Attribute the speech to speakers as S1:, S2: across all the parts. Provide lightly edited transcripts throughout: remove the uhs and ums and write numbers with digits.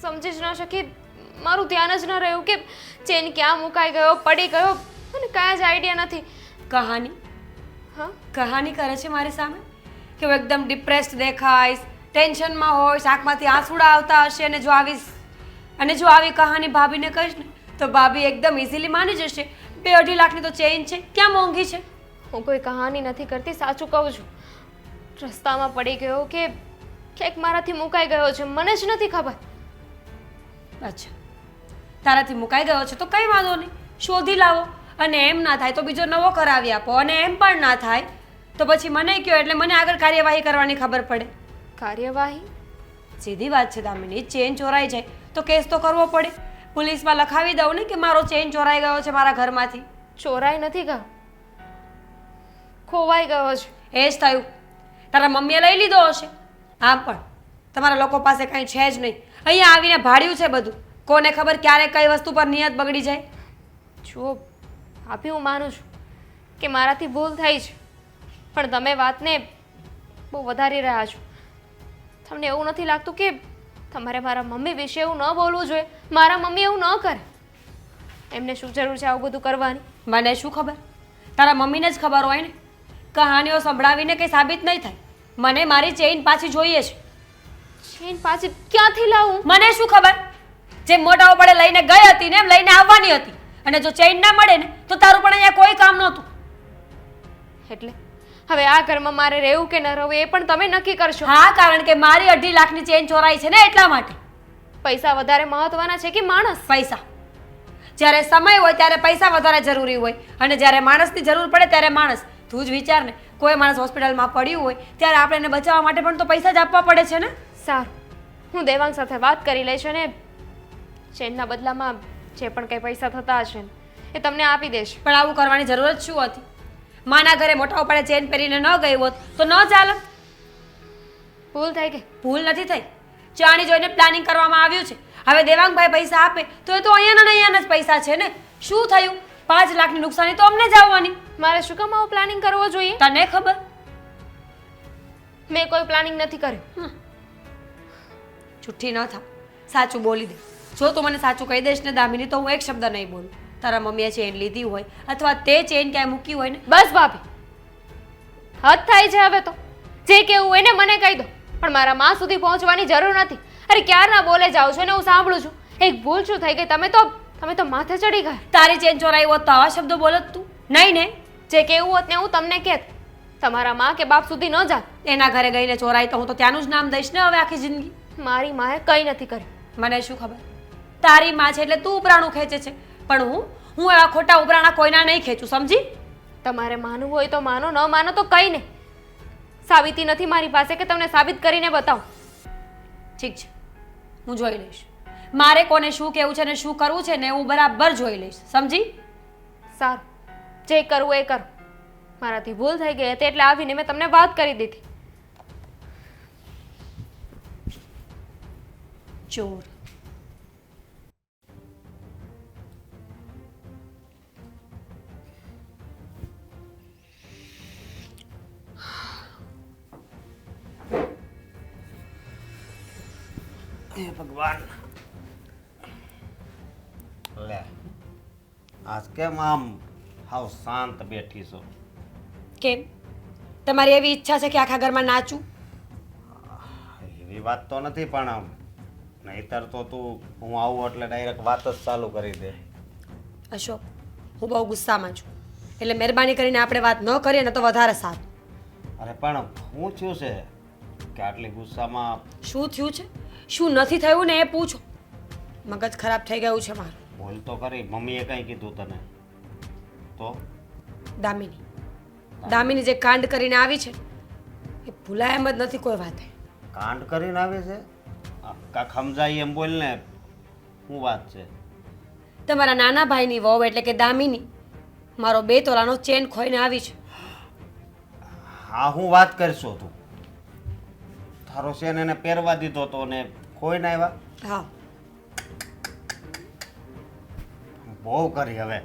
S1: સમજી જ ન શકી, મારું ધ્યાન જ ન રહ્યું કે ચેન ક્યાં મુકાઈ ગયો, પડી ગયો, મને કાંઈ જ આઈડિયા નથી.
S2: કહાની
S1: હા,
S2: કહાની કરે છે મારી સામે કે હું એકદમ ડિપ્રેસ્ડ દેખાઈશ, ટેન્શનમાં હોઈશ, આંખમાંથી આંસુડા આવતા હશે, અને જો આવી કહાની ભાભીને કહીશ ને તો ભાભી એકદમ ઇઝીલી માની જશે. 2-2.5 લાખની તો ચેઇન છે, ક્યાં મોંઘી છે?
S1: હું કોઈ કહાની નથી કરતી, સાચું કહું છું. રસ્તામાં પડી ગયો કે ક્યાંક મારાથી મુકાઈ ગયો છે, મને જ નથી ખબર.
S2: અચ્છા, તારાથી મુકાઈ ગયો છે તો કંઈ વાંધો નહીં, શોધી લાવો. અને એમ ના થાય તો બીજો નવો કરાવી આપો. અને એમ પણ ના થાય તો પછી મને કહો, એટલે મને આગળ કાર્યવાહી કરવાની ખબર પડે.
S1: કાર્યવાહી?
S2: સીધી વાત છે દામિની, ચેન ચોરાઈ જાય તો કેસ તો કરવો પડે. પોલીસમાં લખાવી દઉં ને કે મારો ચેન ચોરાઈ ગયો છે મારા ઘરમાંથી.
S1: ચોરાઈ નથી ગયો, ખોવાઈ ગયો છે.
S2: એ જ થયું. તારા મમ્મીએ લઈ લીધો હશે. આમ પણ તમારા લોકો પાસે કંઈ છે જ નહીં. અહીંયા આવીને ભાડ્યું છે બધું. કોને ખબર ક્યારે કઈ વસ્તુ પર નિયત બગડી જાય.
S1: જુઓ ભાભી, હું માનું છું કે મારાથી ભૂલ થઈ છે, પણ તમે વાતને બહુ વધારી રહ્યા છો. તમને એવું નથી લાગતું કે તમારે મારા મમ્મી વિશે એવું ન બોલવું જોઈએ? મારા મમ્મી એવું ન કરે. એમને શું જરૂર છે આવું બધું કરવાની?
S2: મને શું ખબર? તારા મમ્મીને જ ખબર હોય ને. કહાનીઓ સંભળાવીને કંઈ સાબિત નહીં થાય. મને મારી ચેઇન પાછી જોઈએ છે.
S1: ચેન પાછી ક્યાંથી લાવું?
S2: મને શું ખબર? જે મોટા પડે લઈને ગઈ હતી ને એમ લઈને આવવાની હતી. અને જો ચેઇન ના મળે ને તો તારું પણ અહીંયા કોઈ કામ નહોતું.
S1: એટલે હવે આ ઘરમાં મારે રહેવું કે ન રહેવું એ પણ તમે નક્કી કરશો.
S2: હા, કારણ કે મારી 2.5 લાખની ચેન ચોરાઈ છે ને એટલા માટે.
S1: પૈસા વધારે મહત્વના છે કે માણસ?
S2: પૈસા. જ્યારે સમય હોય ત્યારે પૈસા વધારે જરૂરી હોય, અને જ્યારે માણસની જરૂર પડે ત્યારે માણસ. તું જ વિચાર ને, કોઈ માણસ હોસ્પિટલમાં પડ્યું હોય ત્યારે આપણે એને બચાવવા માટે પણ તો પૈસા જ આપવા પડે છે ને.
S1: સારું, હું દેવાંગ સાથે વાત કરી લઈશ અને ચેનના બદલામાં જે પણ કંઈ પૈસા થતા હશે ને એ તમને આપી દેશે.
S2: પણ આવું કરવાની જરૂરત શું હતી? માના ઘરે મોટા ઉપાડે ચેન પહેરીને ન ગઈ હોત તો ન ચાલત.
S1: ભૂલ થઈ ગઈ.
S2: ભૂલ નથી થઈ, જાણી જોઈને પ્લાનિંગ કરવામાં આવ્યું છે. હવે દેવાંગભાઈ પૈસા આપે તો એ તો અહીંયાના જ પૈસા છે ને. શું થયું? 5 લાખની નુકસાની તો અમને જ આવવાની.
S1: મારે શું કામ આવું પ્લાનિંગ કરવો જોઈએ?
S2: તને ખબર?
S1: મેં કોઈ પ્લાનિંગ નથી કર્યું.
S2: જુઠ્ઠી ન થા, સાચું બોલી દે. જો તું મને સાચું કહી દઈશ ને દામિની તો હું એક શબ્દ નહીં બોલું. તારા મમ્મીએ ચેન લીધી હોય અથવા તે ચેન ક્યાંય મૂકી હોય ને.
S1: બસ ભાભી, હદ થાય છે હવે તો. જે કેવું હોય ને મને કહી દો, પણ મારા માં સુધી પહોંચવાની જરૂર નથી. અરે ક્યારના બોલે જાવ છો ને હું સાંભળું છું. એક ભૂલ શું થઈ ગઈ? તમે તો માથે ચડી ગયા.
S2: તારી ચેન ચોરાઈ હોત તો આવા શબ્દો બોલત તું? નહીં ને.
S1: જે કેવું હોત ને હું તમને કહેત. તમારા માં કે બાપ સુધી ન જાત.
S2: એના ઘરે ગઈને ચોરાઈ તો હું તો ત્યાંનું જ નામ દઈશ ને હવે આખી જિંદગી.
S1: મારી માએ કંઈ નથી કર્યું.
S2: મને શું ખબર? તારી માં છે એટલે તું ઉપરાણું ખેંચે છે, પણ હું એવા ખોટા ઉપરાણા કોઈના નહીં ખેંચું, સમજી?
S1: તમારે માનવું હોય તો માનો, ન માનો તો કંઈ નહીં. સાબિતી નથી મારી પાસે કે તમને સાબિત કરીને બતાવું.
S2: ઠીક છે, હું જોઈ લઈશ. મારે કોને શું કહેવું છે ને શું કરવું છે ને હું બરાબર જોઈ લઈશ, સમજી?
S1: સારું, જે કરવું એ કરો. મારાથી ભૂલ થઈ ગઈ હતી એટલે આવીને મેં તમને વાત કરી દીધી.
S2: ચોર.
S3: હે ભગવાન, લે આજ કેમ આમ હાવ શાંત બેઠી છો?
S2: કેમ? તમારી એવી ઈચ્છા છે કે આખા ઘરમાં નાચું?
S3: એવી વાત તો નથી, પણ નહીતર તો તું હું આવું એટલે ડાયરેક્ટ વાત જ ચાલુ કરી દે.
S2: અશોક, હું બહુ ગુસ્સામાં છું, એટલે મહેરબાની કરીને આપણે વાત ન કરીએ ને તો વધારે સારું.
S3: અરે પણ શું થયું છે કે આટલી ગુસ્સામાં?
S2: શું થયું છે, શું નથી થયું ને એ પૂછો. મગજ ખરાબ થઈ ગયું છે મારું.
S3: બોલ તો ખરી, મમ્મીએ કંઈ કીધું તને? તો
S2: દામિની જે કાંડ કરીને આવી છે એ ભૂલાય એમ જ નથી કોઈ વાતે.
S3: કાંડ કરીને આવી છે? કાંક સમજાય એમ બોલ ને, શું વાત છે?
S2: તમારા નાના ભાઈની વહુ એટલે કે દામિની મારો 2 તોલાનો ચેન ખોઈને આવી છે.
S3: હા, હું વાત કરશો તું? તારો ચેન એને પહેરવા દીધો તો ને ખોઈને આવ્યા?
S2: હા.
S3: બહુ કરી હવે.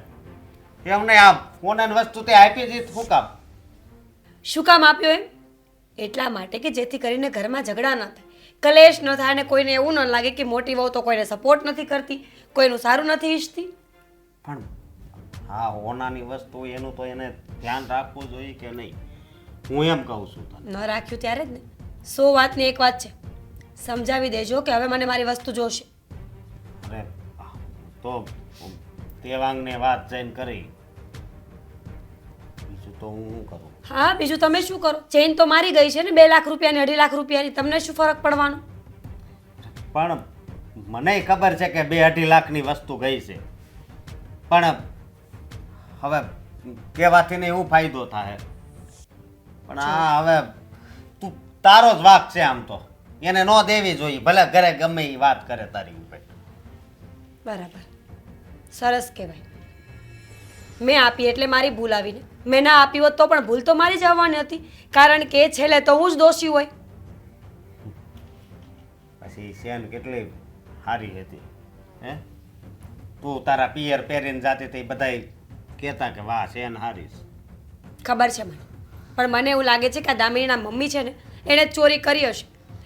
S3: એમને આ ફોન વસ્તુ તે આપી દીધી, શું કામ?
S2: શું કામ આપ્યો એમ? એટલા માટે કે જેથી કરીને ઘરમાં ઝઘડા ન થાય, કલેશ ન થાય અને કોઈને એવું ન લાગે કે મોટી વહુ તો કોઈને સપોર્ટ નથી કરતી, કોઈનું સારું નથી ઈચ્છતી.
S3: પણ હા હોનાની વસ્તુ એનું તો એને ધ્યાન રાખવું જોઈએ કે નહીં, હું એમ કહું છું તને.
S2: ન રાખ્યું ત્યારે જ ને. 100 વાતની એક વાત છે, સમજાવી દેજો કે હવે મને મારી વસ્તુ જોશે.
S3: અરે તો દેવાંગને વાત જઈને કરી, બીજું તો હું શું કરું?
S2: હા, બીજું તમે શું કરો? ચેઇન તો મારી ગઈ છે ને 2 લાખ રૂપિયાની, 2.5 લાખ રૂપિયાની, તમને શું ફરક પડવાનો?
S3: પણ મને ખબર છે કે 2-2.5 લાખની વસ્તુ ગઈ છે, પણ હવે કહેવાથી ને એવું ફાયદો થાય. પણ આ હવે તું તારો જ વાક છે, આમ તો એને ન દેવી જોઈએ, ભલે ઘરે ગમે એ વાત કરે તારી ઉપર.
S2: બરાબર, સરસ કહેવાય. મેં આપી એટલે મારી ભૂલ આવીને, મેં ના આપી હોત તો પણ ભૂલ તો મારી જ આવવાની હતી, કારણ કે છેલ્લે તો હું જ દોષી હોય.
S3: પછી શેન કેટલી સારી હતી હે, તું તારા પિયર પહેરીને જાતી હતી, બધાય કહેતા કે વાહ શેન હારી છે.
S2: ખબર છે મને, પણ મને એવું લાગે છે કે આ દામિનીના મમ્મી છે ને એણે જ ચોરી કરી હશે.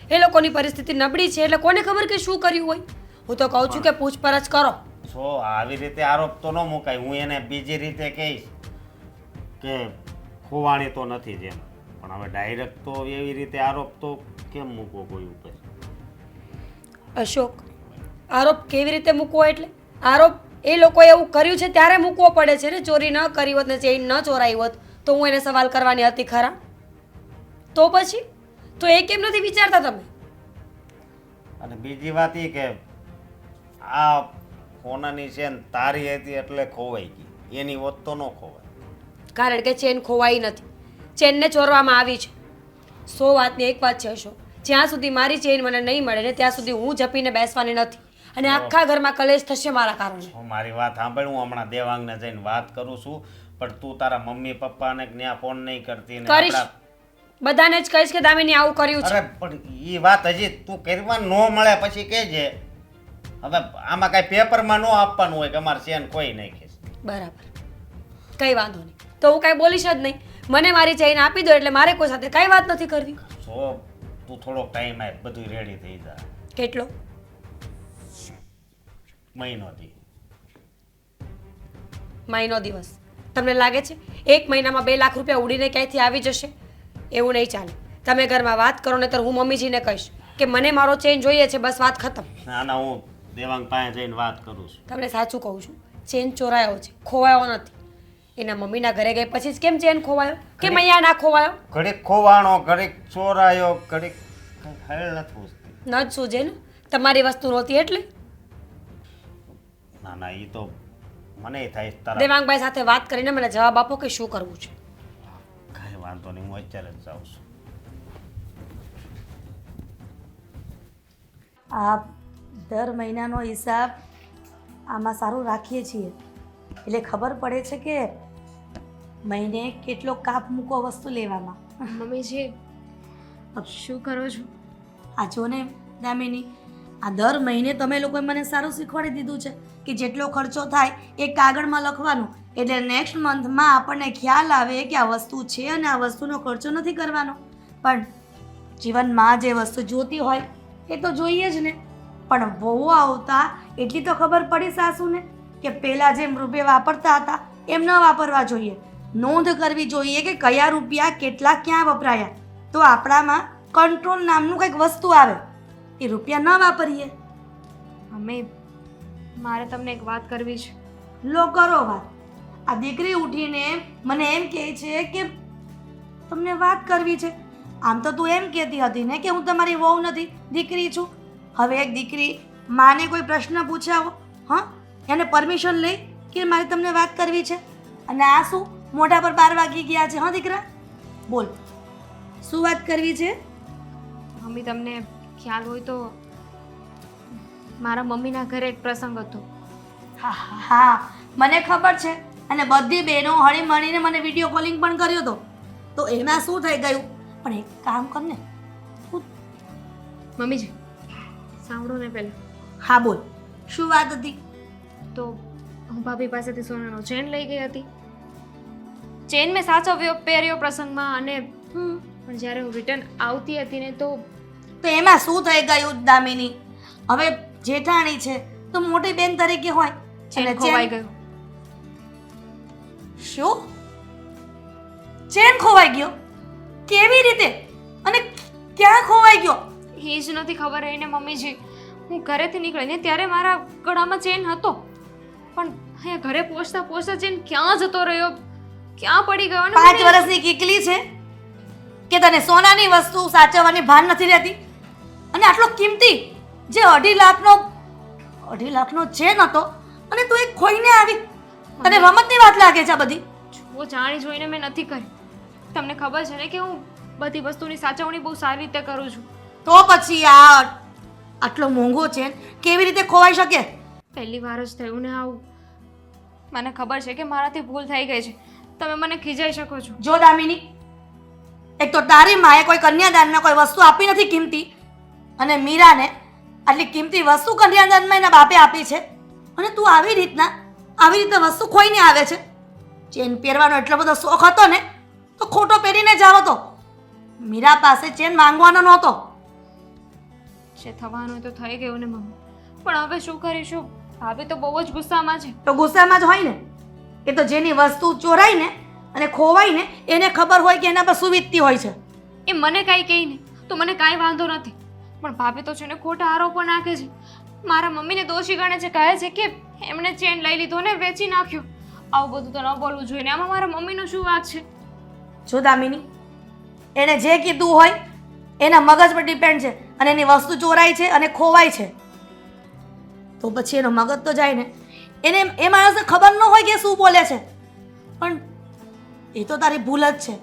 S2: એ લોકોની પરિસ્થિતિ નબળી છે એટલે કોને ખબર કે શું કર્યું હોય. હું તો કહું છું કે પૂછપરછ કરો.
S3: જો આવી રીતે આરોપ તો ન મુકાય, હું એને બીજી રીતે કહીશ કે ખોવાણી તો નથી જેમ, પણ હવે ડાયરેક્ટ તો એવી રીતે આરોપ તો કેમ મૂકવો કોઈ ઉપર?
S2: અશોક, આરોપ કેવી રીતે મૂકવો? એટલે આરોપ એ લોકોએ એવું કર્યું છે ત્યારે મૂકવો પડે છે ને. ચોરી ન કરી હોત ને ચેઇન ન ચોરાઈ હોત તો હું એને સવાલ કરવાની હતી ખરા? તો પછી તો એ કેમ નથી વિચારતા તમે?
S3: અને બીજી વાત એ કે આ સોનાની ચેન તારી હતી એટલે ખોવાઈ ગઈ, એની હોત તો ન ખોવાય.
S2: કારણ કે ચેન ખોવાઈ નથી, ચેનને ચોરવામાં આવી છે. 100 વાતની એક વાત છે અશોક, જ્યાં સુધી મારી ચેન મને નહીં મળે ને ત્યાં સુધી હું જપીને બેસવાની નથી, અને આખા ઘરમાં કલેશ થશે મારા કારણે.
S3: હું મારી વાત સાંભળ, હું હમણાં દેવાંગને જઈને વાત કરું છું, પણ તું તારા મમ્મી પપ્પાને ત્યાં ફોન નહીં કરતી ને
S2: કરીશ, બધાને જ કહીશ કે દામિની આવું કર્યું છે.
S3: અરે પણ એ વાત હજી તું કરવા ન મળે પછી કહેજે. હવે આમાં કાંઈ પેપરમાં ન આપવાનું હોય કે અમારે ચેન કોઈ નાખીશ.
S2: બરાબર, કઈ વાંધો નહીં, તો હું કાંઈ બોલીશ જ નહીં. મને મારી ચેઇન આપી દો એટલે મારે કોઈ સાથે કાંઈ વાત નથી કરવી.
S3: જો તું થોડોક ટાઈમ આપ, બધું રેડી થઈ જાય.
S2: કેટલો?
S3: મહિનોથી.
S2: મહિનો દિવસ? તમને લાગે છે 1 મહિનામાં 2 લાખ રૂપિયા ઉડીને ક્યાંયથી આવી જશે? એવું નહીં ચાલે. તમે ઘરમાં વાત કરો ને તો હું મમ્મીજીને કહીશ કે મને મારો ચેન જોઈએ છે, બસ વાત ખતમ.
S3: ના ના, હું દેવાંગ પાસે જઈને વાત કરું છું.
S2: તમને સાચું કહું છું, ચેન ચોરાયો છે, ખોવાયો નથી. એના મમ્મીના ઘરે ગઈ પછી જ કેમ ચેન ખોવાયો? કેમ અહીંયા ના ખોવાયો?
S3: ઘડીક ખોવાણો, ઘડીક ચોરાયો, ઘડીક હેલ નથી પૂછતી.
S2: ન જ સૂજે ને, તમારી વસ્તુ નહોતી એટલે.
S3: ના ના, એ તો મને થાય તારા.
S2: દેવાંગભાઈ સાથે વાત કરીને મને જવાબ આપો કે શું કરવું છે.
S3: કાંઈ વાંધો નહીં, હું અત્યારે જ જાઉં છું.
S4: આ દર મહિનાનો હિસાબ આમાં સારું રાખીએ છીએ એટલે ખબર પડે છે કે મહિને કેટલો કાપ મૂકો વસ્તુ લેવામાં.
S1: મમ્મીજી શું કરો છો?
S4: આ જો ને દામિની, આ દર મહિને તમે લોકોએ મને સારું શીખવાડી દીધું છે કે જેટલો ખર્ચો થાય એ કાગળમાં લખવાનું, એટલે નેક્સ્ટ મંથમાં આપણને ખ્યાલ આવે કે આ વસ્તુ છે અને આ વસ્તુનો ખર્ચો નથી કરવાનો. પણ જીવનમાં જે વસ્તુ જોતી હોય એ તો જોઈએ જ ને. પણ વહુ આવતા એટલી તો ખબર પડી સાસુને કે પહેલાં જેમ રૂપિયા વાપરતા હતા એમ ન વાપરવા જોઈએ. નોંધ કરવી જોઈએ કે કયા રૂપિયા કેટલા ક્યાં વપરાયા, તો આપણામાં કંટ્રોલ નામનું કંઈક વસ્તુ આવે, એ રૂપિયા ન વાપરીએ.
S1: મમ્મી મારે તમને એક વાત કરવી છે.
S4: લો કરો વાત. આ દીકરી ઉઠીને મને એમ કહે છે કે તમને વાત કરવી છે. આમ તો તું એમ કહેતી હતી ને કે હું તમારી વહુ નથી, દીકરી છું. હવે એક દીકરી માને કોઈ પ્રશ્ન પૂછાવો, હા, એને પરમિશન લઈ કે મારે તમને વાત કરવી છે, અને આ શું મોઢા પર 12 વાગી ગયા છે? હા દીકરા, બોલ શું વાત કરવી છે?
S1: મમ્મી તમને ખ્યાલ હોય તો મારા મમ્મીના ઘરે એક પ્રસંગ હતો.
S4: હા હા, મને ખબર છે, અને બધી બહેનો હળી મળીને મને વિડીયો કોલિંગ પણ કર્યો હતો. તો એમાં શું થઈ ગયું? પણ એક કામ કર ને તું.
S1: મમ્મીજી સાંભળો ને પહેલાં.
S4: હા બોલ, શું વાત હતી?
S1: તો હું ભાભી પાસેથી સોનાનો ચેન લઈ ગઈ હતી. ચેન મેં સાચવ્યો પહેર્યો પ્રસંગમાં, અને પણ જ્યારે હું રિટર્ન આવતી હતી ને તો
S4: તો એમાં શું થઈ ગયું દામિની? હવે જેઠાણી છે તો મોટી બેન તરીકે હોય
S1: ચેન
S4: અને
S1: ખોવાઈ
S4: ચેન-
S1: ગયું.
S4: શું? ચેન ખોવાઈ ગયો? કેવી રીતે અને ક્યાં ખોવાઈ ગયો?
S1: એ જ નથી ખબર એને મમ્મીજી. હું ઘરેથી નીકળીને ત્યારે મારા ગળામાં ચેન હતો, પણ અહીંયા ઘરે પહોંચતા પહોંચતા ચેન ક્યાં જતો રહ્યો, ક્યાં પડી ગયો ને
S4: 5 વર્ષની કીકલી છે કે તને સોનાની વસ્તુ સાચવવાની ભાન નથી રહેતી? અને આટલો કિંમતી જે 2.5 લાખનો ચેન હતો અને તું એક ખોઈને આવી. તને રમતની વાત લાગે છે આ બધી?
S1: જુઓ, જાણી જોઈને મેં નથી કરી. તમને ખબર છે ને કે હું બધી વસ્તુની સાચવણી બહુ સારી રીતે કરું છું.
S4: તો પછી આ આટલો મોંઘો ચેન કેવી રીતે ખોવાઈ શકે?
S1: પહેલી વાર જ થયું ને આવું. મને ખબર છે કે મારાથી ભૂલ થઈ ગઈ છે. તમે મને ખીજાઈ શકો છો.
S4: જો દામિની, એક તો તારી માએ કોઈ કન્યાદાનમાં કોઈ વસ્તુ આપી નથી કિંમતી, અને મીરાને આટલી કિંમતી વસ્તુ કન્યાદાનમાં એના બાપે આપી છે, અને તું આવી રીતે વસ્તુ ખોઈને આવે છે. ચેન પહેરવાનો એટલો બધો શોખ હતો ને તો ખોટો પહેરીને જાવ તો. મીરા પાસે ચેન માંગવાનો નહોતો.
S1: જે થવાનું તો થઈ ગયું ને મમ્મી, પણ હવે શું કરીશું? ભાભી તો બહુ જ ગુસ્સામાં છે.
S4: તો ગુસ્સામાં જ હોય ને. એ તો જેની વસ્તુ ચોરાય ને અને ખોવાય ને એને ખબર હોય કે એના પર શું વીતતી હોય છે.
S1: એ મને કાંઈ કહી ને તો મને કાંઈ વાંધો નથી, પણ ભાભી તો છે ને ખોટા આરોપો નાખે છે. મારા મમ્મીને દોષી ગણે છે, કહે છે કે એમણે ચેન લઈ લીધો ને વેચી નાખ્યો. આવું બધું તો ન બોલવું જોઈએ ને. આમાં મારા મમ્મીનો શું વાંક છે?
S4: જો દામિની, એણે જે કીધું હોય એના મગજ પર ડિપેન્ડ છે, અને એની વસ્તુ ચોરાય છે અને ખોવાય છે તો પછી એનો મગજ તો જાય ને. એને એ માણસને ખબર ન હોય કે શું બોલે છે, પણ એ તો તારી ભૂલ જ છે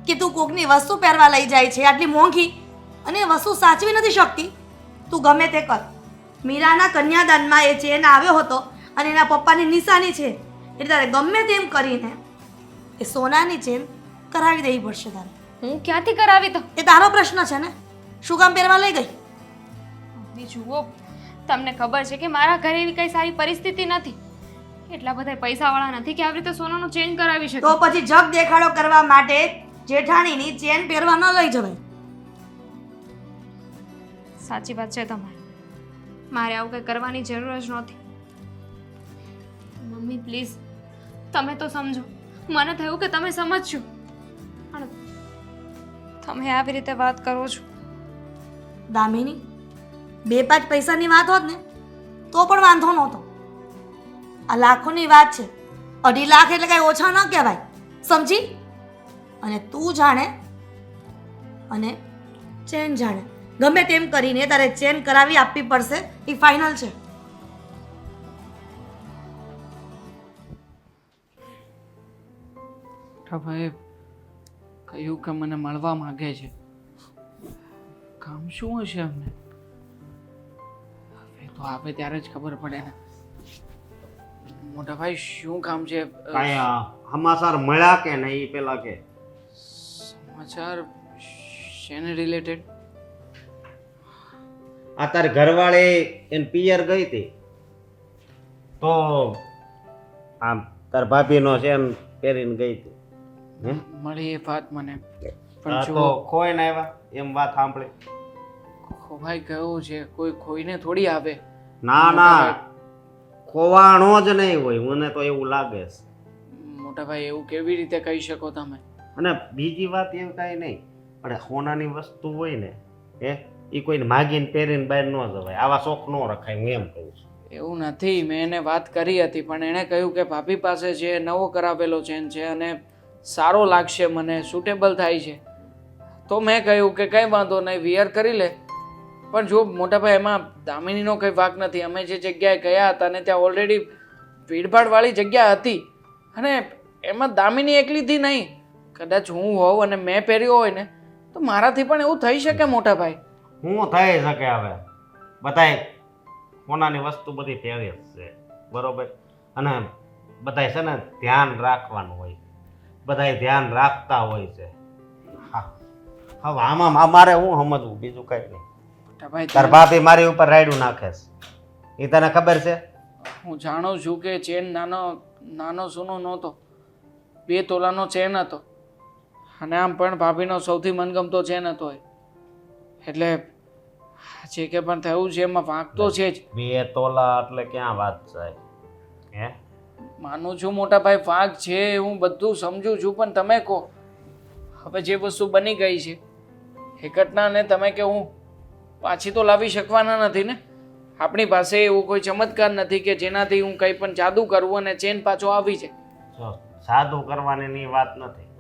S4: કે તું કોકની વસ્તુ પહેરવા લઈ જાય છે આટલી મોંઘી, અને એ વસ્તુ સાચવી નથી શકતી. તું ગમે તે કર, મીરાના કન્યાદાનમાં એ ચેન આવ્યો હતો અને એના પપ્પાની નિશાની છે, એટલે તારે ગમે તેમ કરીને એ સોનાની ચેન કરાવી દેવી પડશે તારે.
S1: હું ક્યાંથી કરાવી તો?
S4: એ તારો પ્રશ્ન છે ને, શું કામ પહેરવા લઈ ગઈ?
S1: મમ્મી જુઓ, તમને ખબર છે કે મારા ઘરે એવી કઈ સારી પરિસ્થિતિ નથી. એટલા બધા પૈસાવાળા નથી કે આવી રીતે સોનાનો ચેન કરાવી શકે.
S4: તો પછી જગ દેખાડો કરવા માટે જેઠાણીની ચેન પહેરવા ન લઈ જવાય.
S1: સાચી વાત છે તમારી. મારે આવું કંઈ કરવાની જરૂર જ નહોતી. મમ્મી પ્લીઝ, તમે તો સમજો. મને થયું કે તમે સમજશો, પણ તમે આવી રીતે વાત કરો છો.
S4: દામિની, 2-5 પૈસાની વાત હોત ને તો પણ વાંધો નહોતો. આ લાખોની વાત છે. 2.5 લાખ એટલે કઈ ઓછા ન કહેવાય, સમજી? અને તું જાણે અને ચેન જાણે, ગમે તેમ કરીને તારે ચેન કરાવી આપવી પડશે, એ ફાઇનલ છે.
S5: ભાઈ કહ્યું કે મને મળવા માંગે છે. કામ શું હશે અમને? હવે તો આવે ત્યારે જ ખબર પડે ને. મોટા ભાઈ શું કામ છે?
S3: કાંઈ સમાચાર મળ્યા કે નહીં પેલા કે?
S5: સમાચાર શેને રિલેટેડ?
S3: આ તારી ઘરવાળી એને પિયર ગઈ હતી તો આમ તાર ભાભીનો ચેન પહેરીને ગઈ હતી.
S5: મળી એ વાત મને, પણ
S3: આ
S5: જો
S3: તો ખોઈને આવ્યા એમ વાત સાંભળી.
S5: ખોવાઈ ગયું છે, કોઈ ખોઈને થોડી આવે.
S3: ના ના, ખોવાણો જ નહીં હોય, મને તો એવું લાગે છે.
S5: મોટા ભાઈ એવું કેવી રીતે કહી શકો તમે?
S3: અને બીજી વાત એવું કાંઈ નહીં, પણ સોનાની વસ્તુ હોય ને એ કોઈને માગીને પહેરીને બહાર ન જવાય. આવા શોખ ન રખાય, હું એમ કહું છું.
S5: એવું નથી, મેં એને વાત કરી હતી, પણ એણે કહ્યું કે ભાભી પાસે છે, નવો કરાવેલો ચેન છે અને સારો લાગશે, મને સુટેબલ થાય છે. તો મેં કહ્યું કે કંઈ વાંધો નહીં, વિયર કરી લે. પણ જો મોટાભાઈ, એમાં દામિનીનો કંઈ વાંક નથી. અમે જે જગ્યાએ ગયા હતા ને ત્યાં ઓલરેડી ભીડભાડવાળી જગ્યા હતી, અને એમાં દામિની એકલીથી નહીં, કદાચ હું હોઉં અને મેં પહેર્યો હોય ને તો મારાથી પણ એવું થઈ શકે મોટાભાઈ.
S3: શું થઈ શકે? હવે બધાય સોનાની વસ્તુ બધી પહેરે જ છે, બરોબર? અને બધાય છે ને ધ્યાન રાખવાનું હોય, બધાય ધ્યાન રાખતા હોય છે. હા, હવે આમાં મારે શું સમજવું? બીજું કંઈ નહીં.
S5: મોટાભાઈ,
S3: તાર ભાભી મારી ઉપર રાયડું નાખે છે, એ તને ખબર છે?
S5: હું જાણું છું કે ચેન નાનો સૂનો નહોતો, 2 તોલાનો ચેન હતો, અને આમ પણ ભાભીનો સૌથી મનગમતો ચેન હતો. એટલે જે કે પણ થયું છે એમાં વાંક તો છે જ.
S3: 2 તોલા એટલે ક્યાં વાત છે હે?
S5: માનું છું મોટા ભાઈ વાંક છે, હું બધું સમજુ છું, પણ તમે કહો હવે જે વસ્તુ બની ગઈ છે એ ઘટનાને તમે કે હું પાછી તો લાવી શકવાના નથી ને. આપણી પાસે એવો કોઈ ચમત્કાર નથી કે જેનાથી હું કંઈ પણ જાદુ કરું અને ચેન પાછો આવી જાય.
S3: જો સાદું કરવાની વાત નથી,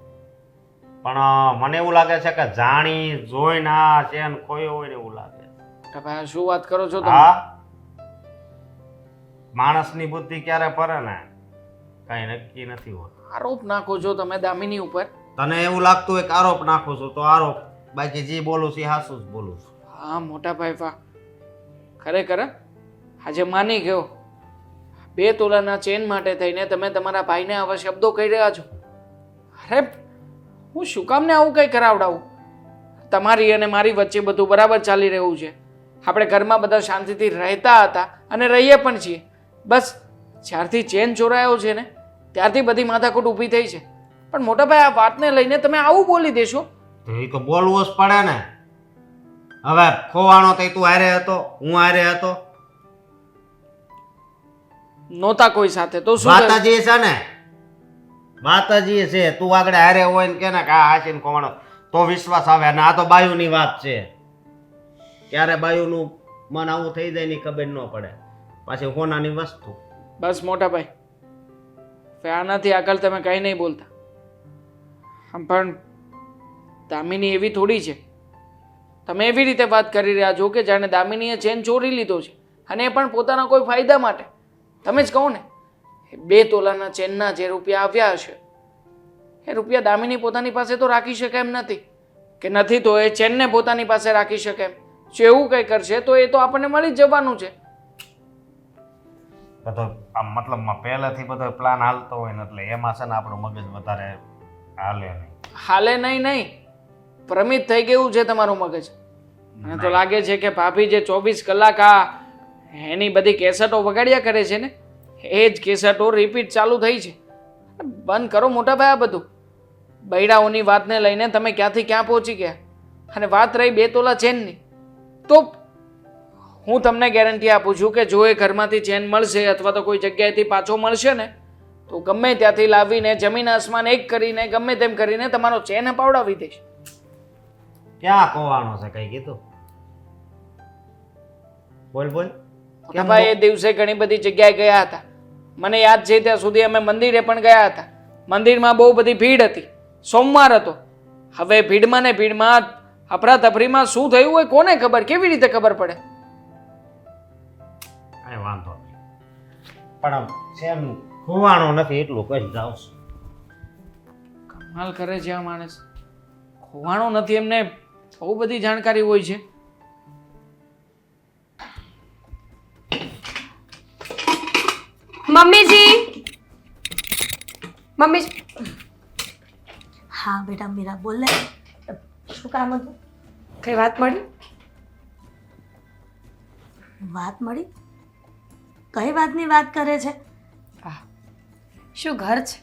S3: પણ મને એવું લાગે છે કે જાણી જોઈને આ ચેન ખોયો હોય ને એવું લાગે.
S5: મોટા ભાઈ આ શું વાત કરો છો તમે?
S3: હા, માણસની બુદ્ધિ ક્યારે ફરે ને કઈ નક્કી નથી હોતું.
S5: આરોપ નાખો છો તમે દામિની ઉપર.
S3: તને એવું લાગતું હોય કે આરોપ નાખું છું તો આરોપ, બાકી જે બોલું છું એ હાસું જ બોલું છું.
S5: હા મોટા ભાઈ વાહ, ખરેખર આજે માની ગયો. 2 તોલાના ચેન માટે થઈને તમે તમારા ભાઈને આવા શબ્દો કહી રહ્યા છો. અરે હું શું કામ ને આવું કંઈ કરાવડાવું? તમારી અને મારી વચ્ચે બધું બરાબર ચાલી રહ્યું છે. આપણે ઘરમાં બધા શાંતિથી રહેતા હતા અને રહીએ પણ છીએ. બસ જ્યારથી ચેન ચોરાયો છે ને ત્યારથી બધી માથાકૂટ ઊભી થઈ છે. પણ મોટા ભાઈ આ વાતને લઈને તમે આવું બોલી દેશો?
S3: તો એ તો બોલવું જ પડે ને. હવે ખોવાણો તો તું હારે હતો, હું હારે હતો.
S5: નહોતા કોઈ સાથે તો શું
S3: વાત
S5: થયું?
S3: જ એ છે ને, વાત જ એ છે. તું આગળ હારે હોય ને કે ને આ હાચીને ખોવાણો તો વિશ્વાસ આવે. અને આ તો બાયુની વાત છે. ક્યારે બાયુનું મન આવું થઈ જાય ની ખબર ન પડે. પાછી હોનાની વસ્તુ.
S5: બસ મોટા ભાઈ હવે આનાથી આગળ તમે કંઈ નહીં બોલતા. પણ દામિની એવી થોડી છે. તમે એવી રીતે વાત કરી રહ્યા છો કે જાણે દામિનીએ ચેન ચોરી લીધો છે અને એ પણ પોતાના કોઈ ફાયદા માટે. તમે જ કહો ને, 2 તોલાના ચેનના જે રૂપિયા આવ્યા હશે એ રૂપિયા દામિની પોતાની પાસે તો રાખી શકે એમ નથી, કે નથી તો એ ચેનને પોતાની પાસે રાખી શકે એમ. જો એવું કંઈ કરશે તો એ તો આપણને મળી જ જવાનું છે.
S3: બધો આમ મતલબમાં પહેલેથી બધો પ્લાન હાલતો હોય ને એટલે એમાં છે ને આપણું મગજ વધારે હાલે નહીં.
S5: હાલે નહીં, ભ્રમિત થઈ ગયું છે તમારું મગજ. મને તો લાગે છે કે ભાભી જે 24 કલાક આ એની બધી કેસેટો વગાડ્યા કરે છે ને એ જ કેસેટો રિપીટ ચાલુ થઈ છે. બંધ કરો મોટા ભાઈ આ બધું. બૈરાઓની વાતને લઈને તમે ક્યાંથી ક્યાં પહોંચી ગયા. અને વાત રહી 2 તોલા ચેનની, તો હું તમને ગેરંટી આપું છું કે જો એ ઘરમાંથી ચેન મળશે અથવા તો કોઈ જગ્યાએથી પાછો મળશે ને તો ગમે ત્યાંથી લાવીને જમીન આસમાન એક કરીને ગમે તેમ કરીને તમારો ચેન અપાવડાવી દઈશ.
S3: ક્યાં ખોવાણો છે કઈ કીધું? બોલ બોલ.
S5: મોટા ભાઈ એ દિવસે ઘણી બધી જગ્યાએ ગયા હતા. મને યાદ છે ત્યાં સુધી અમે મંદિરે પણ ગયા હતા. મંદિરમાં બહુ બધી ભીડ હતી, સોમવાર હતો. હવે ભીડમાં ને ભીડમાં અફરાતફરીમાં શું થયું હોય કોને ખબર, કેવી રીતે ખબર પડે?
S3: કઈ વાંધો નહીં, પણ ચેન ખોવાણો નથી એટલું કહી જાઉં છું.
S5: કમાલ કરે છે આ માણસ. ખોવાણો નથી એમને બહુ બધી જાણકારી હોય છે.
S2: મમ્મીજી, મમ્મીજી,
S4: હા બેટા મીરા બોલ ને, શું કામ હતું?
S2: કઈ વાત મળી?
S4: વાત મળી? કઈ વાતની વાત કરે છે?
S2: શું ઘર છે?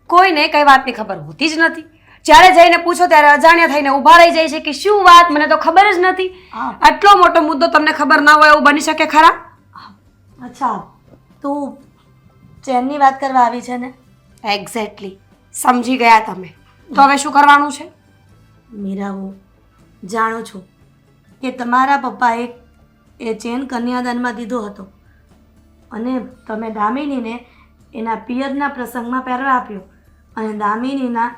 S2: કોઈને કઈ વાતની ખબર હોતી જ નથી. જ્યારે જઈને પૂછો ત્યારે અજાણ્યા થઈને ઊભા રહી જાય છે કે શું વાત, મને તો ખબર જ નથી. આટલો મોટો મુદ્દો તમને ખબર ના હોય એવું બની શકે ખરા?
S4: અચ્છા, તું ચેનની વાત કરવા આવી છે ને?
S2: એક્ઝેક્ટલી, સમજી ગયા તમે. તો હવે શું કરવાનું છે?
S4: મીરા, હું જાણું છું કે તમારા પપ્પાએ એ ચેન કન્યાદાનમાં દીધો હતો અને તમે દામિનીને એના પિયરના પ્રસંગમાં પહેરવા આપ્યો અને દામિનીના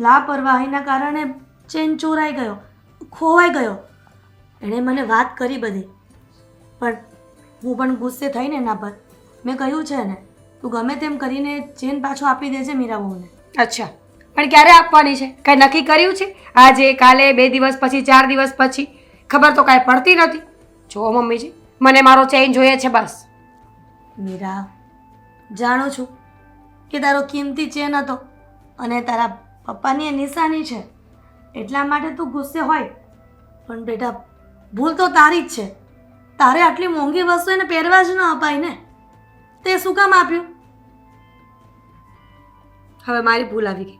S4: લાપરવાહીના કારણે ચેન ચોરાઈ ગયો, ખોવાઈ ગયો. એણે મને વાત કરી બધી, પણ હું પણ ગુસ્સે થઈને એના પર મેં કહ્યું છે ને, તું ગમે તેમ કરીને ચેન પાછો આપી દેજે મીરા બહુને.
S2: અચ્છા, પણ ક્યારે આપવાની છે? કંઈ નક્કી કર્યું છે? આજે, કાલે, 2 દિવસ પછી, 4 દિવસ પછી? ખબર તો કાંઈ પડતી નથી. જુઓ મમ્મીજી, મને મારો ચેન જોઈએ છે બસ.
S4: મીરા, જાણું છું કે તારો કિંમતી ચેન હતો અને તારા પપ્પાની એ નિશાની છે એટલા માટે તું ગુસ્સે હોય, પણ બેટા ભૂલ તો તારી જ છે. તારે આટલી મોંઘી વસ્તુ એને પહેરવા જ ન અપાય ને, તે શું કામ આપ્યું?
S2: હવે મારી ભૂલ આવી ગઈ.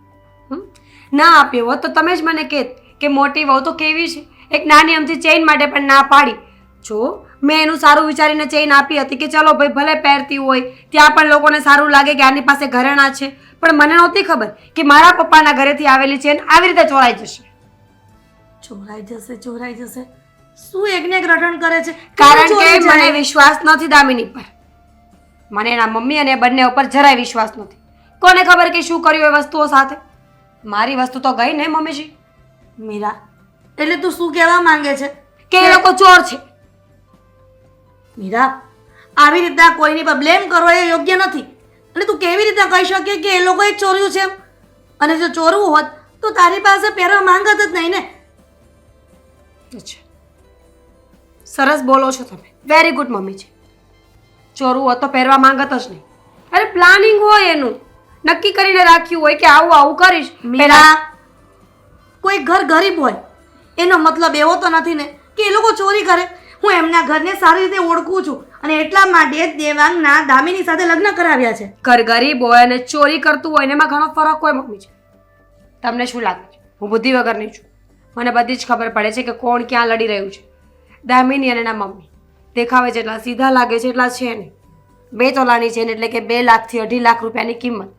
S2: ના આપ્યો હોત તો તમે જ મને કહેત કે મોટી વહુ તો કેવી છે એક નાની અમથી ચેઇન માટે પણ ના પાડી. જો મેં એનું સારું વિચારીને ચેઇન આપી હતી કે ચલો ભાઈ ભલે પહેરતી હોય, ત્યાં પણ લોકોને સારું લાગે કે આની પાસે ઘરેણાં છે, પણ મને નહોતી ખબર કે મારા પપ્પાના ઘરેથી આવેલી ચેન આવી રીતે ચોરાઈ જશે.
S4: ચોરાઈ જશે શું એકને એક રટણ કરે છે?
S2: કારણ
S4: કેમ
S2: કે
S4: ચોરી જાય?
S2: મને વિશ્વાસ નથી દામિની પર. મને એના મમ્મી અને બંને ઉપર જરાય વિશ્વાસ નથી. કોને ખબર કે શું કર્યું એ વસ્તુઓ સાથે. મારી વસ્તુ તો ગઈ ને મમ્મીજી.
S4: મીરા, એટલે તું શું કહેવા માંગે છે?
S2: કે એ લોકો ચોર છે.
S4: મીરા, આવી રીતના કોઈની પર બ્લેમ કરવો એ યોગ્ય નથી. અને તું કેવી રીતના કહી શકે કે એ લોકોએ જ ચોર્યું છે એમ? અને જો ચોરવું હોત તો તારી પાસે પહેરવા માંગત જ નહીં ને.
S2: અચ્છા, સરસ બોલો છો તમે. વેરી ગુડ મમ્મીજી. ચોરવું હોત તો પહેરવા માંગત જ નહીં. અરે પ્લાનિંગ હોય એનું, નક્કી કરીને રાખ્યું હોય કે આવું આવું કરીશ.
S4: મીરા, કોઈ ઘર ગરીબ હોય એનો મતલબ એવો તો નથી ને કે એ લોકો ચોરી કરે. હું એમના ઘરને સારી રીતે ઓળખું છું અને એટલા માટે જ દેવાંગના દામિની સાથે લગ્ન કરાવ્યા છે.
S2: ઘર ગરીબ હોય અને ચોરી કરતું હોય ને એમાં ઘણો ફરક હોય મમ્મીજી. તમને શું લાગે છે હું બુદ્ધિ વગરની છું? મને બધી જ ખબર પડે છે કે કોણ ક્યાં લડી રહ્યું છે. દામિની અને એના મમ્મી દેખાવે જેટલા સીધા લાગે છે એટલા છે નહીં. 2 તોલાની છે એટલે કે 2 લાખથી 2.5 લાખ રૂપિયાની કિંમત.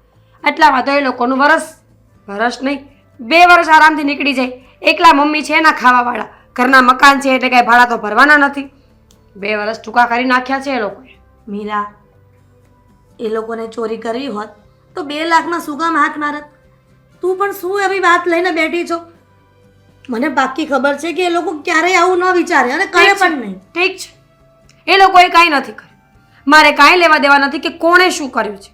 S2: એટલામાં તો એ લોકોનું વરસ નહીં 2 વર્ષ આરામથી નીકળી જાય. એકલા મમ્મી છે એના ખાવાવાળા, ઘરના મકાન છે એટલે કાંઈ ભાડા તો ભરવાના નથી. 2 વર્ષ ટૂંકા કરી નાખ્યા છે એ લોકોએ.
S4: મીરા, એ લોકોને ચોરી કરવી હોત તો 2 લાખમાં શું કામ હાથ મારત? તું પણ શું એવી વાત લઈને બેઠી છો? મને પાક્કી ખબર છે કે એ લોકો ક્યારેય આવું ન વિચારે અને કરે પણ નહીં.
S2: ઠીક છે, એ લોકોએ કાંઈ નથી કર્યું. મારે કાંઈ લેવા દેવા નથી કે કોણે શું કર્યું છે.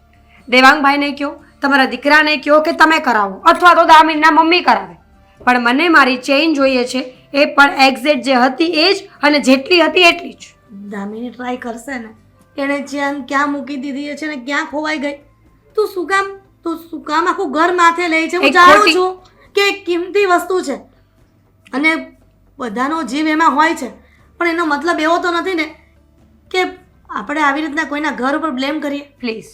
S2: દેવાંગભાઈને કહો, તમારા દીકરાને કહો કે તમે કરાવો અથવા તો દામિનીના મમ્મી કરાવે. પણ મને મારી ચેઇન જોઈએ છે, એ પણ એક્ઝેક્ટ જે હતી એ જ અને જેટલી હતી એટલી જ.
S4: દામિની ટ્રાય કરશે ને. એણે ચેન ક્યાં મૂકી દીધી છે ને ક્યાં ખોવાઈ ગઈ? તું શું કામ આખું ઘર માથે લે છે? હું
S2: એક
S4: જાણું
S2: ખોટી-
S4: છું કે એક કિંમતી વસ્તુ છે અને બધાનો જીવ એમાં હોય છે, પણ એનો મતલબ એવો તો નથી ને કે આપણે આવી રીતના કોઈના ઘર ઉપર બ્લેમ કરીએ.
S2: પ્લીઝ,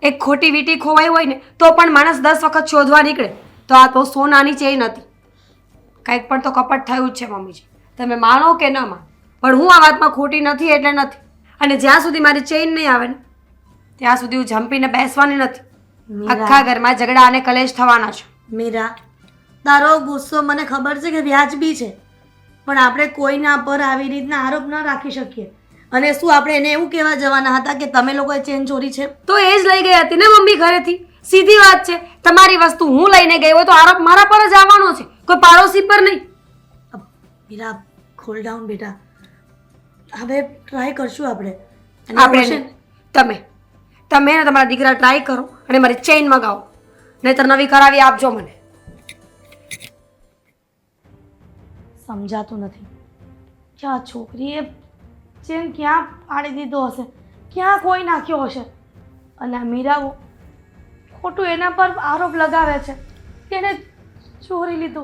S2: એક ખોટી વીંટી ખોવાઈ હોય ને તો પણ માણસ 10 વખત શોધવા નીકળે. તો આ તો સોનાની ચેઇન હતી. કંઈક પણ તો કપટ થયું જ છે મમ્મીજી. તમે માનો કે ન માનો, પણ હું આ વાતમાં ખોટી નથી એટલે નથી. અને જ્યાં સુધી મારી ચેઇન નહીં આવે ને ત્યાં સુધી હું જંપીને બેસવાની નથી. આખા ઘરમાં ઝઘડા અને કલેશ થવાના છે.
S4: મીરા, તારો ગુસ્સો મને ખબર છે કે વ્યાજબી છે, પણ આપણે કોઈના પર આવી રીતના આરોપ ન રાખી શકીએ. અને શું આપણે એને એવું કહેવા જવાના હતા કે તમે લોકોએ ચેન ચોરી છે?
S2: તો એ જ લઈ ગઈ હતી ને મમ્મી ઘરેથી. સીધી વાત છે. તમારી વસ્તુ હું લઈને ગઈ હોય તો આરોપ મારા પર જ આવવાનો છે, કોઈ પાડોશી પર નહીં.
S4: મીરા, ખોલ ડાઉન બેટા. હવે ટ્રાય કરશું આપણે. અને
S2: આપણે
S4: રોશન,
S2: નહીં. તમે ને તમારા દીકરા ટ્રાય કરો અને મારી ચેઇન મગાવો, નહીતર નવી કરાવી આપજો મને.
S4: સમજાતું નથી કે આ છોકરીએ ચેન ક્યાં પાડી દીધો હશે, ક્યાં કોઈ નાખ્યો હશે. અને આ મીરાઓ ખોટું એના પર આરોપ લગાવે છે કે એને ચોરી લીધો.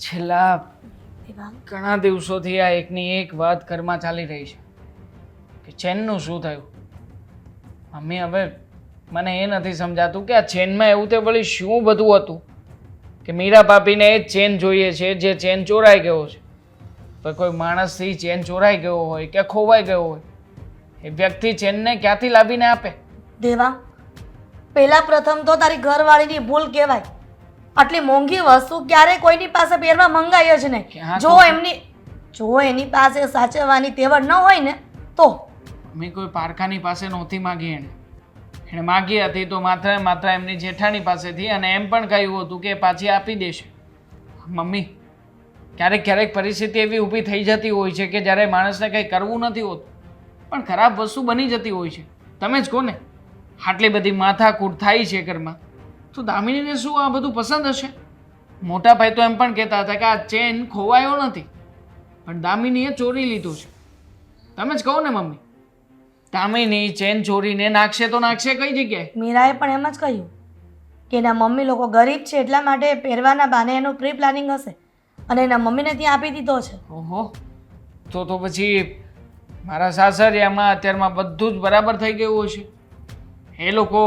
S5: છેલ્લા
S4: દેવાંગ,
S5: ઘણા દિવસોથી આ એકની એક વાત ઘરમાં ચાલી રહી છે કે ચેનનું શું થયું. મમ્મી, હવે મને એ નથી સમજાતું કે આ ચેનમાં એવું તે વળી શું બધું હતું કે મીરા ભાભીને એ જ ચેન જોઈએ છે જે ચેન ચોરાઈ ગયો છે. પણ કોઈ માણસથી ચેન ચોરાઈ ગયો હોય કે ખોવાઈ ગયો હોય, એ વ્યક્તિ ચેનને ક્યાંથી લાવીને આપે?
S4: દેવાંગ, પહેલા પ્રથમ તો તારી ઘરવાળીની ભૂલ કહેવાય. આટલી મોંઘી વસ્તુ ક્યારે કોઈની પાસે પહેરવા મંગાય જ નહીં.
S5: ક્યાં
S4: જો એની પાસે સાચવવાની તેવડ ન હોય ને તો.
S5: મેં કોઈ પારખાની પાસે નહોતી માગી. એણે માગી હતી તો માત્ર ને માત્ર એમની જેઠાણી પાસેથી, અને એમ પણ કહ્યું હતું કે પાછી આપી દેશે. મમ્મી, ક્યારેક પરિસ્થિતિ એવી ઊભી થઈ જતી હોય છે કે જ્યારે માણસને કંઈ કરવું નથી હોતું પણ ખરાબ વસ્તુ બની જતી હોય છે. તમે જ કહો ને, આટલી બધી માથાકૂટ થાય છે ઘરમાં, તો દામિનીને શું આ બધું પસંદ હશે? મોટા ભાઈ તો એમ પણ કહેતા હતા કે આ ચેન ખોવાયો નથી, પણ દામિનીએ ચોરી લીધું છે. તમે જ કહો ને મમ્મી, દામિની ચેન ચોરીને નાખશે તો નાખશે કઈ જગ્યાએ?
S4: મીરાએ પણ એમ જ કહ્યું કે એના મમ્મી લોકો ગરીબ છે એટલા માટે પહેરવાના બાને એનું પ્રી પ્લાનિંગ હશે અને એના મમ્મીને ત્યાં આપી દીધો છે.
S5: ઓહો, તો પછી મારા સાસરિયામાં અત્યારમાં બધું જ બરાબર થઈ ગયું હશે. એ લોકો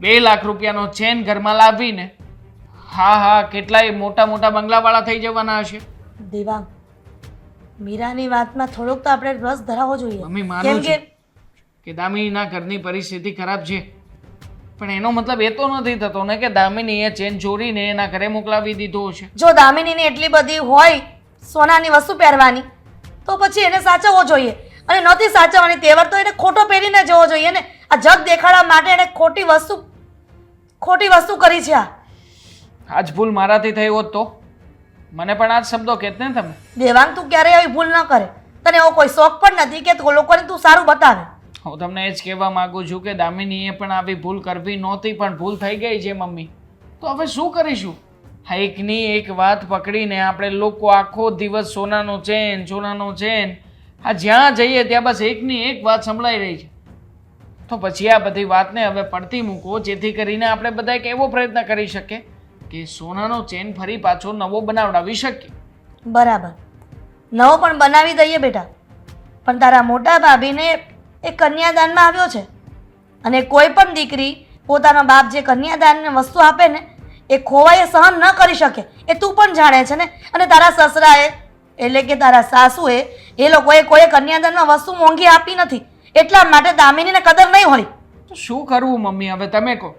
S5: 2 લાખ રૂપિયાનો ચેન ઘરમાં લાવીને હા હા કેટલાય મોટા મોટા બંગલાવાળા થઈ જવાના હશે.
S4: દેવાંગ, મીરાની વાતમાં થોડોક તો આપણે રસ ધરાવવો જોઈએ.
S5: મમ્મી
S4: કેમ
S5: માનું
S4: કે
S5: છું કે દામિનીના ઘરની પરિસ્થિતિ ખરાબ છે, પણ એનો મતલબ એ તો નથી થતો ને કે દામિનીએ ચેન ચોરીને એના ઘરે મોકલાવી દીધો છે.
S4: જો દામિનીની એટલી બધી હોય સોનાની વસ્તુ પહેરવાની, તો પછી એને સાચવવો જોઈએ. અને નહોતી સાચવવાની તેવર તો એને ખોટો પહેરીને જવો જોઈએ ને. આ જગ દેખાડા માટે એને ખોટી વસ્તુ કરી છે.
S5: આજ ભૂલ મારાથી થઈ હોત તો મને પણ આ જ શબ્દો કહેત ને તમે.
S4: દેવાંગ, તું ક્યારેય આવી ભૂલ ન કરે. તને એવો કોઈ શોખ પણ નથી કે લોકોને તું સારું બતાવે.
S5: હું તમને એ જ કહેવા માંગુ છું કે દામિનીએ પણ આવી ભૂલ કરવી નહોતી, પણ ભૂલ થઈ ગઈ છે મમ્મી. તો હવે શું કરીશું? હા, એકની એક વાત પકડીને આપણે લોકો આખો દિવસ સોનાનો ચેન, આ જ્યાં જઈએ ત્યાં બસ એકની એક વાત સંભળાઈ રહી છે. તો પછી આ બધી વાતને હવે પડતી મૂકો, જેથી કરીને આપણે બધા એક એવો પ્રયત્ન કરી શકીએ કે સોનાનો ચેન ફરી પાછો નવો બનાવડાવી શકીએ.
S4: બરાબર, નવો પણ બનાવી દઈએ બેટા. પણ તારા મોટા ભાભીને એ કન્યાદાનમાં આવ્યો છે, અને કોઈ પણ દીકરી પોતાનો બાપ જે કન્યાદાનને વસ્તુ આપે ને એ ખોવાય સહન ન કરી શકે. એ તું પણ જાણે છે ને. અને તારા સસરાએ એટલે કે તારા સાસુએ એ લોકોએ કોઈ કન્યાદાનમાં વસ્તુ મોંઘી આપી નથી, એટલા માટે દામિનીને કદર નહીં હોય.
S5: તો શું કરવું મમ્મી? હવે તમે કહો.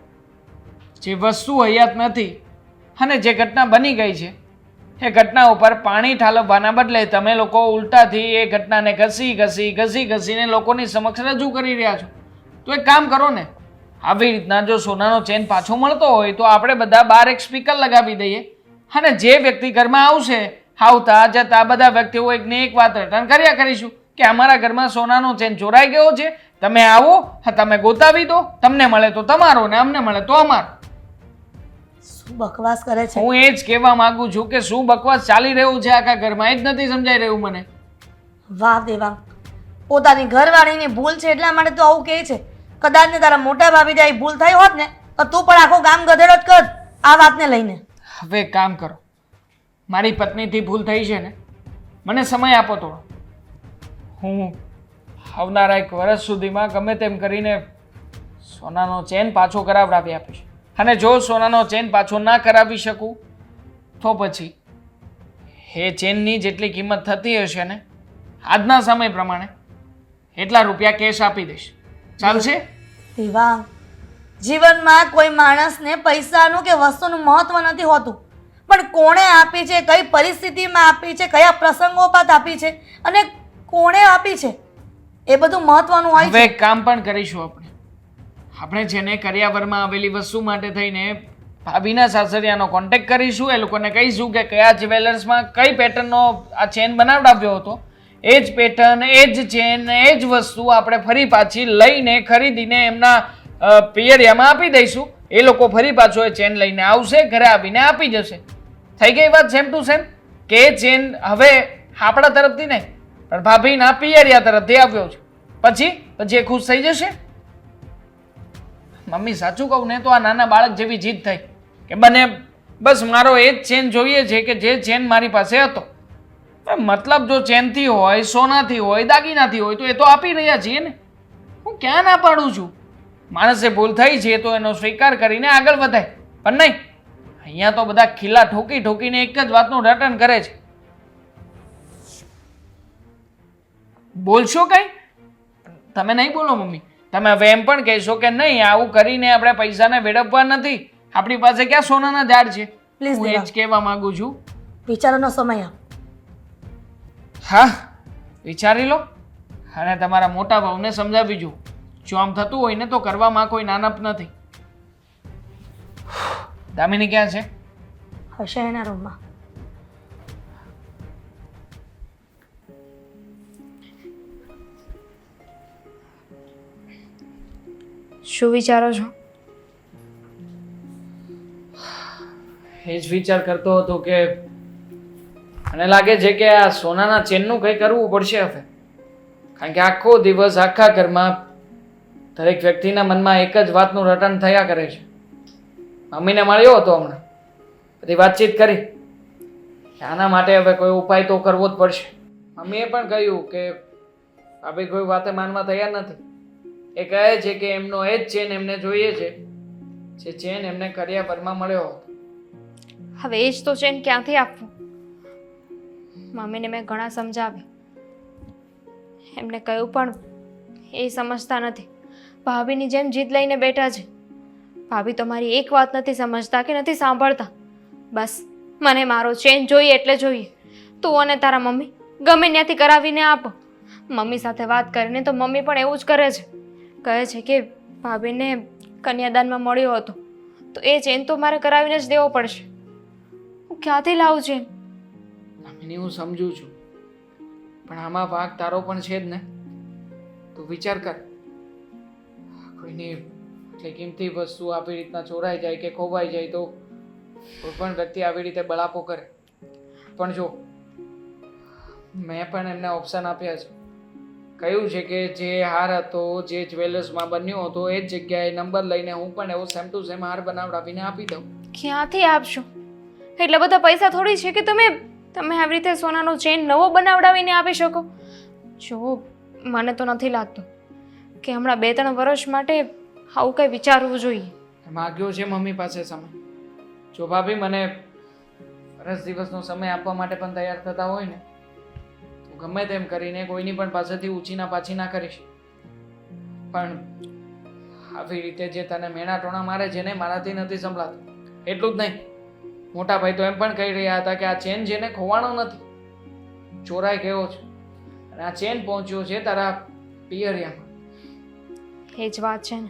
S5: જે વસ્તુ હયાત નથી અને જે ઘટના બની ગઈ છે એ ઘટના ઉપર પાણી ઠાલવવાના બદલે તમે લોકો ઉલટાથી એ ઘટનાને ઘસીને લોકોની સમક્ષ રજૂ કરી રહ્યા છો. તો એક કામ કરો ને, આવી રીતના જો સોનાનો ચેન પાછો મળતો હોય તો આપણે બધા બહાર એક સ્પીકર લગાવી દઈએ, અને જે વ્યક્તિ ઘરમાં આવશે આવતા જતા બધા વ્યક્તિઓ એકને એક વાત રિટર્ન કર્યા કરીશું કે અમારા ઘરમાં સોનાનો ચેન ચોરાઈ ગયો છે, તમે આવો, તમે ગોતાવી દો, તમને મળે તો તમારો ને અમને મળે તો અમારો.
S4: શું બકવાસ કરે છે?
S5: હું એ જ કહેવા માંગુ છું કે શું બકવાસ ચાલી રહ્યું છે આખા ઘરમાં, એ જ નથી સમજાઈ રહ્યું મને.
S4: વાહ દેવાંગ, પોતાની ઘરવાળીની ભૂલ છે એટલા માટે તો આવું કહે છે. કદાચ ને તારા મોટા ભાભી આવી ભૂલ થઈ હોત ને તો તું પણ આખો ગામ ગધેડો જ કર આ વાતને લઈને.
S5: હવે એક કામ કરો, મારી પત્નીથી ભૂલ થઈ છે ને, મને સમય આપો થોડો. હું આવનારા 1 વર્ષ સુધીમાં ગમે તેમ કરીને સોનાનો ચેન પાછો કરાવડાવી આપીશ. અને જો સોનાનો ચેન પાછો ના કરાવી શકું તો પછી એ ચેનની જેટલી કિંમત થતી હશે ને આજના સમય પ્રમાણે એટલા રૂપિયા કેશ આપી દઈશ. ચાલશે?
S4: દેવાંગ, જીવનમાં કોઈ માણસને પૈસાનું કે વસ્તુનું મહત્વ નથી હોતું, પણ કોણે આપી છે, કઈ પરિસ્થિતિમાં આપી છે, કયા પ્રસંગોપાત આપી છે અને કોણે આપી છે એ બધું મહત્વનું હોય
S5: હવે
S4: છે.
S5: એક કામ પણ કરીશું આપણે જેને કરિયાવરમાં આવેલી વસ્તુ માટે થઈને ભાભીના સાસરિયાનો કોન્ટેક્ટ કરીશું, એ લોકોને કહીશું કે કયા જ્વેલર્સમાં કઈ પેટર્નનો આ ચેન બનાવડાવ્યો હતો, એ જ પેટર્ન, એ જ ચેન, એ જ વસ્તુ આપણે ફરી પાછી લઈને ખરીદીને એમના પિયરિયામાં આપી દઈશું. એ લોકો ફરી પાછો એ ચેન લઈને આવશે, ઘરે આવીને આપી જશે. થઈ ગઈ વાત સેમ ટુ સેમ કે એ ચેન હવે આપણા તરફથી નહીં પણ ભાભીના પિયરિયા તરફથી આવ્યો છે. પછી એ ખુશ થઈ જશે. મમ્મી સાચું કહું ને તો આ નાના બાળક જેવી જીદ થઈ કે બને બસ મારો એ જ ચેન જોઈએ છે કે જે ચેન મારી પાસે હતો. મતલબ જો ચેનથી હોય, સોનાથી હોય, દાગીનાથી હોય તો એ તો આપી રહ્યા છીએ ને. હું ક્યાં ના પાડું છું? માણસે ભૂલ થઈ છે તો એનો સ્વીકાર કરીને આગળ વધાય, પણ નહીં, અહીંયા તો બધા ખીલા ઠોકીને એક જ વાતનું રટન કરે છે. બોલશો કઈ? તમે નહીં બોલો મમ્મી. તમે હવે એમ પણ કહેશો કે નહીં આવું કરીને આપણે પૈસાને વેડફવા નથી, આપણી પાસે ક્યાં સોનાના ઝાડ છે.
S4: Please,
S5: હું એ જ કહેવા માંગુ છું.
S4: વિચારોનો સમય આપ.
S5: હા, વિચારી લો અને તમારા મોટા ભાવને સમજાવી જુઓ. જો આમ થતું હોય ને તો કરવામાં કોઈ નાનપ નથી. દામિની ક્યાં છે?
S4: હશે એના રૂમમાં.
S1: શું વિચારો છો?
S5: એ જ વિચાર કરતો હતો કે મને લાગે છે કે આ સોનાના ચેનનું કંઈ કરવું પડશે હવે. કારણ કે આખો દિવસ આખા ઘરમાં દરેક વ્યક્તિના મનમાં એક જ વાતનું રટણ થયા કરે છે. મમ્મીને મળ્યો હતો હમણાં, બધી વાતચીત કરી. આના માટે હવે કોઈ ઉપાય તો કરવો જ પડશે. મમ્મીએ પણ કહ્યું કે ભાભી કોઈ વાતે માનવા તૈયાર નથી. એ કહે છે કે એમનો એ જ ચેન એમને જોઈએ છે જે ચેન એમને કરિયાવરમાં મળ્યો હતો.
S1: હવે એ જ તો ચેન ક્યાંથી આપવું? મમ્મીને મેં ઘણા સમજાવ્યું, એમને કહ્યું પણ એ સમજતા નથી. ભાભીની જેમ જીદ લઈને બેઠા છે. ભાભી તો મારી એક વાત નથી સમજતા કે નથી સાંભળતા. બસ મને મારો ચેન જોઈએ એટલે જોઈએ. તું અને તારા મમ્મી ગમે ત્યાંથી કરાવીને આપો. મમ્મી સાથે વાત કરીને તો મમ્મી પણ એવું જ કરે છે. કહે છે કે ભાભીને કન્યાદાનમાં મળ્યો હતો તો એ ચેન તો મારે કરાવીને જ દેવો પડશે. હું ક્યાંથી લાવું ચેન?
S5: દામિની, હું સમજુ છું, પણ આમાં વાંક તારો પણ છે જ ને. તું વિચાર કર, કોઈની એટલી કિંમતી વસ્તુ આવી રીતના ચોરાઈ જાય કે ખોવાઈ જાય તો કોઈ પણ વ્યક્તિ આવી રીતે બળાપો કરે. પણ જો મેં પણ એમને ઓપ્શન આપ્યા છે. કહ્યું છે કે જે હાર હતો, જે જ્વેલર્સમાં બન્યો હતો એ જ જગ્યાએ નંબર લઈને હું પણ એવો સેમ ટુ સેમ હાર બનાવડાવીને આપી દઉં.
S1: ક્યાંથી આપશો? એટલા બધા પૈસા થોડી છે કે તમે આવી રીતે સોનાનો ચેન નવો બનાવડાવીને આપી શકો. જો મને તો નથી લાગતું કે હમણાં 2-3 વર્ષ માટે આવું કંઈ વિચારવું જોઈએ.
S5: માગ્યો છે મમ્મી પાસે સમય. જો ભાભી મને વર્ષ દિવસનો સમય આપવા માટે પણ તૈયાર થતા હોય ને તો ગમે તેમ કરીને કોઈની પણ પાસેથી ઊંચીના પાછી ના કરીશ. પણ આવી રીતે જે તને મેણા ટોણા મારે છે ને મારાથી નથી સંભળાતું. એટલું જ નહીં, મોટા ભાઈ તો એમ પણ કહી રહ્યા હતા કે આ ચેન જેને ખોવાનો નથી, ચોરાઈ ગયો છે અને આ ચેન પહોંચ્યો છે તારા પિયરિયામાં.
S1: એ જ વાત છે ને,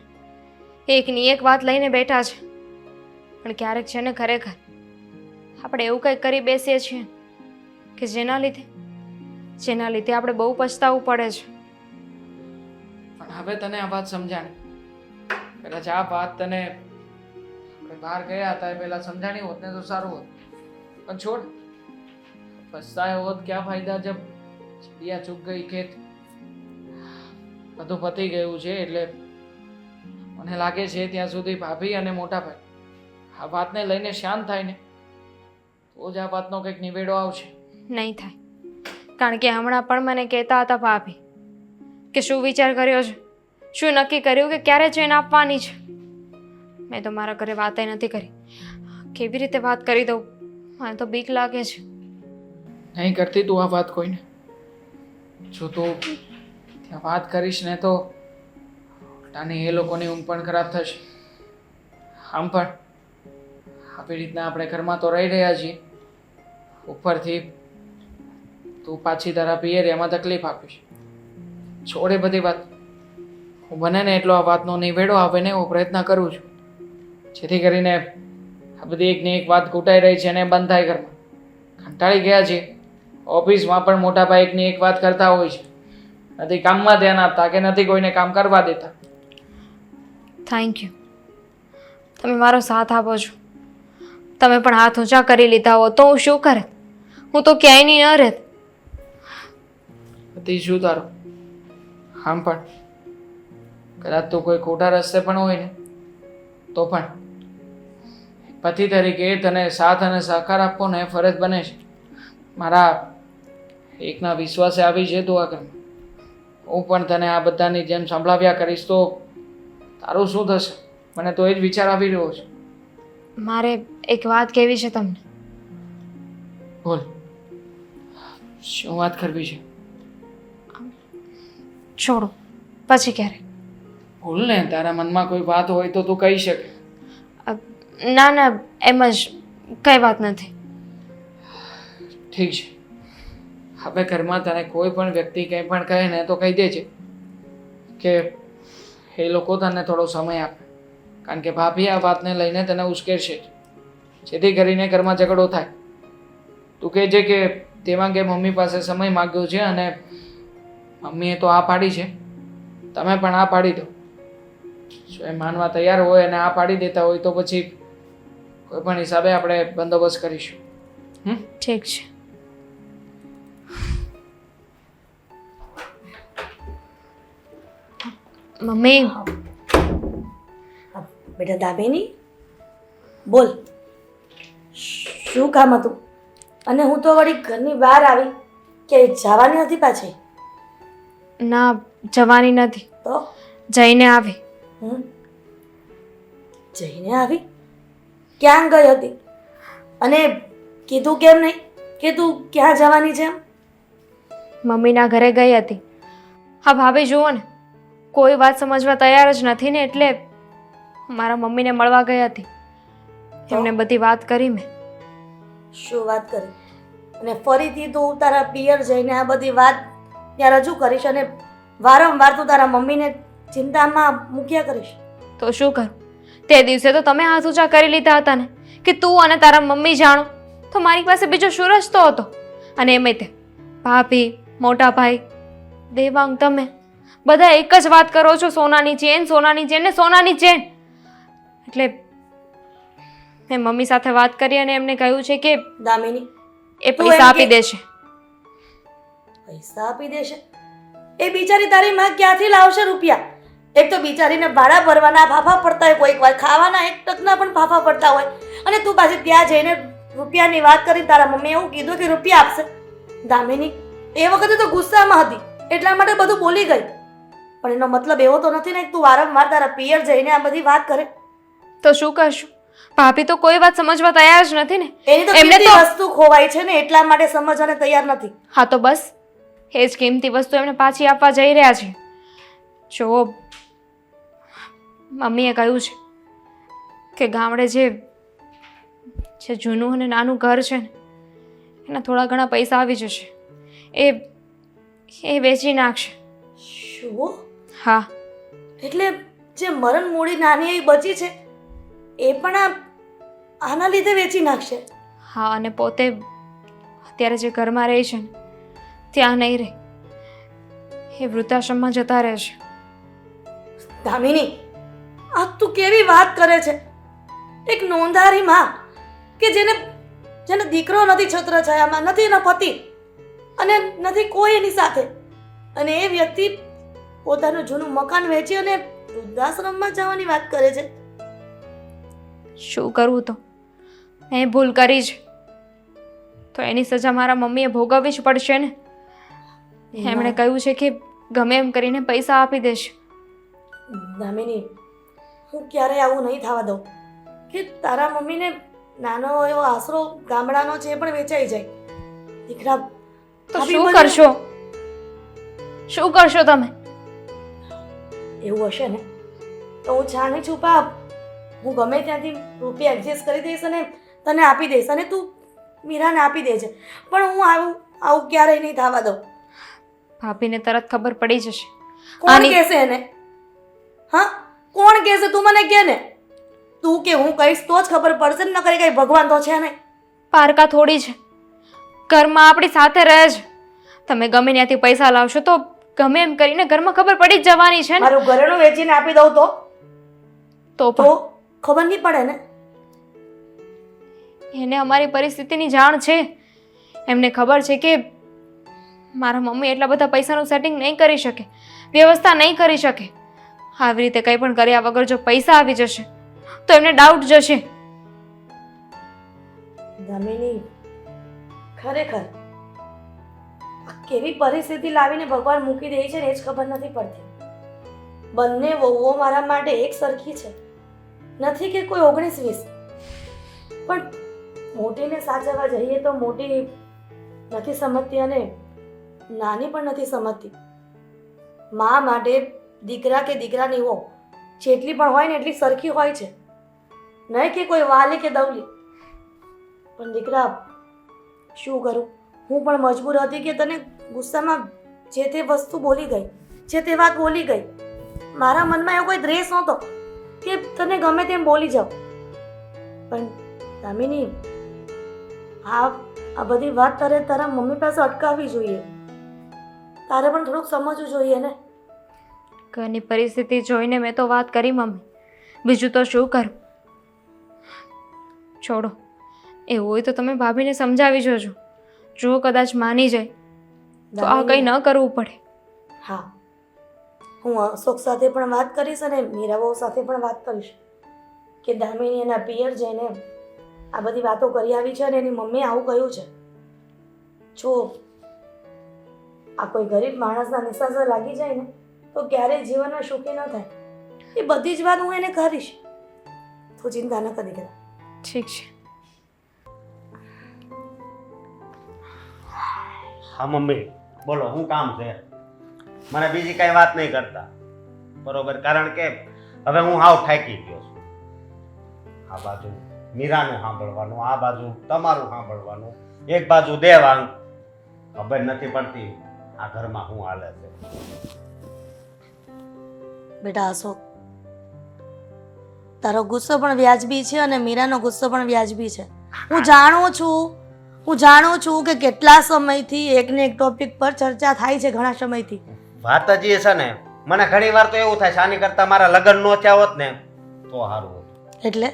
S1: એકની એક વાત લઈને બેઠા છે. પણ ક્યારેક છે ને ખરેખર આપણે એવું કંઈક કરી બેસીએ છીએ કે જેના લીધે આપણે બહુ પછતાવું પડે છે.
S5: પણ હવે તને આ વાત સમજાણી. કદાચ આ વાત તને આપણે બહાર ગયા હતા એ પહેલા સમજાણી હોત ને તો સારું હોત. પણ છોડ, પછતાયો હોત ક્યાં ફાયદા જબ દિયા ચૂક ગઈ ખેત. બધું પતી ગયું છે એટલે મને લાગે છે ત્યાં સુધી ભાભી અને મોટા ભાઈ આ વાતને લઈને શાંત થાય ને તો જ આ વાતનો કંઈક નિવેડો આવશે.
S1: નહીં થાય, કારણ કે હમણાં પણ મને કહેતા હતા ભાભી કે શું વિચાર કર્યો છે, શું નક્કી કર્યું કે ક્યારે ચેન આપવાની છે. મેં તો મારા ઘરે વાત નથી કરી. કેવી રીતે વાત કરી દઉં? મને તો બીક લાગે છે.
S5: નહીં કરતી તું આ વાત કોઈને. જો તું ત્યાં વાત કરીશ ને તો ઉલટાની એ લોકોની ઊંઘ પણ ખરાબ થશે. આમ પણ આવી રીતના આપણે ઘરમાં તો રહી રહ્યા છીએ, ઉપરથી તું પાછી તારા પિયરિયામાં તકલીફ આપીશ. છોડે બધી વાત. હું બને ને એટલો આ વાતનો નિવેડો આવે ને એવો પ્રયત્ન કરું છું, જેથી કરીને આ બધી એકની એક વાત ઘૂંટાઈ રહી છે અને બંધ થાય ઘરમાં. કંટાળી ગયા છે. ઓફિસમાં પણ મોટા ભાઈ એકની એક વાત કરતા હોય છે, નથી કામમાં ધ્યાન આપતા કે નથી કોઈને કામ કરવા દેતા.
S1: થેન્ક યુ, તમે મારો સાથ આપો છો. તમે પણ હાથ ઊંચા કરી લીધા હો તો હું શું કરે? હું તો ક્યાંય નહીં ન રહેત.
S5: હતી શું તારું? આમ પણ કદાચ તું કોઈ ખોટા રસ્તે પણ હોય ને તો પણ પતિ તરીકે તને સાથ અને સહકાર આપવો ને ફરજ બને છે. મારા એકના વિશ્વાસે આવી છે તું આ ઘરમાં. હું પણ તને આ બધાની જેમ સંભળાવ્યા કરીશ તો તારું શું થશે? મને તો એ જ વિચાર આવી રહ્યો છે.
S1: મારે એક વાત કહેવી છે તમને.
S5: બોલ, શું વાત કરવી છે?
S1: છોડો, પછી ક્યારે.
S5: બોલ ને, તારા મનમાં કોઈ વાત હોય તો તું કહી શકે.
S1: ના ના, એમ જ કઈ વાત નથી.
S5: ઠીક છે, હવે ઘરમાં તને કોઈ પણ વ્યક્તિ કંઈ પણ કહે ને તો કહી દેજે કે એ લોકો તને થોડો સમય આપે, કારણ કે ભાભી આ વાતને લઈને તને ઉશ્કેરશે જેથી કરીને ઘરમાં ઝઘડો થાય. તું કહેજે કે દેવાંગે મમ્મી પાસે સમય માગ્યો છે અને મમ્મીએ તો આ પાડી છે, તમે પણ આ પાડી દો. જો એ માનવા તૈયાર હોય અને આ પાડી દેતા હોય તો પછી કોઈ પણ હિસાબે આપણે બંદોબસ્ત કરીશું.
S1: ઠીક છે. મમ્મી,
S4: બેટા દામિની, બોલ શું કામ હતું? અને હું તો વળી ઘરની બહાર આવી કે જવાની હતી પાછી?
S1: ના, જવાની નથી,
S4: તો
S1: જઈને આવી.
S4: જઈને આવી? ક્યાં ગઈ હતી? અને કીધું કેમ નહીં કે તું ક્યાં જવાની છે એમ?
S1: મમ્મીના ઘરે ગઈ હતી. હા ભાભી જુઓ ને, કોઈ વાત સમજવા તૈયાર જ નથી ને, એટલે મારા મમ્મીને મળવા ગઈ હતી. એમને બધી વાત કરી મેં.
S4: શું વાત કરી? અને ફરીથી તું તારા પિયર જઈને આ બધી વાત ત્યાં રજૂ કરીશ અને વારંવાર તું તારા મમ્મીને ચિંતામાં મૂક્યા કરીશ.
S1: તો શું કરું? તે દિવસે તો તમે હાથ ઊંચા કરી લીધા હતા ને કે તું અને તારા મમ્મી જાણો, તો મારી પાસે બીજો શું રસ્તો હતો? અને એમાંય તે ભાભી, મોટા ભાઈ, દેવાંગ, તમે બધા એક જ વાત કરો છો, સોનાની ચેન, સોનાની ચેન ને સોનાની ચેન. એટલે મેં મમ્મી સાથે વાત કરી અને એમને કહ્યું છે કે
S4: દામિની,
S1: એ
S4: તું એમ
S1: પૈસા આપી
S4: કે-
S1: દેશે.
S4: પૈસા આપી દેશે? એ બિચારી તારી માં ક્યાંથી લાવશે રૂપિયા? એક તો બિચારીને ભાડા ભરવાના ફાફા પડતા હોય, કોઈક વાર ખાવાના એક ટકના પણ ફાફા પડતા હોય, અને તું પાછી ત્યાં જઈને રૂપિયાની વાત કરી. તારા મમ્મી એવું કીધું કે રૂપિયા આપશે. દામિની એ વખતે તો ગુસ્સામાં હતી એટલા માટે બધું બોલી ગઈ, પણ એનો મતલબ એવો તો નથી ને કે તું વારંવાર તારા પિયર જઈને આ બધી વાત કરે.
S1: તો શું કરશું? ભાભી તો કોઈ વાત સમજવા તૈયાર જ નથી ને.
S4: એની તો
S1: એમને
S4: કિંમતી વસ્તુ ખોવાય છે ને, એટલા માટે સમજવાને તૈયાર નથી.
S1: હા તો બસ એ જ કિંમતી વસ્તુ એમને પાછી આપવા જઈ રહ્યા છે. જો મમ્મીએ કહ્યું છે કે ગામડે જે જૂનું અને નાનું ઘર છે ને, એના થોડા ઘણા પૈસા આવી જશે, એ વેચી નાખશે.
S4: શું?
S1: હા,
S4: એટલે જે મરણ મૂડી નાની એવી બચી છે એ પણ આના લીધે વેચી નાખશે?
S1: હા, અને પોતે અત્યારે જે ઘરમાં રહે છે ને ત્યાં નહીં રહે, એ વૃદ્ધાશ્રમમાં જતા રહેશે.
S4: દામિની, આ તું કેવી વાત કરે છે? એક નોંધારી માં કે જેને દીકરો નથી, છત્રછાયામાં નથી, એનો પતિ અને નથી કોઈ એની સાથે, અને એ વ્યક્તિ પોતાનું જૂનું મકાન વેચી અને વૃદ્ધાશ્રમમાં જવાની વાત કરે છે.
S1: શું કરવું? તો મેં ભૂલ કરી છે તો એની સજા મારા મમ્મીએ ભોગવવી જ પડશે ને. એમણે કહ્યું છે કે ગમે એમ કરીને પૈસા આપી દેશે.
S4: દામિની, હું ક્યારેય આવું નહીં થવા દઉં કે તારા મમ્મીને નાનો એવો આશરો ગામડાનો છે એ પણ વેચાઈ જાય. દીકરા,
S1: તો
S4: ભાભી
S1: શું
S4: મને-
S1: કરશો? શું કરશો તમે?
S4: એવું હશે ને તો હું છાણી છુપા હું ગમે ત્યાંથી રૂપિયા એડજસ્ટ કરી દઈશ અને તને આપી દઈશ, અને તું મીરાને આપી દેજે. પણ હું આવું ક્યારેય નહીં થવા દઉં.
S1: ભાભીને તરત ખબર પડી જશે.
S4: કોણ
S1: આની-
S4: કહેશે એને? હા, કોણ કહેશે? તું મને કે ને. તું કે હું કહીશ તો જ ખબર પડશે ને, નકરી કઈ ભગવાન તો છે નહીં.
S1: પારકા થોડી છે, ઘરમાં આપણી સાથે રહે છે. તમે ગમે ત્યાંથી પૈસા લાવશો તો ગમે એમ કરીને ઘરમાં ખબર પડી જ જવાની છે ને.
S4: મારું ઘરેણું વેચીને આપી દઉં તો
S1: તો
S4: તો
S1: પણ
S4: ખબર નહીં પડે ને.
S1: એને અમારી પરિસ્થિતિની જાણ છે. એમને ખબર છે કે મારા મમ્મી એટલા બધા પૈસાનું સેટિંગ નહીં કરી શકે, વ્યવસ્થા નહીં કરી શકે. આવી રીતે કંઈ પણ કર્યા વગર જો પૈસા આવી જશે તો એમને ડાઉટ જશે.
S4: દામિની, ખરેખર આ કેવી પરિસ્થિતિ લાવીને ભગવાન મૂકી દે છે ને એ જ ખબર નથી પડતી. બંને વહુઓ મારા માટે એક સરખી છે, નથી કે કોઈ 19-20. પણ મોટીને સાચવવા જઈએ તો મોટી નથી સમજતી અને નાની પણ નથી સમજતી. મા માટે દીકરા કે દીકરાની વહુ જેટલી પણ હોય ને એટલી સરખી હોય છે, નહીં કે કોઈ વાલી કે દવલી. પણ દીકરા, શું કરું? હું પણ મજબૂર હતી કે તને ગુસ્સામાં જે તે વસ્તુ બોલી ગઈ, જે તે વાત બોલી ગઈ. મારા મનમાં એવો કોઈ દ્વેષ નહોતો કે તને ગમે તેમ બોલી જાઉં. પણ દામિની, આ બધી વાત તારે તારા મમ્મી પાસે અટકાવવી જોઈએ. તારે પણ થોડુંક સમજવું જોઈએ ને.
S1: ઘરની પરિસ્થિતિ જોઈને મેં તો વાત કરી મમ્મી, બીજું તો શું કરું? છોડો, એવું હોય તો તમે ભાભીને સમજાવી જોજો. જો કદાચ માની જાય તો આ કંઈ ન કરવું પડે.
S4: હા, હું અશોક સાથે પણ વાત કરીશ અને મીરાબાઉ સાથે પણ વાત કરીશ કે દામિની એના પિયર જઈને આ બધી વાતો કરી આવી છે અને એની મમ્મીએ આવું કહ્યું છે. જો આ કોઈ ગરીબ માણસના નિશાસા લાગી જાય ને તો ક્યારેય જીવનમાં સુખી ન થાય. એ બધી જ વાત હું એને કરીશ. તું ચિંતા ન કરી.
S1: ઠીક છે.
S3: હા મમ્મી બોલો શું કામ છે? મને બીજી કઈ વાત નહીં કરતા, બરોબર? કારણ કે હવે હું હાવ થાકી ગયો છું. આ બાજુ મીરાનું સાંભળવાનું, આ બાજુ તમારું સાંભળવાનું, એક બાજુ દેવાંગ. ખબર નથી પડતી આ ઘરમાં શું હાલે છે.
S4: બેટા અશોક, તારો ગુસ્સો પણ વ્યાજબી છે અને મીરાનો ગુસ્સો પણ વ્યાજબી છે. હું જાણું છું કે કેટલા સમયથી એકને એક ટોપિક પર ચર્ચા થાય છે, ઘણા સમયથી.
S3: વાત જ એ છે ને, મને ઘણી વાર તો એવું થાય છે આની કરતા મારા લગ્ન નો થયા હોત ને તો સારું હતું.
S4: એટલે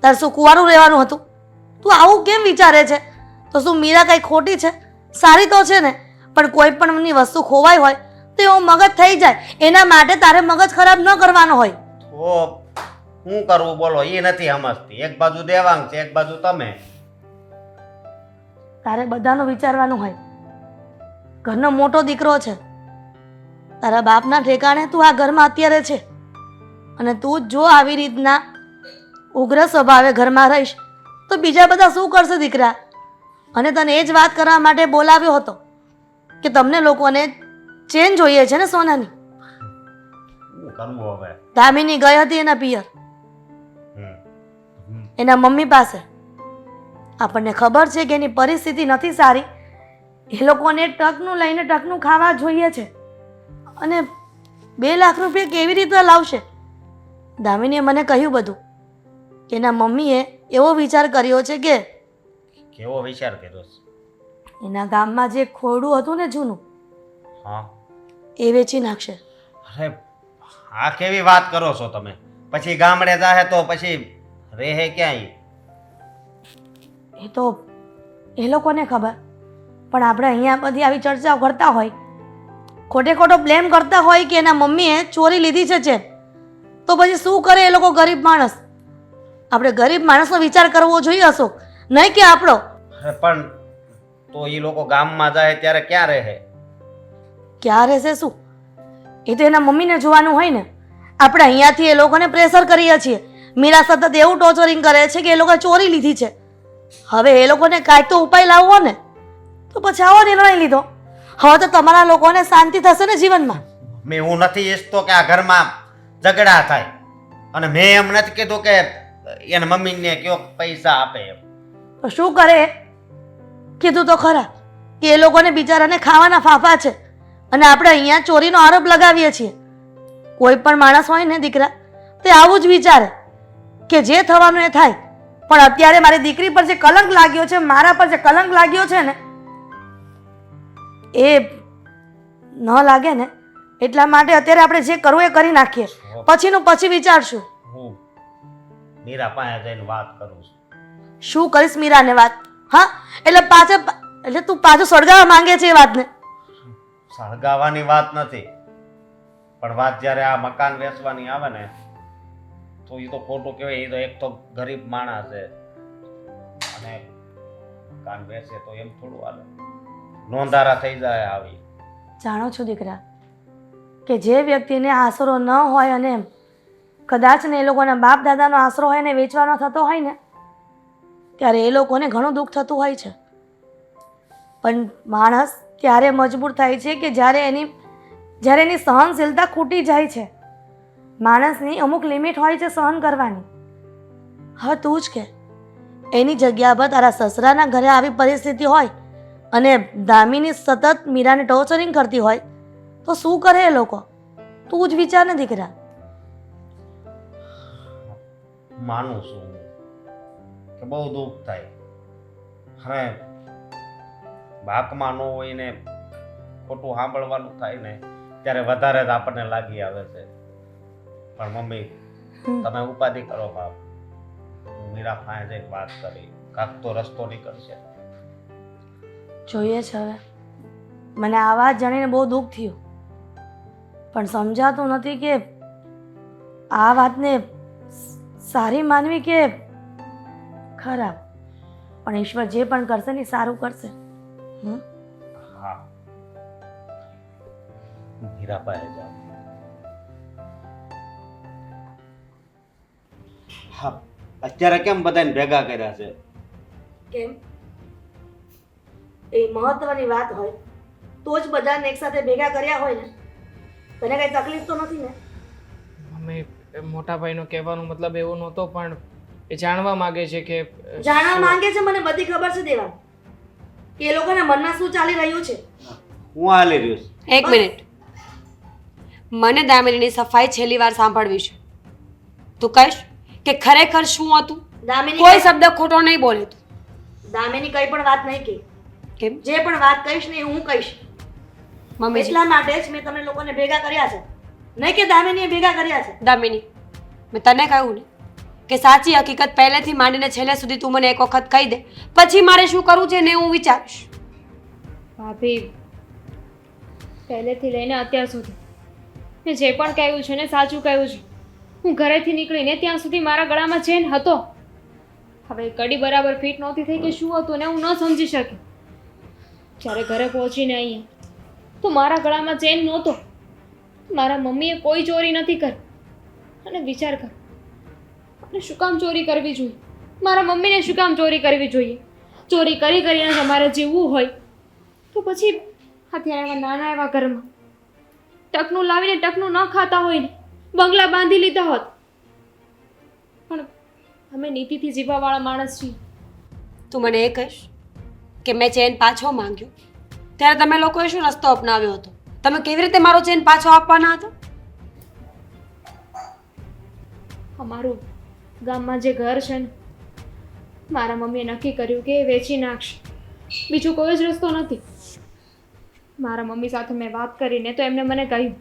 S4: તારે શું કુંવારું રહેવાનું હતું? તું આવું કેમ વિચારે છે? તો શું મીરા કઈ ખોટી છે? સારી તો છે ને, પણ કોઈ પણની વસ્તુ ખોવાઈ હોય તો એવો મગજ થઈ જાય. એના માટે તારે મગજ ખરાબ ન કરવાનો હોય.
S3: તો શું કરવું બોલો? એ નથી સમજતી. એક બાજુ દેવાંગ છે, એક બાજુ તમે.
S4: તારે બધાનું વિચારવાનું હોય. ઘરનો મોટો દીકરો છે, તારા બાપના ઠેકાણે તું આ ઘરમાં અત્યારે છે, અને તું જો આવી રીતના ઉગ્ર સ્વભાવે ઘરમાં રહીશ તો બીજા બધા શું કરશે દીકરા? અને તને એ જ વાત કરવા માટે બોલાવ્યો હતો કે તમને લોકોને ચેન જોઈએ છે ને સોનાની.
S3: શું કરવું હવે?
S4: દામિની ગઈ હતી એના પિયર,
S3: હમ.
S4: એના મમ્મી પાસે. આપણને ખબર છે કે એની પરિસ્થિતિ નથી સારી. એ લોકોને ટકનું લઈને ટકનું ખાવા જોઈએ છે, અને 2 લાખ રૂપિયા કેવી રીતે લાવશે? દામિનીએ મને કહ્યું બધું કે એના મમ્મીએ એવો વિચાર કર્યો છે કે
S3: કેવો વિચાર કર્યો છે?
S4: એના ગામમાં જે ખોરડું હતું ને જૂનું,
S3: હા.
S4: એ વેચી નાખશે.
S3: અરે આ કેવી વાત કરો છો તમે? પછી ગામડે જાહે તો પછી રહે ક્યાંય?
S4: એ તો એ લોકોને ખબર, પણ આપણે અહીંયા બધી આવી ચર્ચાઓ કરતા હોય, ખોટે ખોટો બ્લેમ કરતા હોય કે એના મમ્મીએ ચોરી લીધી છે ચેન, તો પછી શું કરે એ લોકો? ગરીબ માણસ. આપણે ગરીબ માણસનો વિચાર કરવો જોઈએ અશોક, નહીં કે આપણો.
S3: અરે પણ તો એ લોકો ગામમાં જાય ત્યારે ક્યાં રહે?
S4: ક્યાં રહેશે શું? એ તો એના મમ્મીને જોવાનું હોય ને. આપણે અહીંયાથી એ લોકોને પ્રેશર કરીએ છીએ. મીરા સતત એવું ટોર્ચરિંગ કરે છે કે એ લોકોએ ચોરી લીધી છે. હવે એ લોકોને કાંઈક તો ઉપાય લાવવો ને, તો પછી આવો નિર્ણય લીધો. હવે તો તમારા લોકોને શાંતિ થશે ને જીવનમાં.
S3: મેં હું નથી ઈચ્છતો કે આ ઘરમાં ઝઘડા થાય, અને મેં એમ નથી કીધું કે એના મમ્મીને કયો પૈસા આપે એમ.
S4: તો શું કરે? કીધું તો ખરા કે એ લોકોને બિચારાને ખાવાના ફાફા છે, અને આપણે અહીંયા ચોરીનો આરોપ લગાવીએ છીએ. કોઈ પણ માણસ હોય ને દીકરા, તે આવું જ વિચારે કે જે થવાનું એ થાય. પણ અત્યારે મારી દીકરી પર જે કલંક લાગ્યો છે, મારા પર જે કલંક લાગ્યો છે ને, એ ન લાગે ને એટલા માટે અત્યારે આપણે જે કરવું એ કરી નાખીએ, પછીનું પછી વિચારશું.
S3: હું મીરા પાસે જઈને વાત કરું છું.
S4: શું કરીશ મીરાને વાત? હા, એટલે તું પાછું સળગાવવા માંગે છે એ વાતને?
S3: સળગાવાની વાત નથી, પણ વાત જ્યારે આ મકાન વેચવાની આવે ને તો એ તો ખોટું કહેવાય. એ તો એક તો ગરીબ માણસ છે, અને મકાન વેચે તો એમ થોડું હાલે? નોંધારા થઈ જાય આવી.
S4: જાણો છો દીકરા કે જે વ્યક્તિને આશરો ન હોય અને કદાચ ને એ લોકોના બાપ દાદાનો આશરો હોય ને વેચવાનો થતો હોય ને, ત્યારે એ લોકોને ઘણું દુઃખ થતું હોય છે. પણ માણસ ત્યારે મજબૂર થાય છે કે જ્યારે એની સહનશીલતા ખૂટી જાય છે. માણસની અમુક લિમિટ હોય છે સહન કરવાની. હવે તું જ કે એની જગ્યા પર તારા સસરાના ઘરે આવી પરિસ્થિતિ હોય અને દામિની સતત મીરાને ટોર્ચરિંગ કરતી હોય તો શું કરે એ લોકો? તું જ વિચાર ને દીકરા.
S3: માનું છું કે બહુ દુઃખ થાય. હવે બાપમાં ન હોય ને ખોટું સાંભળવાનું થાય ને ત્યારે વધારે જ આપણને લાગી આવે છે. પણ મમ્મી તમે ઉપાધિ કરો બાપ. હું મીરા પાસે જઈને વાત કરી, કાંક તો રસ્તો નીકળશે.
S4: જોઈએ છે હવે. મને આ વાત જાણીને બહુ દુઃખ થયું, પણ સમજાતું નથી કે આ વાતને સારી માનવી કે ખરાબ. પણ ઈશ્વર જે પણ કરશે ને સારું કરશે.
S3: હા, મીરા પાસે જાઓ. હા, અત્યારે કેમ બધાને ભેગા કર્યા છે?
S4: કેમ? એ મહત્વની વાત હોય તો જ બધાને એકસાથે ભેગા કર્યા હોય ને. તને કઈ તકલીફ તો નથી ને?
S5: મમ્મી મોટા ભાઈનો કહેવાનો મતલબ એવો નહોતો, પણ એ જાણવા માંગે છે કે
S4: જાણવા માંગે છે, મને બધી ખબર છે દેવા, કે એ લોકોના મનમાં શું ચાલી રહ્યું છે.
S3: હું હાલી રહ્યો છું.
S2: એક મિનિટ, મને દામિનીની સફાઈ છેલ્લી વાર સાંભળવી છે. તું કહીશ કે ખરેખર શું હતું?
S4: દામિની
S2: કોઈ શબ્દ ખોટો નહીં બોલે તું.
S4: દામિની કઈ પણ વાત નહીં કહે.
S2: કેમ
S4: જે પણ વાત કહીશ ને એ હું કહીશ.
S2: મમ્મી?
S4: એટલા માટે જ મેં તમને લોકોને ભેગા કર્યા છે, નહીં કે દામિનીએ ભેગા કર્યા છે.
S2: દામિની, મેં તને કહ્યું ને કે સાચી હકીકત પહેલેથી માંડીને છેલ્લે સુધી તું મને એક વખત કહી દે, પછી મારે શું કરવું છે ને હું વિચારીશ.
S1: ભાભી, પહેલેથી લઈને અત્યાર સુધી મેં જે પણ કહ્યું છે ને સાચું કહ્યું છે. હું ઘરેથી નીકળીને ત્યાં સુધી મારા ગળામાં ચેન હતો. હવે કડી બરાબર ફિટ નહોતી થઈ કે શું હતું ને હું ન સમજી શકી. જ્યારે ઘરે પહોંચીને અહીંયા તો મારા ગળામાં ચેન નહોતો. મારા મમ્મીએ કોઈ ચોરી નથી કરી. અને વિચાર કર, અને શું કામ ચોરી કરવી જોઈએ? મારા મમ્મીને શું કામ ચોરી કરવી જોઈએ? ચોરી કરી કરીને તમારે જીવવું હોય તો પછી અત્યારે એવા નાના એવા ઘરમાં ટકનું લાવીને ટકનું ન ખાતા હોય ને બંગલા બાંધી લીધા હોત. પણ અમે નીતિથી જીવવાવાળા માણસ છીએ.
S2: તું મને એ કહીશ કે મેં ચેન પાછો માંગ્યો ત્યારે તમે લોકોએ શું રસ્તો અપનાવ્યો હતો? તમે કેવી રીતે મારો ચેન પાછો આપવાના હતા?
S1: અમારું ગામમાં જે ઘર છે ને, મારા મમ્મીએ નક્કી કર્યું કે એ વેચી નાખશે. બીજું કોઈ જ રસ્તો નથી. મારા મમ્મી સાથે મેં વાત કરીને તો એમને મને કહ્યું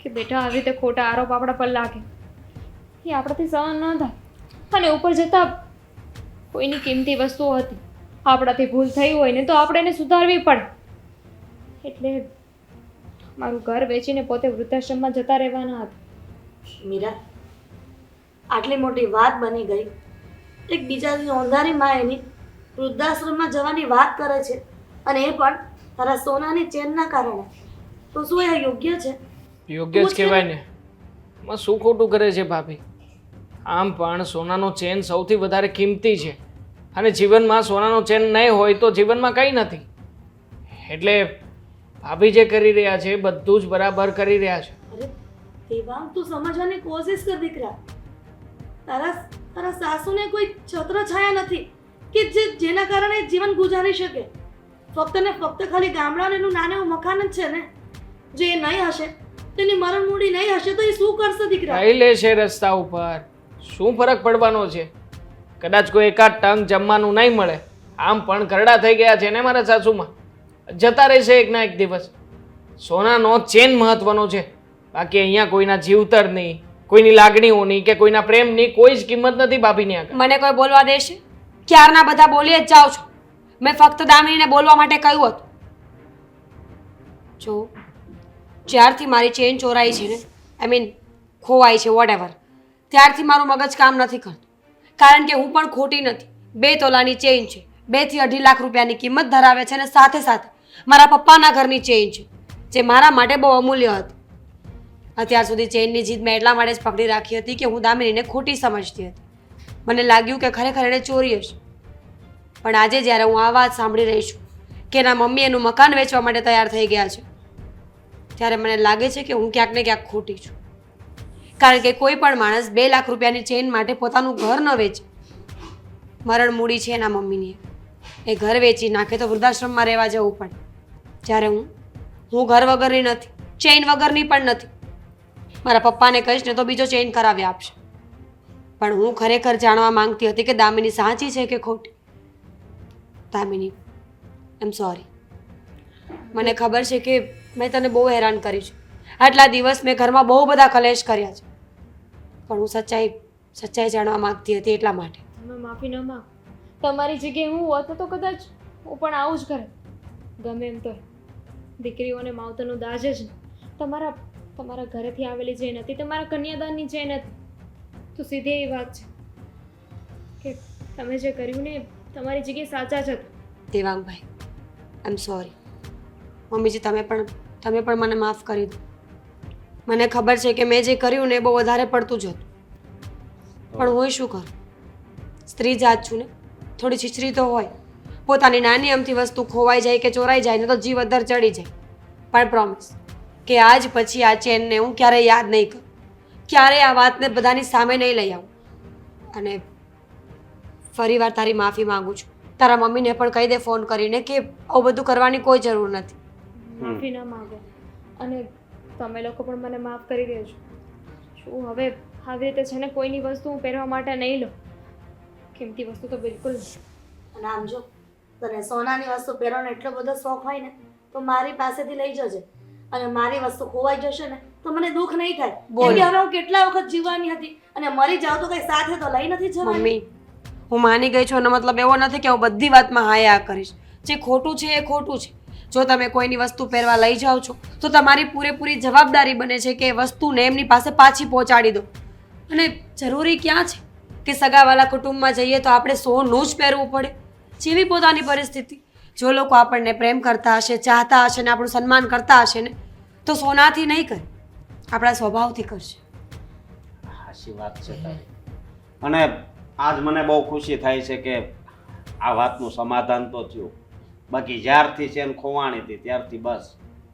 S1: કે બેટા આવી રીતે ખોટા આરોપ આપણા પર લાગે એ આપણાથી સહન ન થાય. અને ઉપર જતાં કોઈની કિંમતી વસ્તુઓ હતી, આપણાથી ભૂલ થઈ હોય ને તો આપણે એને સુધારવી પડે. એટલે મારું ઘર વેચીને પોતે વૃદ્ધાશ્રમમાં જતા રહેવાના હતા.
S4: મીરા, આટલી મોટી વાત બની ગઈ, એક બીજાની ઓંધારી માં એની વૃદ્ધાશ્રમમાં જવાની વાત કરે છે, અને એ પણ તારા સોનાની ચેનના કારણે. તો શું એ યોગ્ય છે?
S5: યોગ્ય જ કહેવાય ને. એમાં શું ખોટું કરે છે ભાભી? આમ પણ સોનાનો ચેન સૌથી વધારે કિંમતી છે, અને જીવનમાં સોનાનો ચેન નહીં હોય તો જીવનમાં કંઈ નથી. એટલે ભાભી જે કરી રહ્યા છે એ બધું જ બરાબર કરી રહ્યા છે.
S4: અરે દેવાંગ, તું સમજવાની કોશિશ કર દીકરા. તારા તારા સાસુને કોઈ છત્ર છાયા નથી કે જેના કારણે જીવન ગુજારી શકે. ફક્ત ને ફક્ત ખાલી ગામડાનું નાનું એવું મકાન જ છે ને. જો એ નહીં હશે, તેની મરણ મૂડી નહીં હશે તો એ શું કરશે દીકરા?
S5: ખાઈ લે છે રસ્તા ઉપર, શું ફરક પડવાનો છે? કદાચ કોઈ એકાદ ટંક જમવાનું નહીં મળે, આમ પણ ઘરડા થઈ ગયા છે ને મારા સાસુમાં. જતા રહેશે એક ના એક દિવસ. સોનાનો ચેન મહત્વનો છે, બાકી અહીંયા કોઈના જીવતરની, કોઈની લાગણીઓની કે કોઈના પ્રેમની કોઈ જ કિંમત નથી ભાભીની આગળ.
S2: મને કોઈ બોલવા દેશે? ક્યારના બધા બોલી જ જાઓ છો. મેં ફક્ત દામિનીને બોલવા માટે કહ્યું હતું. જો જ્યારથી મારી ચેન ચોરાઈ છે ને, ખોવાઈ છે વોટ ત્યારથી મારું મગજ કામ નથી કરતું. કારણ કે હું પણ ખોટી નથી. 2 તોલાની ચેન છે, 2 થી 2.5 લાખ રૂપિયાની કિંમત ધરાવે છે, અને સાથે સાથે મારા પપ્પાના ઘરની ચેન છે જે મારા માટે બહુ અમૂલ્ય હતી. અત્યાર સુધી ચેનની જીદ મેં એટલા માટે જ પકડી રાખી હતી કે હું દામિનીને ખોટી સમજતી હતી. મને લાગ્યું કે ખરેખર એણે ચોરી હશે. પણ આજે જ્યારે હું આ વાત સાંભળી રહી છું કે એના મમ્મી એનું મકાન વેચવા માટે તૈયાર થઈ ગયા છે, ત્યારે મને લાગે છે કે હું ક્યાંક ને ક્યાંક ખોટી છું. કારણ કે કોઈ પણ માણસ 2 લાખ રૂપિયાની ચેન માટે પોતાનું ઘર ન વેચે. મરણ મૂડી છે એના મમ્મીની, એ ઘર વેચી નાખે તો વૃદ્ધાશ્રમમાં રહેવા જવું પડે. જ્યારે હું ઘર વગરની નથી, ચેઇન વગરની પણ નથી. મારા પપ્પાને કહીશ ને તો બીજો ચેઇન કરાવી આપશે. પણ હું ખરેખર જાણવા માંગતી હતી કે દામિની સાચી છે કે ખોટી. દામિની, આઈ એમ સોરી. મને ખબર છે કે મેં તને બહુ હેરાન કરી છે. આટલા દિવસ મેં ઘરમાં બહુ બધા કલેશ કર્યા છે, પણ હું સચ્ચાઈ જાણવા માંગતી હતી એટલા માટે.
S1: તમે માફી ન માંગ. તમારી જગ્યાએ હું હોત તો કદાચ હું પણ આવું જ કરે. ગમે એમ તો દીકરીઓને માવતરનું દાજ જ ને. તમારા ઘરેથી આવેલી જે નથી, તમારા કન્યાદાનની જે નથી, તો સીધી એ વાત છે કે તમે જે કર્યું ને તમારી જગ્યાએ સાચા જ હતા.
S2: દેવાંગભાઈ, આઈ એમ સોરી. મમ્મીજી, તમે પણ મને માફ કરી દો. મને ખબર છે કે મેં જે કર્યું ને એ બહુ વધારે પડતું જ હતું, પણ હું શું કરું? સ્ત્રી જાત છું ને, થોડી છીછરી તો હોય. પોતાની નાની અમથી વસ્તુ ખોવાઈ જાય કે ચોરાઈ જાય ને તો જીવ અદ્ધર ચડી જાય. પણ પ્રોમિસ કે આજ પછી આ ચેનને હું ક્યારેય યાદ નહીં કરું, ક્યારેય આ વાતને બધાની સામે નહીં લઈ આવું. અને ફરીવાર તારી માફી માંગુ છું. તારા મમ્મીને પણ કહી દે ફોન કરીને કે આવું બધું કરવાની કોઈ જરૂર નથી.
S1: માફી ના માંગો અને તમે લોકો પણ મને માફ કરી દેજો. શું હવે આવી રીતે છે ને કોઈની વસ્તુ હું પહેરવા માટે નહીં લઉં. કિંમતી વસ્તુ તો બિલકુલ નહીં.
S4: અને આમ જો તને સોનાની વસ્તુ પહેરવાનો એટલો બધો શોખ હોય ને તો મારી પાસેથી લઈ જજે. અને મારી વસ્તુ ખોવાઈ જશે ને તો મને દુઃખ નહીં થાય.
S2: બોલ.
S4: કેમ કે હવે હું કેટલા વખત જીવવાની હતી અને મરી જાઉં તો કઈ સાથે તો લઈ નથી જવાની.
S2: મમ્મી હું માની ગઈ છું એનો મતલબ એવો નથી કે હું બધી વાતમાં હા કરીશ. જે ખોટું છે એ ખોટું છે. જો તમે કોઈની વસ્તુ પહેરવા લઈ જાઓ છો તો તમારી પૂરેપૂરી જવાબદારી બને છે કે એ વસ્તુને એમની પાસે પાછી પહોંચાડી દો. અને જરૂરી ક્યાં છે કે સગાવાલા કુટુંબમાં જઈએ તો આપણે સોનું જ પહેરવું પડે. જેવી પોતાની પરિસ્થિતિ. જો લોકો આપણને પ્રેમ કરતા હશે, ચાહતા હશે ને આપણું સન્માન કરતા હશે ને તો સોનાથી નહીં કરે, આપણા સ્વભાવથી કરશે.
S3: સાચી વાત છે તારી. અને આજ મને બહુ ખુશી થાય છે કે આ વાતનું સમાધાન તો થયું. બાકી જ્યારથી ચેન ખોવાણી હતી ત્યારથી બસ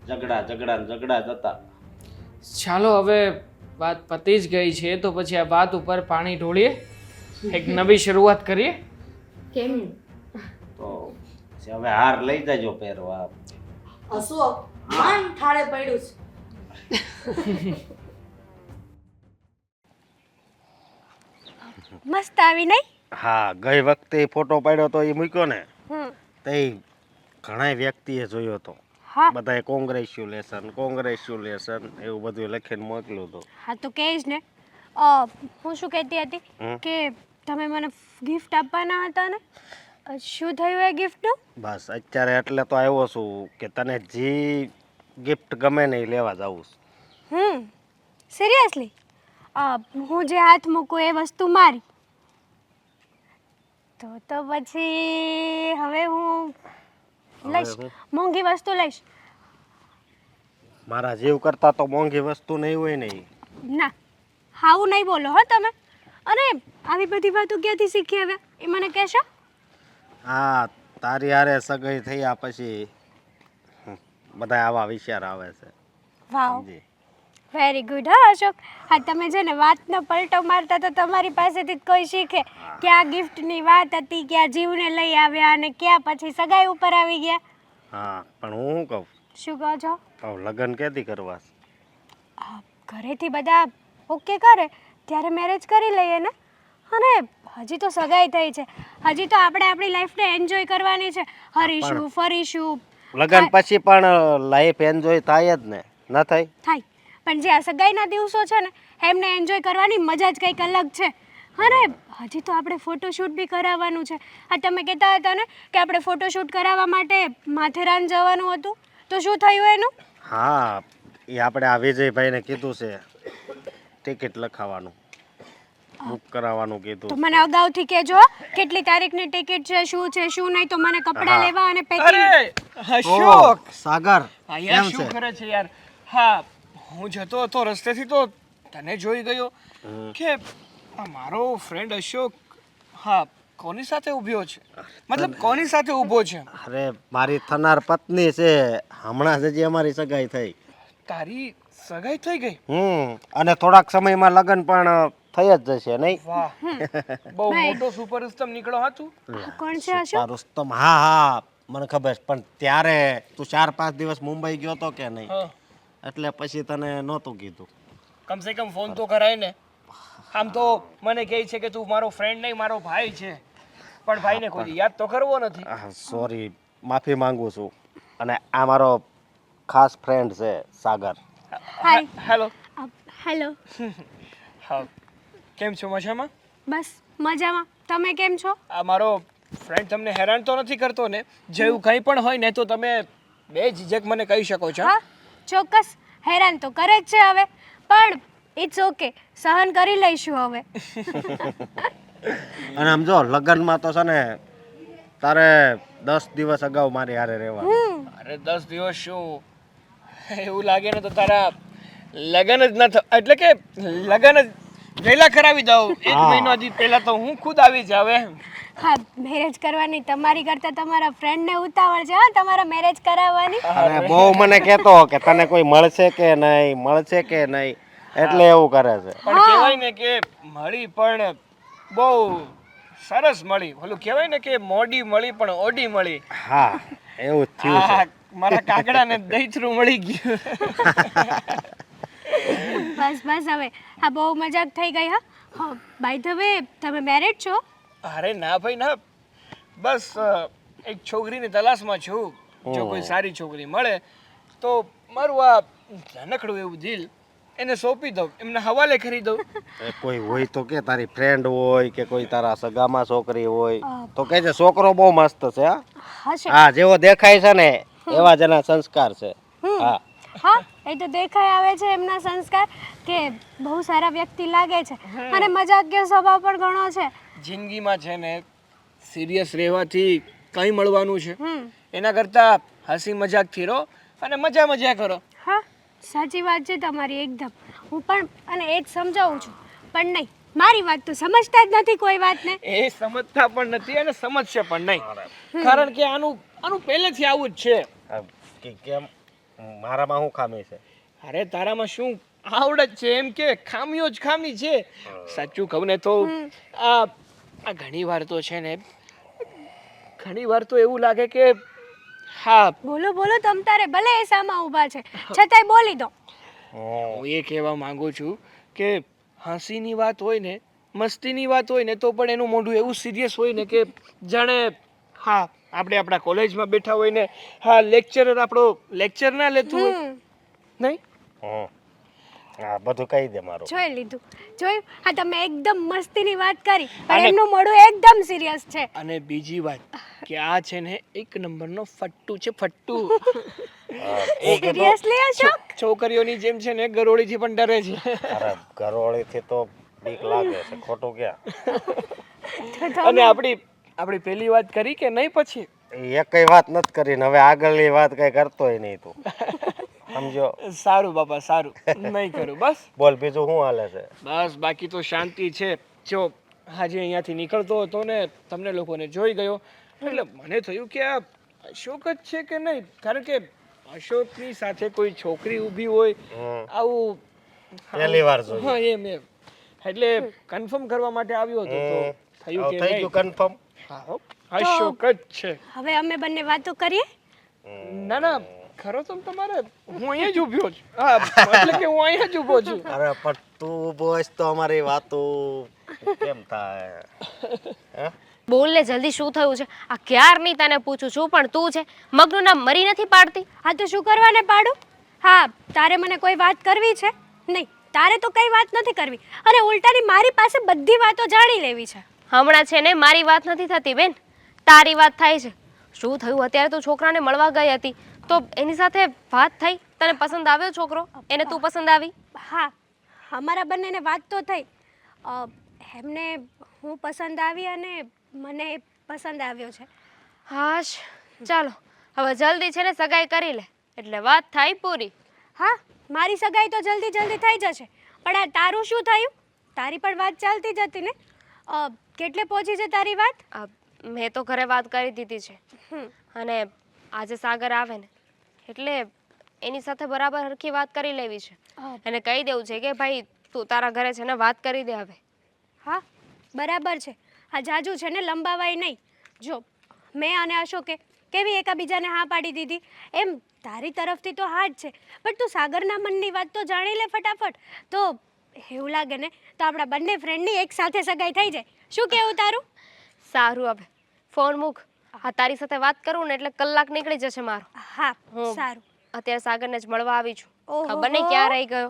S3: ઝઘડા ઝઘડા ને ઝઘડા જ હતા.
S5: ચાલો હવે વાત પતી જ ગઈ છે તો પછી આ વાત ઉપર પાણી ઢોળીએ, એક નવી શરૂઆત કરીએ.
S1: કેમ?
S3: તો પછી હવે હાર લઈ જજો પહેરવા.
S4: અશોક માન થાળે પડ્યું છે.
S6: મસ્ત આવી નહીં?
S3: હા, ગઈ વખતે ફોટો પાડ્યો તો એ મૂક્યો ને તે ઘણા વ્યક્તિએ જોયો તો.
S6: હા
S3: બધાએ કોંગ્રેચ્યુલેશન એવું બધું લખીને મોકલ્યું હતું.
S6: હા તો કહેજ ને. હું શું કહેતી હતી કે તમે મને ગિફ્ટ આપવાના હતા ને, શું થયું એ ગિફ્ટનું?
S3: બસ અત્યારે એટલે તો આવ્યો છું કે તને જે ગિફ્ટ ગમે ને એ લેવા જાઉં છું.
S6: સિરિયસલી? હું જે હાથ મૂકું એ વસ્તુ મારી? તો પછી હવે હું લઈશ,
S3: હું?
S6: મોંઘી વસ્તુ લઈશ.
S3: મારા જીવ કરતા તો મોંઘી વસ્તુ નહીં હોય ને ઈ.
S6: ના આવું નહીં બોલો હો તમે. અને આવી બધી વાતો ક્યાંથી શીખી આવ્યા એ મને કહેશો?
S3: હા, તારી હારે સગાઈ થયા પછી બધા આવા વિચાર આવે છે.
S6: વાવ,
S3: સમજી?
S6: વેરી ગુડ હા અશોક. હા તમે છે ને વાતનો પલટો મારતા તો તમારી પાસેથી જ કોઈ શીખે. ક્યાં ગિફ્ટની વાત હતી, ક્યાં જીવને લઈ આવ્યા અને ક્યાં પછી સગાઈ ઉપર આવી ગયા.
S3: હા, પણ હું શું કહું,
S6: શું કહો છો?
S3: હવે લગ્ન ક્યાંથી કરવા છે?
S6: ઘરેથી બધા ઓકે કરે ત્યારે મેરેજ કરી લઈએ ને. અને હજી તો સગાઈ થઈ છે, હજી તો આપણે આપણી લાઈફને એન્જોય કરવાની છે. હરીશું, ફરીશું.
S3: લગ્ન પછી પણ લાઈફ એન્જોય થાય જ ને, ન થાય?
S6: થાય, પણ જે આ સગાઈના દિવસો છે ને એમને એન્જોય કરવાની મજા જ કંઈક અલગ છે. અને હજી તો આપણે ફોટોશૂટ બી કરાવવાનું છે. આ તમે કહેતા હતા ને કે આપણે ફોટોશૂટ કરાવવા માટે માથેરાન જવાનું હતું, તો શું થયું એનું?
S3: હા, એ આપણે આ વિજયભાઈને કીધું છે ટિકિટ લખાવાનું, બુક કરાવવાનું કીધું.
S6: તો મને અગાઉથી કહેજો કેટલી તારીખની ટિકિટ છે, શું છે શું નહીં, તો મને કપડાં લેવા અને પેકિંગ.
S5: અશોક,
S3: સાગર
S5: અહીંયા
S3: કેમ
S5: શું
S3: છે?
S5: કરે છે યાર? હા, હું જતો હતો રસ્તેથી તો તને જોઈ ગયો કે આ મારો ફ્રેન્ડ અશોક હા કોની સાથે ઊભ્યો છે, મતલબ કોની સાથે ઊભો છે?
S3: અરે મારી થનાર પત્ની છે, હમણાં જ હજી અમારી સગાઈ થઈ.
S5: તારી સગાઈ થઈ ગઈ?
S3: અને થોડાક સમયમાં લગ્ન પણ થઈ જ જશે નહીં?
S5: વાહ, બહુ મોટો સુપરસ્ટાર નીકળો હતું.
S6: કોણ છે અશોક?
S3: રૂસ્તમ, હા હા મને ખબર છે, પણ ત્યારે તું 4-5 દિવસ મુંબઈ ગયો તો કે નહીં, એટલે પછી તને નહોતું કીધું.
S5: કમ સે કમ ફોન તો કરાય ને. આમ તો મને કહે છે કે તું મારો ફ્રેન્ડ નહીં મારો ભાઈ છે, પણ ભાઈને કોઈ યાદ તો કરવો નથી.
S3: સોરી, માફી માંગુ છું. અને આ મારો ખાસ ફ્રેન્ડ છે સાગર.
S6: હાય.
S5: હેલો.
S6: હેલો.
S5: હા, કેમ છો? મજામાં?
S6: બસ મજામાં. તમે કેમ છો?
S5: આ મારો ફ્રેન્ડ તમને હેરાન તો નથી કરતો ને? જેવું કંઈ પણ હોય ને તો તમે બે ઝીઝક મને કહી શકો છો.
S6: હા ચોક્કસ, હેરાન તો કરે જ છે હવે, પણ ઇટ્સ ઓકે, સહન કરી લઈશું હવે.
S3: અને આમ જો લગ્નમાં તો છે ને તારે 10 દિવસ અગાઉ મારી હારે રહેવાનું.
S5: અરે 10 દિવસ શું, એવું લાગે ને તો તારા લગ્ન જ ન એટલે કે લગ્ન જ
S7: વહેલા કરાવી દઉં 1 મહિનો હજી પહેલા તો હું ખુદ આવી જાવ એમ.
S6: હા મેરેજ કરવાની તમારી કરતાં તમારા ફ્રેન્ડને ઉતાવળ છે હા તમારા મેરેજ કરાવવાની.
S3: અરે બહુ મને કહેતો કે તને કોઈ મળશે કે નહીં મળશે કે નહીં એટલે એવું કરે છે.
S7: પણ કહેવાય ને કે મળી પણ બહુ સરસ મળી. ઓલું કહેવાય ને કે મોડી મળી પણ ઓડી મળી.
S3: હા એવું જ થયું છે.
S7: આ મારા કાગડાને દહીથરું મળી ગયું.
S6: બસ બસ હવે હા બહુ મજાક થઈ ગઈ હા બાય ધ વે તમે મેરિડ છો?
S7: અરે ના ભાઈ ના, બસ એક છોકરીની તલાશમાં છું. જો કોઈ સારી છોકરી મળે તો મારું આ નાનકડું એવું દિલ એને સોંપી દઉં, એમને હવાલે કરી દઉં.
S3: એ કોઈ હોય તો કે તારી ફ્રેન્ડ હોય કે કોઈ તારા સગામાં છોકરી હોય તો કે છે છોકરો બહુ મસ્ત છે. હા
S6: હશે
S3: હા જેવો દેખાય છે ને એવા જ એના સંસ્કાર છે. હા
S6: હા એ તો દેખાઈ આવે છે એમના સંસ્કાર કે બહુ સારા વ્યક્તિ લાગે છે અને મજાકિયો સ્વભાવ પણ ઘણો છે.
S7: જિંદગીમાં છે ને સિરિયસ રહેવાથી કંઈ મળવાનું છે? એના કરતાં હસી મજાકથી રહો અને મજા કરો.
S6: હા સાચી વાત છે તમારી એકદમ. હું પણ અને એ જ સમજાવું છું પણ નહીં મારી વાત તો સમજતા જ નથી કોઈ વાતને.
S7: એ સમજતા પણ નથી અને સમજશે પણ નહીં, કારણ કે આનું પહેલેથી આવું જ છે.
S3: કેમ મારામાં શું ખામી છે?
S7: અરે તારામાં શું આવડત છે એમ કે ખામીઓ જ ખામી છે. સાચું કહું ને તો આ ઘણી વાર તો છે ને ઘણી વાર તો એવું લાગે કે હા
S6: બોલો બોલો તમ તારે ભલે એ સામા ઊભા છે છતાંય બોલી દો.
S7: હું એ કહેવા માંગુ છું કે હસીની વાત હોય ને મસ્તીની વાત હોય ને તો પણ એનું મોઢું એવું સિરિયસ હોય ને કે જાણે હા આપણે આપણા કોલેજમાં બેઠા હોય ને હા લેક્ચરર આપણો લેક્ચર ના લેતું હોય નહીં.
S3: હા બધું કહી દે મારું.
S6: જોઈ લીધું જોયું હા તમે એકદમ મસ્તીની વાત કરી પણ
S7: અને-
S6: એમનું મોઢું એકદમ સિરિયસ છે.
S7: અને બીજી વાત કે આ છે ને 1 નંબરનો ફટ્ટુ છે ફટ્ટુ.
S6: સિરિયસલી અશોક?
S7: છોકરીઓની જેમ છે ને ગરોળીથી પણ ડરે છે.
S3: અરે ઘરવાળીથી તો બીક લાગે છે ખોટું ક્યાં.
S7: અને આપણી પહેલી વાત કરી કે નહીં પછી?
S3: એકઈ વાત નથી કરીને હવે આગળની વાત કઈ કરતોય નહીં તું સમજો.
S7: સારું બાપા સારું, નહીં કરું બસ.
S3: બોલ બીજું શું હાલે છે?
S7: બસ બાકી તો શાંતિ છે. જો આજે અહીંયાથી નીકળતો હતો ને તમને લોકોને જોઈ ગયો એટલે મને થયું કે આ અશોક જ છે કે નહીં, કારણ કે અશોકની સાથે કોઈ છોકરી ઊભી હોય આવું
S3: પહેલી વાર જોયું.
S7: હા એમ એટલે કન્ફર્મ કરવા માટે આવ્યો હતો તો થયું કે
S3: થઈ
S7: નહીં.
S3: ગયું કન્ફર્મ?
S7: હા હો, અશોક જ છે.
S6: હવે અમે બંને વાતો કરીએ.
S7: ના ના ખરો તો તમારે હું અહીંયા જ ઊભ્યો છું. હા એટલે કે હું અહીંયા જ ઊભો છું.
S3: અરે પણ તું ઊભો હોઈશ તો અમારી વાતો કેમ થાય? હે?
S1: બોલ ને જલ્દી શું થયું છે? આ ક્યારની તને પૂછું છું પણ તું છે મગનું નામ મરી નથી પાડતી.
S6: હા તો શું કરવાને પાડું? હા તારે મને કોઈ વાત કરવી છે? નહીં તારે તો કઈ વાત નથી કરવી અને ઉલટાની મારી પાસે બધી વાતો જાણી લેવી છે.
S1: હમણાં છે ને મારી વાત નથી થતી બેન, તારી વાત થાય છે. શું થયું? અત્યારે તું છોકરાને મળવા ગઈ હતી તો એની સાથે વાત થઈ, તને પસંદ આવ્યો છોકરો, એને તું પસંદ આવી?
S6: હા અમારા બંનેને વાત તો થઈ. એમને હું પસંદ આવી અને મને પસંદ આવ્યો છે.
S1: હાશ ચાલો હવે જલ્દી છે ને સગાઈ કરી લે એટલે વાત થાય પૂરી.
S6: હા મારી સગાઈ તો જલ્દી જલ્દી થઈ જશે પણ આ તારું શું થયું? તારી પણ વાત ચાલતી જ હતી ને. કેટલે પહોંચી છે તારી વાત?
S1: મેં તો ઘરે વાત કરી દીધી છે અને આજે સાગર આવે ને એટલે એની સાથે બરાબર હરખી વાત કરી લેવી છે અને કહી દેવું છે કે ભાઈ તું તારા ઘરે છે ને વાત કરી દે હવે.
S6: હા બરાબર છે. આ જાજુ છે ને લંબાવાય નહીં. જો મેં અને અશોકે કેવી એકાબીજાને હા પાડી દીધી એમ તારી તરફથી તો હા જ છે પણ તું સાગરના મનની વાત તો જાણી લે ફટાફટ. તો એવું લાગે ને તો આપણા બંને ફ્રેન્ડની એક સાથે સગાઈ થઈ જાય. શું કહેવું તારું?
S1: સારું હવે ફોન મૂક. હા તારી સાથે વાત કરું ને એટલે કલાક નીકળી જશે મારો.
S6: હા
S1: હું
S6: સારું.
S1: અત્યારે સાગરને જ મળવા આવી છું.
S6: ઓહો.
S1: ખબર નહીં ક્યાં રહી ગયો.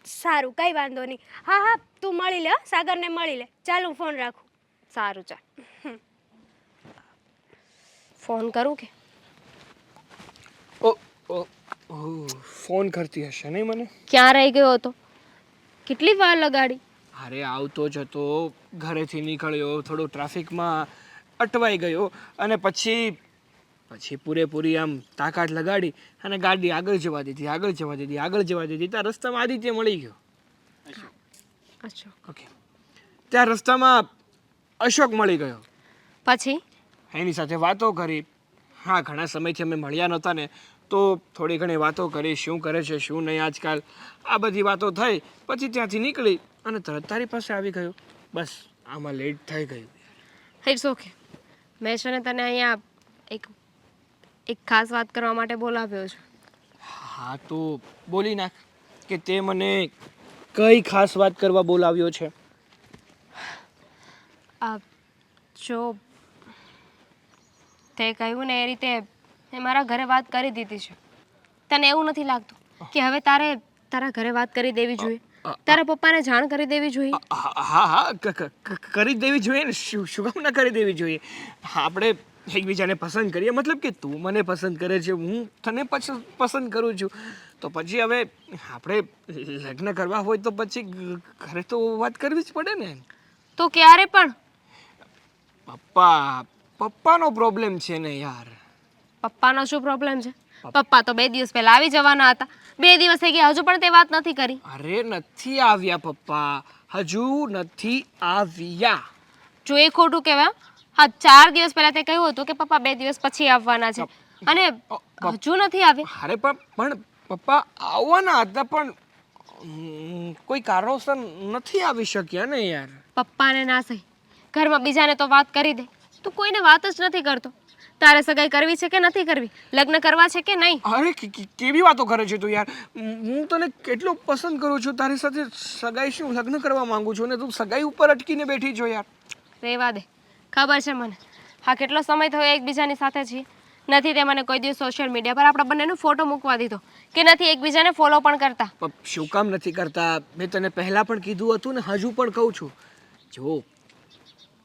S6: સારું કંઈ વાંધો નહીં. હા હા તું મળી લે સાગરને મળી લે. ચાલ હું ફોન રાખું.
S1: સારું ચાલ ફોન કરું કે?
S7: ફોન કરતી હશે નહીં મને?
S1: ક્યાં રહી ગયો હતો? કેટલી વાર લગાડી?
S7: અરે આવતો જ હતો, ઘરેથી નીકળ્યો, થોડો ટ્રાફિકમાં અટવાઈ ગયો અને પછી પૂરેપૂરી આમ તાકાત લગાડી અને ગાડી આગળ જવા દીધી ત્યાં રસ્તામાં આદિત્ય મળી ગયો.
S6: અચ્છા.
S7: ઓકે. ત્યાં રસ્તામાં અશોક મળી ગયો.
S6: પછી
S7: એની સાથે વાતો કરી. હા, ઘણા સમયથી અમે મળ્યા નહોતા ને, તો થોડી ઘણી વાતો કરી, શું કરે છે શું નહીં આજકાલ, આ બધી વાતો થઈ. પછી ત્યાંથી નીકળી અને તરત તારી પાસે આવી ગયો. બસ આમાં લેટ થઈ ગયું.
S6: It's okay. મેં છે ને તને અહીંયા એક એક ખાસ વાત કરવા માટે બોલાવ્યો છે.
S7: હા, તો બોલી નાખ કે તે મને કઈ ખાસ વાત કરવા બોલાવ્યો છે.
S6: આ જો તે કહ્યું ને એ રીતે મેં મારા ઘરે વાત કરી દીધી છે. તને એવું નથી લાગતું કે હવે તારે તારા ઘરે વાત કરી દેવી જોઈએ? તારા પપ્પાને જાણ કરી દેવી જોઈએ?
S7: હા હા કરી જ દેવી જોઈએ ને. શું કામ ના કરી દેવી જોઈએ? આપણે એકબીજાને પસંદ કરીએ, મતલબ કે તું મને પસંદ કરે છે, હું તને પસંદ કરું છું, તો પછી હવે આપણે લગ્ન કરવા હોય તો પછી ઘરે તો વાત કરવી જ પડે ને.
S6: તો ક્યારે પણ
S7: પપ્પાનો પ્રોબ્લેમ છે ને યાર.
S6: પપ્પાનો શું પ્રોબ્લેમ છે? પપ્પા તો 2 દિવસ પહેલા આવી જવાના હતા. 2 દિવસ થઈ ગયા, હજુ પણ તે વાત નથી કરી.
S7: અરે નથી આવ્યા પપ્પા, હજુ નથી આવ્યા.
S6: જો એ ખોટું કહેવાય. હા, 4 દિવસ પહેલા તે કહ્યું હતું કે પપ્પા 2 દિવસ પછી આવવાના છે અને હજુ નથી આવ્યા.
S7: અરે પણ પપ્પા આવવાના હતા પણ કોઈ કારણોસર નથી આવી શક્યા ને યાર.
S6: પપ્પાને ના સહી, ઘરમાં બીજાને તો વાત કરી દે. તું કોઈને વાત જ નથી કરતો. તારે સગાઈ કરવી છે કે નથી કરવી? લગ્ન કરવા છે કે નહીં?
S7: અરે કેવી વાતો કરે છે તું યાર. હું તને કેટલો પસંદ કરું છું, તારી સાથે સગાઈ શું લગ્ન કરવા માંગુ છું ને તું સગાઈ ઉપર અટકીને બેઠી છો યાર.
S6: રેવા દે, ખબર છે મને. હા, કેટલો સમય થયો એકબીજાની સાથે છીએ. નથી તે મને કોઈ દિવસ સોશિયલ મીડિયા પર આપણા બંનેનો ફોટો મૂકવા દીધો કે નથી એકબીજાને ફોલો પણ કરતા.
S7: શું કામ નથી કરતા? મેં તને પહેલા પણ કીધું હતું ને હજુ પણ કહું છું. જો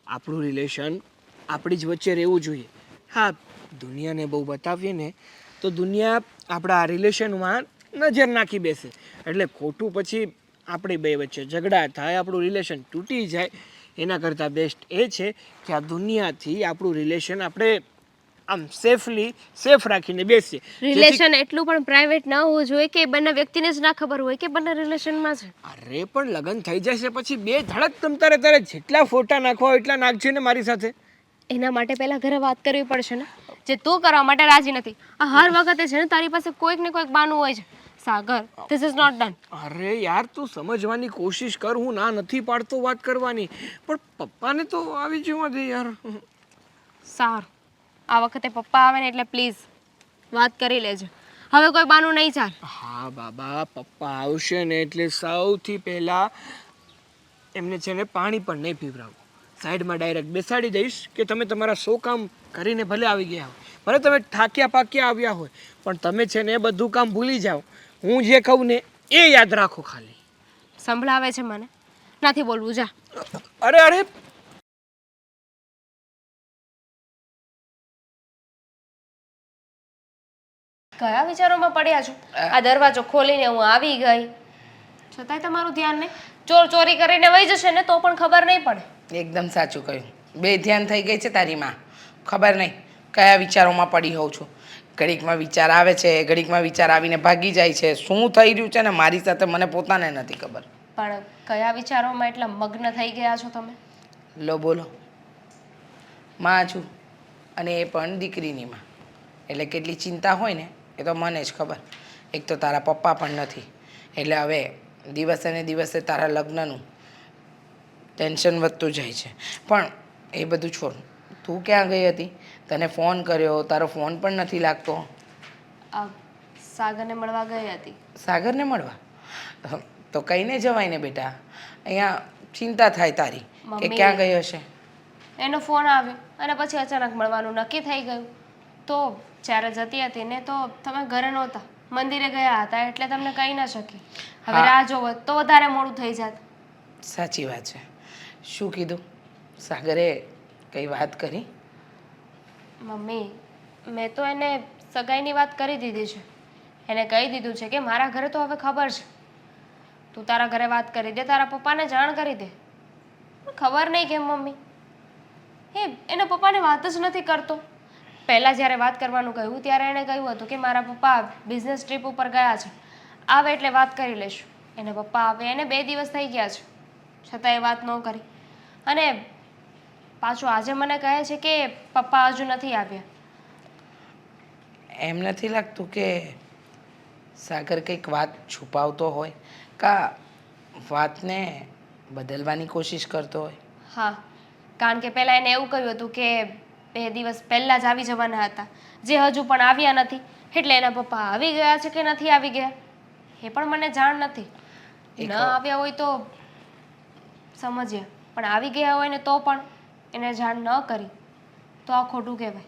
S7: આપણું રિલેશન આપણી જ વચ્ચે રહેવું જોઈએ. હા, દુનિયાને બહુ બતાવીએ ને તો દુનિયા આપણા રિલેશનમાં નજર નાખી બેસે, એટલે ખોટું પછી આપણી બે વચ્ચે ઝઘડા થાય, આપણું રિલેશન તૂટી જાય. એના કરતાં બેસ્ટ એ છે કે આ દુનિયાથી આપણું રિલેશન આપણે આમ સેફ રાખીને બેસીએ.
S6: રિલેશન એટલું પણ પ્રાઇવેટ ના હોવું જોઈએ કે બંને વ્યક્તિને જ ના ખબર હોય કે બંને રિલેશનમાં છે.
S7: અરે પણ લગ્ન થઈ જશે પછી બે ધડક તમ તારે જેટલા ફોટા નાખવા હોય એટલા નાખજે ને મારી સાથે.
S6: એના માટે પહેલા ઘરે વાત કરવી પડશે ને, જે તું કરવા માટે રાજી નથી. આ હર વખતે છે ને તારી પાસે કોઈક ને કોઈક બાનું હોય છે. સાગર, ધીસ ઇઝ નોટ ડન.
S7: અરે યાર તું સમજવાની કોશિશ કર, હું ના નથી પાડતો વાત કરવાની, પણ પપ્પાને તો આવી જવા દે યાર.
S6: સારું, આ વખતે પપ્પા આવે ને એટલે પ્લીઝ વાત કરી લેજો. હવે કોઈ બાનું નહીં ચાલે.
S7: હા બાબા, પપ્પા આવશે ને એટલે સૌથી પહેલા એમને છે ને પાણી પણ નહીં પીવડાવું, સાઈડમાં ડાયરેક્ટ બેસાડી દઈશ કે તમે તમારા 100 કામ કરીને ભલે આવી ગયા હોય, ભલે તમે ઠાક્યા પાક્યા આવ્યા હોય, પણ તમે છે ને એ બધું કામ ભૂલી જાઓ. હું જે કહું ને એ યાદ રાખો ખાલી.
S6: સંભળાવે છે મને, નથી બોલવું, જા.
S7: અરે
S6: કયા વિચારોમાં પડ્યા છો? આ દરવાજો ખોલીને હું આવી ગઈ, છતાંય તમારું ધ્યાન નહીં. ચોર ચોરી કરીને વહી જશે ને તો પણ ખબર નહીં પડે.
S8: એકદમ સાચું કહ્યું. બે ધ્યાન થઈ ગઈ છે તારી માં. ખબર નહીં કયા વિચારોમાં પડી હોઉં છું. ઘડીકમાં વિચાર આવે છે, ઘડીકમાં વિચાર આવીને ભાગી જાય છે. શું થઈ રહ્યું છે ને મારી સાથે મને પોતાને નથી ખબર.
S6: પણ કયા વિચારોમાં એટલા મગ્ન થઈ ગયા છો તમે?
S8: લો બોલો. માં છું અને એ પણ દીકરીની માં, એટલે કેટલી ચિંતા હોય ને એ તો મને જ ખબર. એક તો તારા પપ્પા પણ નથી, એટલે હવે દિવસે ને દિવસે તારા લગ્નનું ટેન્શન વધતું જાય છે. પણ એ બધું છોડ, તું ક્યાં ગઈ હતી? તને ફોન કર્યો, તારો ફોન પણ નથી લાગતો.
S6: સાગરને મળવા ગઈ હતી.
S8: સાગરને મળવા? તો કહીને જવાય ને બેટા, અહીંયા ચિંતા થાય તારી કે ક્યાં ગઈ હશે.
S6: એનો ફોન આવ્યો અને પછી અચાનક મળવાનું નક્કી થઈ ગયું. તો જ્યારે જતી હતી ને તો તમે ઘરે નહોતા, મંદિરે ગયા હતા, એટલે તમને કહી ન શકી. હવે રાહ જોવો તો વધારે મોડું થઈ જાત.
S8: સાચી વાત છે. શું કીધું? સાગરે કઈ વાત કરી?
S6: મમ્મી, મેં તો એને સગાઈની વાત કરી દીધી છે. એને કહી દીધું છે કે મારા ઘરે તો હવે ખબર છે, તું તારા ઘરે વાત કરી દે, તારા પપ્પાને જાણ કરી દે. ખબર નહીં કેમ મમ્મી એના પપ્પાને વાત જ નથી કરતો. પહેલાં જ્યારે વાત કરવાનું કહ્યું ત્યારે એણે કહ્યું હતું કે મારા પપ્પા બિઝનેસ ટ્રીપ ઉપર ગયા છે, આવે એટલે વાત કરી લઈશું. એને પપ્પા આવે એને 2 દિવસ થઈ ગયા છે.
S1: છતાં એ વાત ન કરી. અને પાછું આજે મને કહે છે કે પપ્પા હજુ નથી આવ્યા.
S8: એમ નથી લાગતું કે સાગર કંઈક વાત છુપાવતો હોય કા વાતને બદલવાની કોશિશ કરતો હોય?
S1: હા, કારણ કે પહેલાં એને એવું કહ્યું હતું કે 2 દિવસ પહેલાં જ આવી જવાના હતા, જે હજુ પણ આવ્યા નથી. એટલે એના પપ્પા આવી ગયા છે કે નથી આવી ગયા એ પણ મને જાણ નથી. ન આવ્યા હોય તો સમજ્યા, પણ આવી ગયા હોય ને તો પણ એને જાણ ન કરી તો આ ખોટું કહેવાય.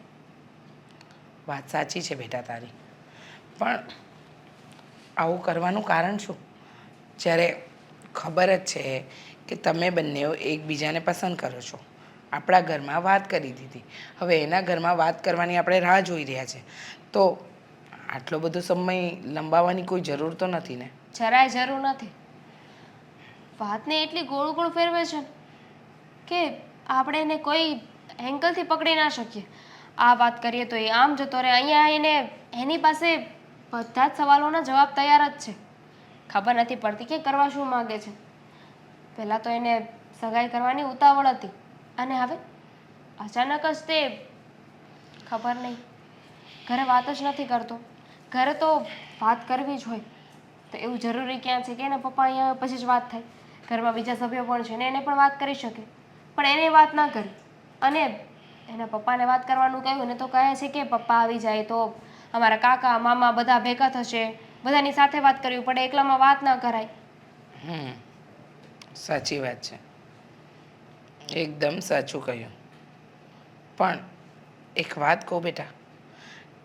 S8: વાત સાચી છે બેટા તારી, પણ આવું કરવાનું કારણ શું? જ્યારે ખબર જ છે કે તમે બંને એકબીજાને પસંદ કરો છો. આપણા ઘરમાં વાત કરી દીધી, હવે એના ઘરમાં વાત કરવાની આપણે રાહ જોઈ રહ્યા છે, તો આટલો બધો સમય લંબાવવાની કોઈ જરૂર તો નથી ને?
S1: જરાય જરૂર નથી. વાતને એટલી ગોળ ગોળ ફેરવે છે કે આપણે એને કોઈ એંગલથી પકડી ના શકીએ. આ વાત કરીએ તો એ આમ જતો રહે. અહીંયા આવીને એની પાસે બધા જ સવાલોના જવાબ તૈયાર જ છે. ખબર નથી પડતી કે કરવા શું માગે છે. પહેલાં તો એને સગાઈ કરવાની ઉતાવળ હતી અને હવે અચાનક જ તે ખબર નહીં ઘરે વાત જ નથી કરતો. ઘરે તો વાત કરવી જ હોય તો એવું જરૂરી ક્યાં છે કે એના પપ્પા અહીંયા પછી જ વાત થાય? ઘરમાં બીજા સભ્યો પણ છે ને એને પણ વાત કરી શકે, પણ એને વાત ના કરી. અને એના પપ્પાને વાત કરવાનું કહ્યું ને તો કહે છે કે પપ્પા આવી જાય તો અમારા કાકા મામા બધા ભેગા થશે, બધાની સાથે વાત કરવી પડે, એકલામાં વાત ના કરાય.
S8: સાચી વાત છે, એકદમ સાચું કહ્યું. પણ એક વાત કહું બેટા,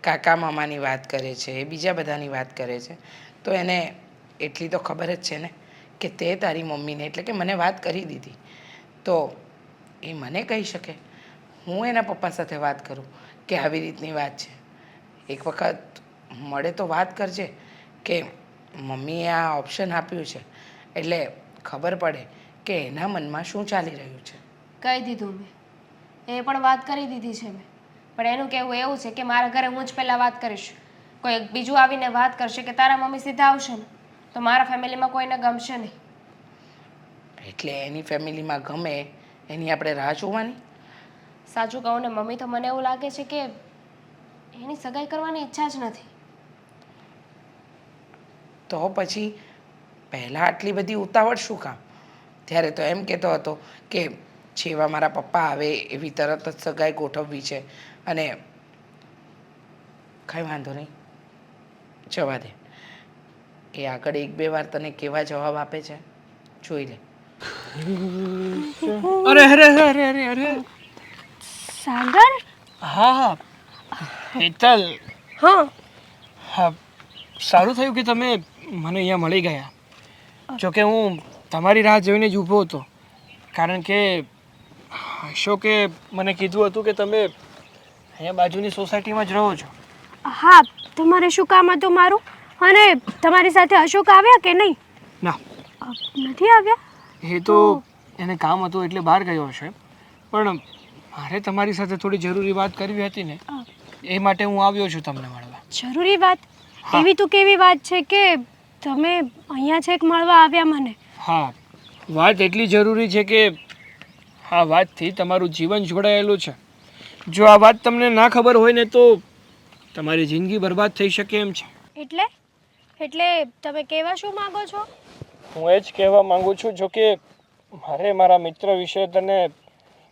S8: કાકા મામાની વાત કરે છે, બીજા બધાની વાત કરે છે, તો એને એટલી તો ખબર જ છે ને કે તે તારી મમ્મીને એટલે કે મને વાત કરી દીધી, તો એ મને કહી શકે હું એના પપ્પા સાથે વાત કરું કે આવી રીતની વાત છે. એક વખત મળે તો વાત કરજે કે મમ્મીએ આ ઓપ્શન આપ્યું છે, એટલે ખબર પડે કે એના મનમાં શું ચાલી રહ્યું છે.
S1: કહી દીધું મેં, એ પણ વાત કરી દીધી છે મેં, પણ એનું કહેવું એવું છે કે મારા ઘરે હું જ પહેલાં વાત કરીશ. કોઈ બીજું આવીને વાત કરશે કે તારા મમ્મી સીધા આવશે ને તો મારા ફેમિલીમાં કોઈને ગમશે નહીં.
S8: એટલે એની ફેમિલીમાં ગમે એની આપણે રાહ જોવાની?
S1: સાચું કહું ને મમ્મી, તો મને એવું લાગે છે કે એની સગાઈ કરવાની ઈચ્છા જ નથી.
S8: તો પછી પહેલાં આટલી બધી ઉતાવળ શું કામ? ત્યારે તો એમ કહેતો હતો કે જેવા મારા પપ્પા આવે એવી તરત જ સગાઈ ગોઠવવી છે, અને કાંઈ વાંધો નહીં, જવા દે. એ આગળ 1-2 વાર તને કેવા જવાબ આપે છે જોઈ લે.
S7: અરે અરે અરે અરે અરે
S6: સાગર?
S7: હા હા હેતલ,
S6: હા.
S7: હા સારું થયું કે તમે મને અહીંયા મળી ગયા. જોકે હું તમારી રાહ જોઈને જ ઊભો હતો, કારણ કે અશોકે મને કીધું હતું કે તમે અહીંયા બાજુની સોસાયટીમાં જ રહો છો.
S6: હા, તમારે શું કામ હતું મારું? અને તમારી સાથે અશોક આવ્યા કે નહીં?
S7: ના,
S6: નથી આવ્યા?
S7: એ તો એને કામ હતું એટલે બહાર ગયો હશે, પણ મારે તમારી સાથે થોડી જરૂરી વાત કરવી હતી ને, એ માટે હું આવ્યો છું તમને મળવા.
S6: જરૂરી વાત? એવી તો કેવી વાત છે કે તમે અહીંયા છેક મળવા આવ્યા મને?
S7: હા, વાત એટલી જરૂરી છે કે આ વાતથી તમારું જીવન જોડાયેલું છે. જો આ વાત તમને ના ખબર હોય ને તો તમારી જિંદગી બરબાદ થઈ શકે એમ છે.
S6: એટલે એટલે તમે કહેવા શું માંગો છો?
S7: હું એ જ કહેવા માંગુ છું, જો કે મારે મારા મિત્ર વિશે તને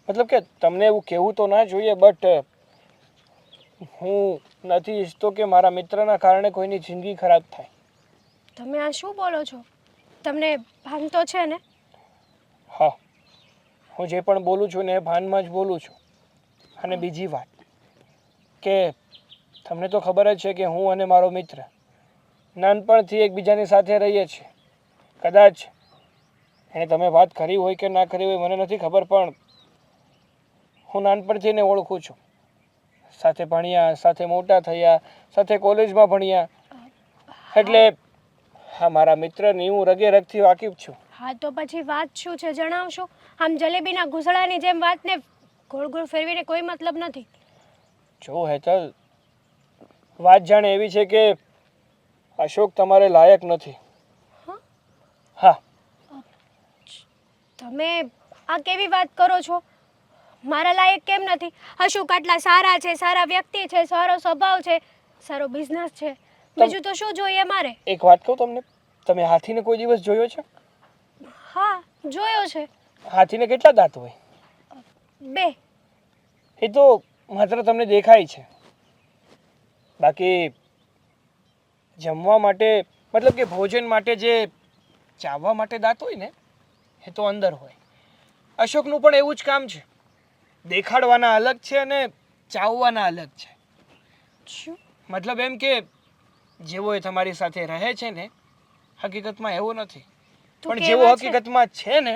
S7: મતલબ કે તમને એવું કહેવું તો ના જોઈએ, બટ હું નથી ઈચ્છતો કે મારા મિત્રના કારણે કોઈની જિંદગી ખરાબ થાય.
S6: તમે આ શું બોલો છો? તમને ભાન તો છે ને?
S7: હા, હું જે પણ બોલું છું ને એ ભાનમાં જ બોલું છું. અને બીજી વાત કે તમને તો ખબર જ છે કે હું અને મારો મિત્ર નાનપણથી એકબીજાની સાથે રહીએ છીએ. કદાચ એને તમે વાત કરી હોય કે ના કરી હોય મને નથી ખબર, પણ હું નાનપણથી એને ઓળખું છું. સાથે ભણ્યા, સાથે મોટા થયા, સાથે કોલેજમાં ભણ્યા, એટલે હા મારા મિત્રની હું રગે રગથી વાકેફ છું.
S6: હા, તો પછી વાત શું છે જણાવશો? આમ જલેબીના ઘૂસડાની જેમ વાતને ગોળ ગોળ ફેરવીને કોઈ મતલબ નથી.
S7: જો હેતલ, વાત જાણે એવી છે કે અશોક તમારે લાયક નથી. હા,
S6: તમે આ કેવી વાત કરો છો? મારા લાયક કેમ નથી? અશોક આટલા સારા છે, સારા વ્યક્તિ છે, સારો સ્વભાવ છે, સારો બિઝનેસ છે, બીજું તો શું જોઈએ મારે?
S7: એક વાત કહું તમને, તમે હાથીને કોઈ દિવસ જોયો છે?
S6: હા, જોયો છે.
S7: હાથીને કેટલા દાંત હોય?
S6: 2.
S7: એ તો માત્ર તમને દેખાય છે, બાકી જમવા માટે મતલબ કે ભોજન માટે જે ચાવવા માટે દાંત હોય ને એ તો અંદર હોય. અશોકનું પણ એવું જ કામ છે, દેખાડવાના અલગ છે અને ચાવવાના અલગ છે.
S6: શું?
S7: મતલબ એમ કે જેવો એ તમારી સાથે રહે છે ને હકીકતમાં એવો નથી,
S6: તો
S7: પણ
S6: કેવા
S7: જેવો
S6: છે?
S7: હકીકતમાં છે ને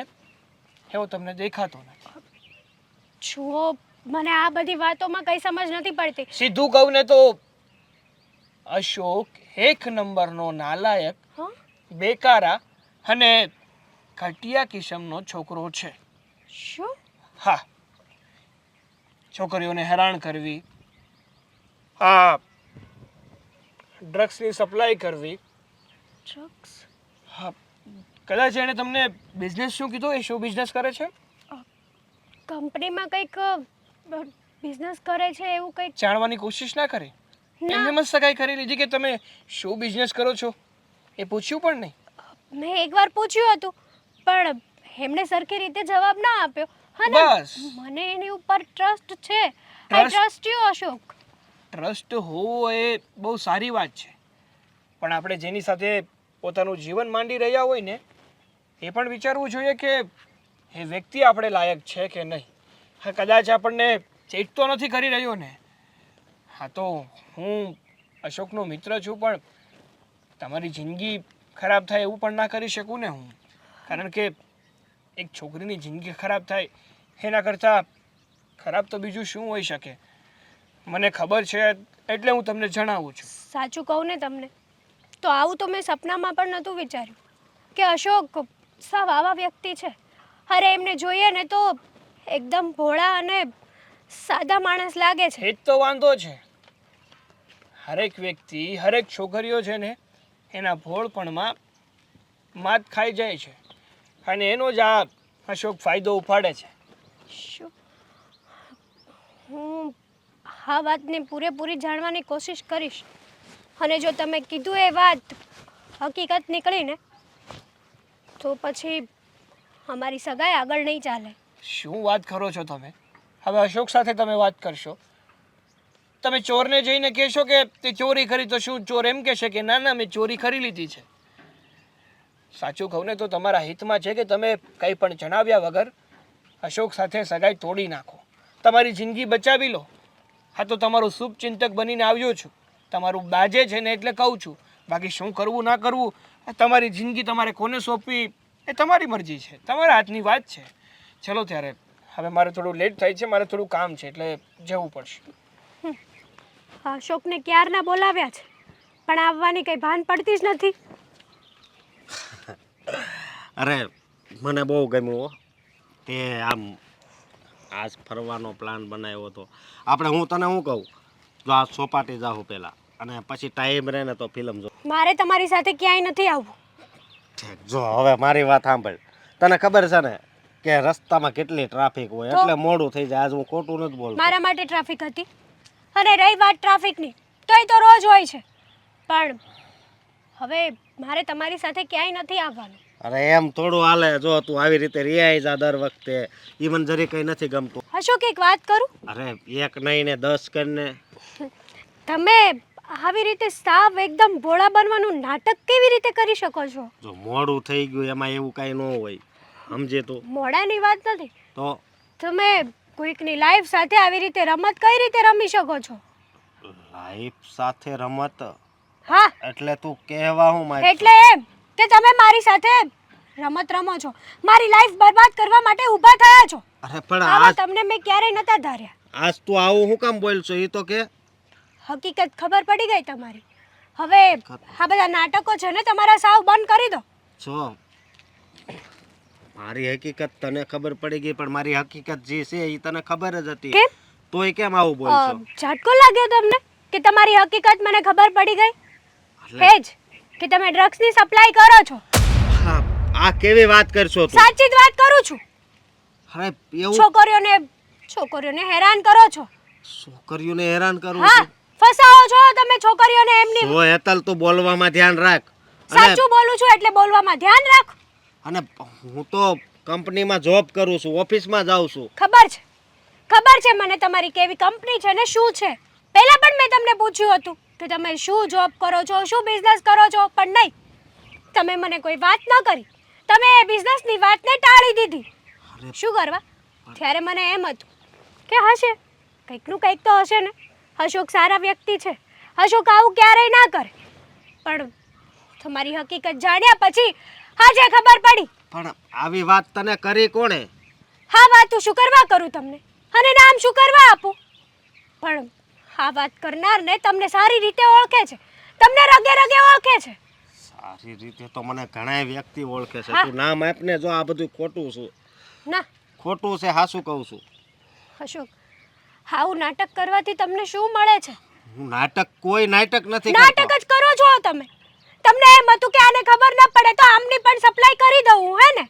S7: એવો તમને દેખાતો નથી.
S6: જુઓ, મને આ બધી વાતોમાં કઈ સમજ નથી પડતી.
S7: સીધું કહું ને તો અશોક 1 નંબરનો નાલાયક,
S6: હા?
S7: બેકારા અને ઘટિયા કિસ્મનો છોકરો છે.
S6: શું?
S7: હા, છોકરીઓને હેરાન કરવી, હા, ડ્રગ્સની સપ્લાય કરવી.
S6: ડ્રગ્સ?
S7: હા, કદાચ એણે તમને બિઝનેસ શું કીધો? એ શું બિઝનેસ કરે છે?
S6: કંપનીમાં કંઈક બિઝનેસ કરે છે એવું કંઈક.
S7: જાણવાની કોશિશ ના કરી?
S6: ના.
S7: એમને મસ્ત સગાઈ કરી લીધી કે તમે શું બિઝનેસ કરો છો એ પૂછ્યું પણ નહીં?
S6: મેં એકવાર પૂછ્યું હતું પણ એમણે સરખી રીતે જવાબ ના આપ્યો. અને
S7: બસ.
S6: મને એની ઉપર ટ્રસ્ટ છે. આઈ
S7: Trust?
S6: Trust you Ashok.
S7: Trust હોવો એ બહુ સારી વાત છે, પણ આપણે જેની સાથે પોતાનું જીવન માંડી રહ્યા હોય ને એ પણ વિચારવું જોઈએ કે એ વ્યક્તિ આપણે લાયક છે કે નહીં. હા, કદાચ આપણને ચેટ તો નથી કરી રહ્યો ને? હા, તો હું અશોકનો મિત્ર છું, પણ તમારી જિંદગી ખરાબ થાય એવું પણ ના કરી શકું ને હું, કારણ કે એક છોકરીની જિંદગી ખરાબ થાય એના કરતાં ખરાબ તો બીજું શું હોઈ શકે. મને ખબર છે એટલે હું તમને જણાવું છું.
S6: સાચું કહું ને તમને તો આવું તો મેં સપનામાં પણ નહોતું વિચાર્યું કે અશોક સાવ આવા વ્યક્તિ છે. અરે એમને જોઈએ ને તો એકદમ ભોળા અને સાદા માણસ લાગે છે.
S7: એ જ તો વાંધો છે. હરેક વ્યક્તિ, હરેક છોકરીઓ છે ને એના ભોળપણમાં માત ખાઈ જાય છે અને એનો જ આ અશોક ફાયદો ઉપાડે છે.
S6: શું? હું આ વાતને પૂરેપૂરી જાણવાની કોશિશ કરીશ અને જો તમે કીધું એ વાત હકીકત નીકળીને તો પછી અમારી સગાઈ આગળ નહીં ચાલે.
S7: શું વાત કરો છો તમે? હવે અશોક સાથે તમે વાત કરશો? તમે ચોરને જઈને કહેશો કે તે ચોરી કરી તો શું ચોર એમ કહેશે કે ના ના મેં ચોરી કરી લીધી છે? સાચું કહું ને તો તમારા હિતમાં છે કે તમે કંઈ પણ જણાવ્યા વગર અશોક સાથે સગાઈ તોડી નાખો, તમારી જિંદગી બચાવી લો. હા, તો તમારું શુભચિંતક બનીને આવ્યો છું, તમારું બાજે છે ને એટલે કહું છું. બાકી શું કરવું ના કરવું તમારી જિંદગી તમારે કોને સોંપવી એ તમારી મરજી છે, તમારા હાથની વાત છે. ચલો ત્યારે, હવે મારે થોડું લેટ થાય છે, મારે થોડું કામ છે એટલે જવું પડશે.
S6: અશોકને ક્યારના બોલાવ્યા છે પણ આવવાની કંઈ ભાન પડતી જ નથી.
S3: અરે મને બહુ ગમ્યું હો તે આમ આજ ફરવાનો પ્લાન બનાવ્યો હતો આપણે. હું તને શું કહું, જો આ સોપાટી જાઉં પહેલાં અને પછી ટાઈમ રહે ને તો ફિલ્મ જો.
S6: મારે તમારી સાથે ક્યાંય નથી આવવું.
S3: જો હવે મારી વાત સાંભળ, તને ખબર છે ને કે રસ્તામાં કેટલી ટ્રાફિક હોય એટલે મોડું થઈ જાય. આજ હું ખોટું નથી બોલતો.
S6: મારા માટે ટ્રાફિક હતી અને રહી વાત ટ્રાફિકની તો એ તો રોજ હોય છે, પણ હવે મારે તમારી સાથે ક્યાંય નથી આવવાનું.
S3: અરે એમ થોડું હાલે, જો તું આવી રીતે રિયાઈ જા દર વખતે, ઈ મને જરી કંઈ નથી ગમતું.
S6: અશોક એક વાત કરું?
S3: અરે એક નહીં ને 10 કરીને.
S6: તમે આવી રીતે સાવ એકદમ ભોળા બનવાનું નાટક કેવી રીતે કરી શકો છો?
S3: જો મોડું થઈ ગયું એમાં એવું કાંઈ ન હોય, સમજે તું?
S6: મોડાની વાત નથી,
S3: તો
S6: તમે કોઈકની લાઈફ સાથે આવી રીતે રમત કઈ રીતે રમી શકો છો?
S3: લાઈફ સાથે રમત
S6: હા,
S3: એટલે તું કહેવા હું માંગ?
S6: એટલે એમ કે તમે મારી સાથે રમત રમો છો, મારી લાઈફ બરબાદ કરવા માટે ઊભા થયા છો.
S3: અરે પણ
S6: આવા
S3: આજ
S6: તમને મેં ક્યારેય નતા ધાર્યા.
S3: આજ તું આવું હું કામ બોલશો એ તો કે?
S6: હકીકત ખબર પડી ગઈ તમારી. હવે આ બધા નાટકો છે ને તમારા સાવ બંધ કરી દો.
S3: જો મારી હકીકત તને ખબર પડી ગઈ પણ મારી હકીકત જે છે એ તને ખબર જ હતી.
S6: કેમ?
S3: તોય કેમ આવું બોલશો?
S6: ઝટકો લાગ્યો તમને કે તમારી હકીકત મને ખબર પડી ગઈ?
S3: એટલે
S6: એ જ કે તમે ડ્રગ્સની સપ્લાય કરો છો.
S3: હા, આ કેવી વાત કરશો તું?
S6: સાચી જ વાત કરું છું.
S3: અરે એવું
S6: છોકરીઓને હેરાન કરો છો.
S3: છોકરીઓને હેરાન કરું
S6: હા,
S3: છું?
S6: ફસાવો છો તમે છોકરીઓને એમની.
S3: જો હેતલ તું બોલવામાં ધ્યાન રાખ.
S6: સાચું બોલું છું એટલે બોલવામાં ધ્યાન રાખ.
S3: અને હું તો કંપનીમાં જોબ કરું છું, ઓફિસમાં જાઉં છું.
S6: ખબર છે મને તમારી કેવી કંપની છે ને શું છે. પહેલા પણ મેં તમને પૂછ્યું હતું કે તમે શું જોબ કરો છો, શું બિઝનેસ કરો છો, પણ નહીં, તમે મને કોઈ વાત ન કરી. તમે એ બિઝનેસની વાતને ટાળી દીધી. શું કરવા? ત્યારે મને એમ હતું કે હશે કંઈકનું કંઈક તો હશે ને. અશોક સારા વ્યક્તિ છે, અશોક આવું ક્યારેય ના કરે. પણ તમારી હકીકત જાણ્યા પછી આજે ખબર પડી.
S3: પણ આવી વાત તને કરી કોણે?
S6: હા, વાત હું શું કરવા કરું તમને, અને નામ શું કરવા આપું? પણ આ વાત કરનારને તમને સારી રીતે ઓળખે છે, તમને રગે રગે ઓળખે છે.
S3: સારી રીતે તો મને ઘણા વ્યક્તિ ઓળખે છે.
S6: હા.
S3: તું નામ આપને. જો આ બધું ખોટું છે.
S6: ના
S3: ખોટું છે, હાસું કહું છું.
S6: અશોક, આવું નાટક કરવાથી તમને શું મળે છે?
S3: હું કોઈ નાટક નથી
S6: નાટક
S3: કરતો.
S6: જ કરો છો તમે. તમને એમ હતું કે આને ખબર ન પડે તો આમની પણ સપ્લાય કરી દઉં, હે ને?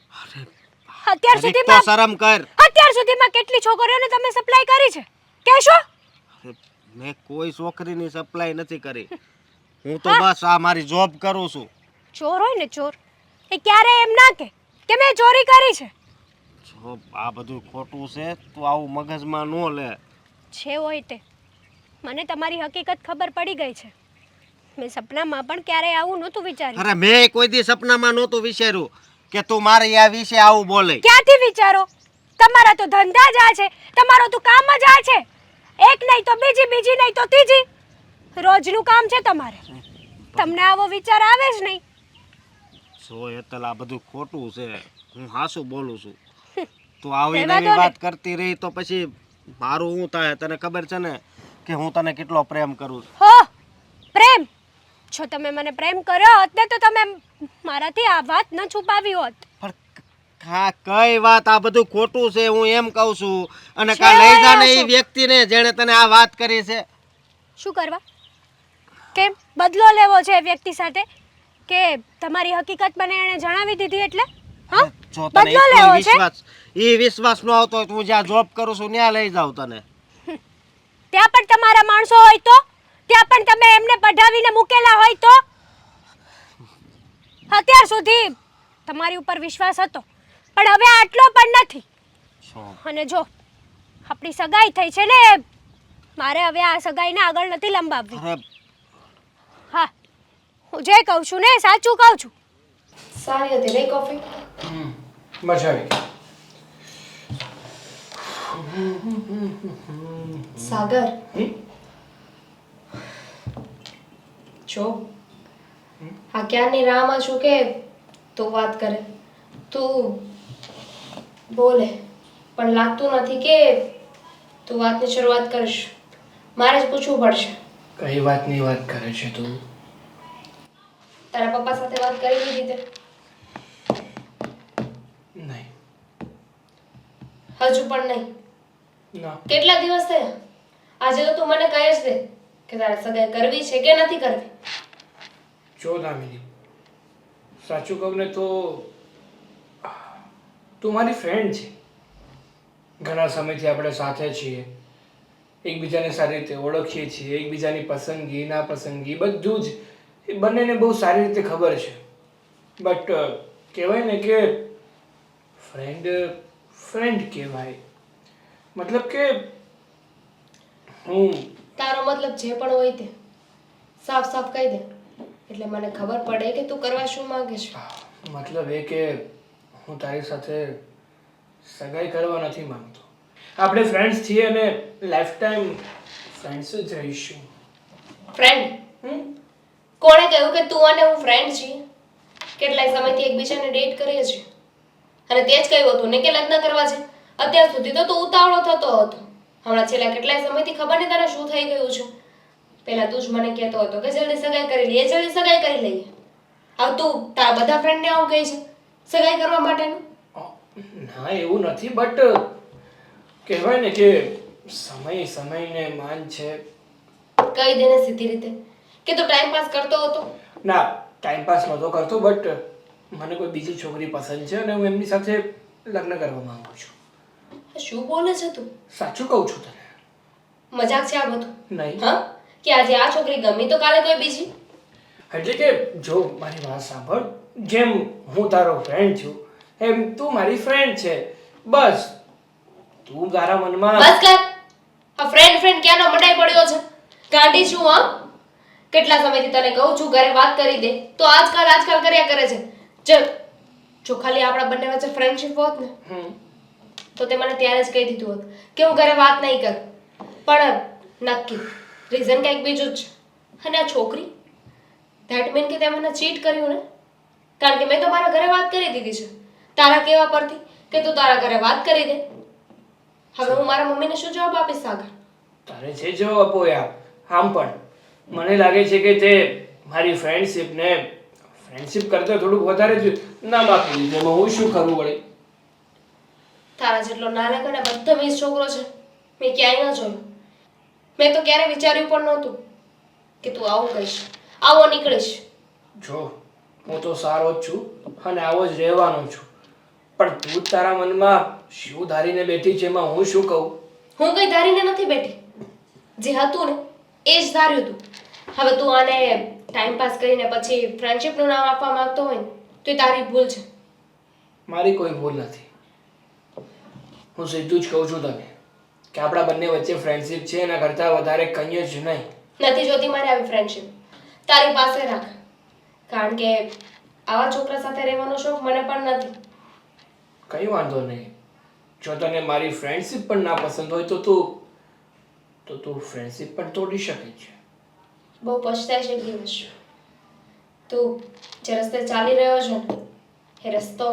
S6: અત્યાર
S3: હરીક તો
S6: સુધીમાં
S3: શરમ કર.
S6: કેટલી છોકરીઓને તમે સપ્લાય કરી છે કહેશો?
S3: મેં કોઈ છોકરીની સપ્લાય નથી કરી. હું તો બસ આ મારી જોબ કરું છું.
S6: ચોર હોય ને ચોર, એ ક્યારે એમ ના કે મેં ચોરી કરી છે.
S3: જો આ બધું ખોટું છે, તું આવું મગજમાં ન લે.
S6: છે હોય તે, મને તમારી હકીકત ખબર પડી ગઈ છે. મેં સપનામાં પણ ક્યારેય આવું નહોતું વિચાર્યું.
S3: અરે મેં કોઈ દી સપનામાં નહોતું વિચાર્યું કે તું મારી આ વિશે આવું બોલે.
S6: ક્યાંથી વિચારો? તમારા તો ધંધા જ આ છે, તમારો તો કામ જ આ છે. એક નહીં તો બીજી, બીજી નહીં તો ત્રીજી. રોજનું કામ છે તમારે. તમને આવો વિચાર આવે જ નહીં.
S3: જો હેતલ, આ બધું ખોટું છે. હું હાસું બોલું છું. તું આવી
S6: રહેવા દો
S3: નવી
S6: ને.
S3: વાત કરતી રહી તો પછી મારું શું થાય? તને ખબર છે ને કે હું તને કેટલો પ્રેમ કરું છું.
S6: હો, પ્રેમ? જો તમે મને પ્રેમ કર્યો હોત ને તો તમે મારાથી આ વાત ન છુપાવી હોત.
S3: પણ કઈ વાત? આ બધું ખોટું છે, હું એમ કહું છું. અને
S6: છે
S3: કા લઈ
S6: હોય
S3: જાને એ
S6: અશોક.
S3: વ્યક્તિને જેણે તને આ વાત કરી છે.
S6: શું કરવા? કેમ બદલો લેવો છે એ વ્યક્તિ સાથે કે તમારી હકીકત મને એણે જણાવી દીધી એટલે? હા,
S3: જો તને
S6: બદલો
S3: એટલો
S6: લેવો છે?
S3: વિશ્વાસ ન આવતો હોય તો હું જ્યાં જોબ કરું છું ત્યાં લઈ જાઉં તને.
S6: ત્યાં પણ તમારા માણસો હોય તો? ત્યાં પણ તમે એમને પઢાવીને મૂકેલા હોય તો? અત્યાર સુધી તમારી ઉપર વિશ્વાસ હતો, પણ હવે આટલો પણ નથી. અને જો આપણી સગાઈ થઈ છે ને, મારે હવે આ સગાઈને આગળ નથી લંબાવવી.
S3: અરે
S6: હા, હું જે કહું છું ને એ સાચું કહું છું.
S1: સારી હતી નહીં કોફી?
S7: મજા આવી ગઈ.
S1: સાગર, જો આ ક્યારની રાહમાં છું કે તું વાત કરે, તું બોલે, પણ લાગતું નથી કે તું વાતની શરૂઆત કરીશ. મારે જ પૂછવું પડશે.
S7: કઈ વાતની વાત કરે છે તું?
S1: તારા પપ્પા સાથે વાત કરી લીધી તે?
S7: નહીં.
S1: હજુ પણ નહીં?
S7: ના.
S1: કેટલા દિવસ થયા? આજે તો તું મને કહે જ દે કે તારે સગાઈ કરવી છે કે નથી કરવી.
S7: જો દામિની, સાચું કહું ને તો તું મારી ફ્રેન્ડ છે. ઘણા સમયથી આપણે સાથે છીએ, એકબીજાને સારી રીતે ઓળખીએ છીએ, એકબીજાની પસંદગી નાપસંદગી બધું જ એ બંનેને બહુ સારી રીતે ખબર છે. બટ કહેવાય ને કે ફ્રેન્ડ ફ્રેન્ડ કહેવાય. મતલબ કે હું
S1: તારો મતલબ જે પણ હોય તે સાફ સાફ કહી દે, એટલે મને ખબર પડે કે તું કરવા શું માંગે છે.
S7: મતલબ એ કે હું તારી સાથે સગાઈ કરવા નથી માંગતો. આપણે ફ્રેન્ડ્સ છીએ અને લાઈફ ટાઈમ ફ્રેન્ડ્સ જ રહીશું.
S1: ફ્રેન્ડ? કોણે કહ્યું કે તું અને હું ફ્રેન્ડ છીએ? કેટલાય સમયથી એકબીજાને ડેટ કરીએ છીએ, અને તે જ કહ્યું હતું ને કે લગ્ન કરવા છે. અત્યાર સુધી તો તું ઉતાવળો થતો હતો. હમણાં છેલ્લા કેટલાય સમયથી ખબર નહીં તને શું થઈ ગયું છે. પહેલા તું જ મને કહેતો હતો કે જલ્દી સગાઈ કરી લઈએ, જલ્દી સગાઈ કરી લઈએ. હવે તું તારા બધા ફ્રેન્ડને આવું કહે છે સગાઈ કરવા માટેનું?
S7: ના એવું નથી, બટ કહેવાય ને કે સમય સમયને માન છે.
S1: કહી દે ને સીધી રીતે કે તું ટાઈમ પાસ કરતો હતો.
S7: ના, ટાઈમ પાસ નહોતો કરતો, બટ મને કોઈ બીજી છોકરી પસંદ છે અને હું એમની સાથે લગ્ન કરવા માંગુ છું.
S1: શું બોલે છે તું?
S7: સાચું કહું છું તને.
S1: મજાક છે આ બધું?
S7: નહીં.
S1: હા, કે આજે આ છોકરી ગમી તો કાલે કોઈ બીજી?
S7: એટલે કે જો મારી વાત સાંભળ, જેમ હું તારો ફ્રેન્ડ છું એમ તું મારી ફ્રેન્ડ છે. બસ તું તારા મનમાં
S1: બસ કર. આ ફ્રેન્ડ ફ્રેન્ડ ક્યાંનો મડાઈ પડ્યો છે? ગાંડી છું હા? કેટલા સમયથી તને કહું છું ઘરે વાત કરી દે તો આજકાલ કર્યા કરે છે. જો ખાલી આપણા બંને વચ્ચે ફ્રેન્ડશિપ હોત ને તો તે મને ત્યારે જ કહી દીધું હોત કે હું ઘરે વાત નહીં કર. પણ નક્કી રીઝન કંઈક બીજું જ છે. અને આ છોકરી ધેટ મીન કે તે મને ચીટ કર્યું ને, કારણ કે મેં તો મારા ઘરે વાત કરી દીધી છે તારા કહેવા પરથી કે તું તારા ઘરે વાત કરી દે. હવે હું મારા મમ્મીને શું જવાબ આપીશ સાગર?
S7: તારે જે જવાબ આપો યાર. આમ પણ મને લાગે છે કે તે મારી ફ્રેન્ડશિપ કરતા થોડુંક વધારે જ નામ આપી દીધું. એમાં હું શું કરું વળી?
S1: તારા જેટલો નાનક અને બદતમીઝ છોકરો છે મેં ક્યાંય ન જોયો. મેં તો ક્યારે વિચાર્યું પણ નહોતું કે તું આવું કહીશ, આવો નીકળીશ.
S7: જો હું તો સારો જ છું અને આવો જ રહેવાનો છું, પણ તું જ તારા મનમાં શું ધારીને બેઠી છે એમાં હું શું કહું?
S1: હું કઈ ધારીને નથી બેઠી. જે હતું ને એ જ ધાર્યું હતું. હવે તું આને ટાઈમ પાસ કરીને પછી ફ્રેન્ડશિપનું નામ આપવા માંગતો હોય ને તો એ તારી ભૂલ છે.
S7: મારી કોઈ ભૂલ નથી. હું સીધું જ કહું છું તને કે આપણા બંને વચ્ચે ફ્રેન્ડશિપ છે, એના કરતાં વધારે કંઈ જ નહીં.
S1: નથી જોતી મારે આવી ફ્રેન્ડશિપ. તારી પાસે રાખ, કારણ કે આવા છોકરા સાથે રહેવાનો શોખ મને પણ નથી.
S7: કંઈ વાંધો નહીં. જો તને મારી ફ્રેન્ડશિપ પણ ના પસંદ હોય તો તું ફ્રેન્ડશિપ પણ તોડી શકે છે.
S1: બહુ પછતાય છે એક દિવસ. તું જે રસ્તે ચાલી રહ્યો છે ને એ રસ્તો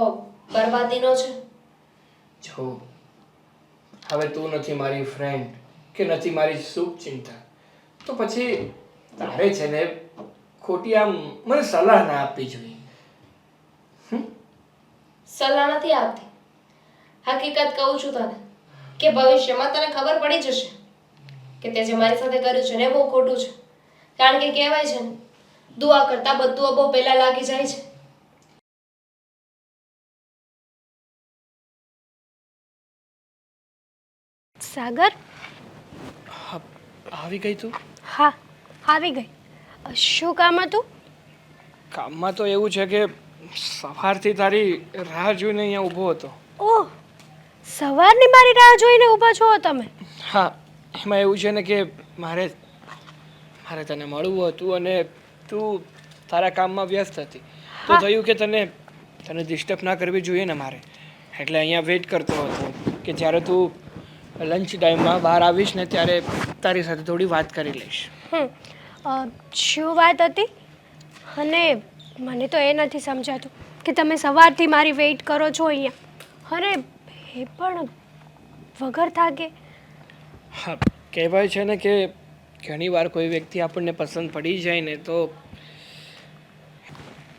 S1: બરબાદીનો છે.
S7: જો હવે તું નથી મારી ફ્રેન્ડ કે નથી મારી શુભ ચિંતા, તો પછી તારે છે ને ખોટી આમ મને સલાહ ના આપવી જોઈએ.
S1: સલાહ નથી આપતી, હકીકત કહું છું તને કે ભવિષ્યમાં તને ખબર પડી જશે કે તે જે મારી સાથે કર્યું છે ને એ બહુ ખોટું છે. કારણ કે કહેવાય છે ને દુઆ કરતા બધું બહુ પહેલા લાગી જાય છે.
S6: સાગર,
S7: આવી ગઈ તું?
S6: હા આવી ગઈ. શું કામ હતું?
S7: કામમાં તો એવું છે કે સવારથી તારી રાહ જોઈને અહીંયા ઊભો હતો.
S6: ઓહ, સવારની મારી રાહ જોઈને ઊભા છો તમે?
S7: હા, એમાં એવું છે ને કે મારે તને મળવું હતું અને તું તારા કામમાં વ્યસ્ત હતી. તો થયું કે તને ડિસ્ટર્બ ના કરવી જોઈએ ને મારે, એટલે અહીંયા વેઇટ કરતો હતો કે જ્યારે તું લંચ ટાઈમમાં બહાર આવીશ ને ત્યારે તારી સાથે થોડી વાત કરી લઈશ.
S6: શું વાત હતી? અને મને તો એ નથી સમજાતું કે તમે સવારથી મારી વેઇટ કરો છો અહીંયા, અને એ પણ વગર થાકે.
S7: હા, કહેવાય છે ને કે ઘણીવાર કોઈ વ્યક્તિ આપણને પસંદ પડી જાય ને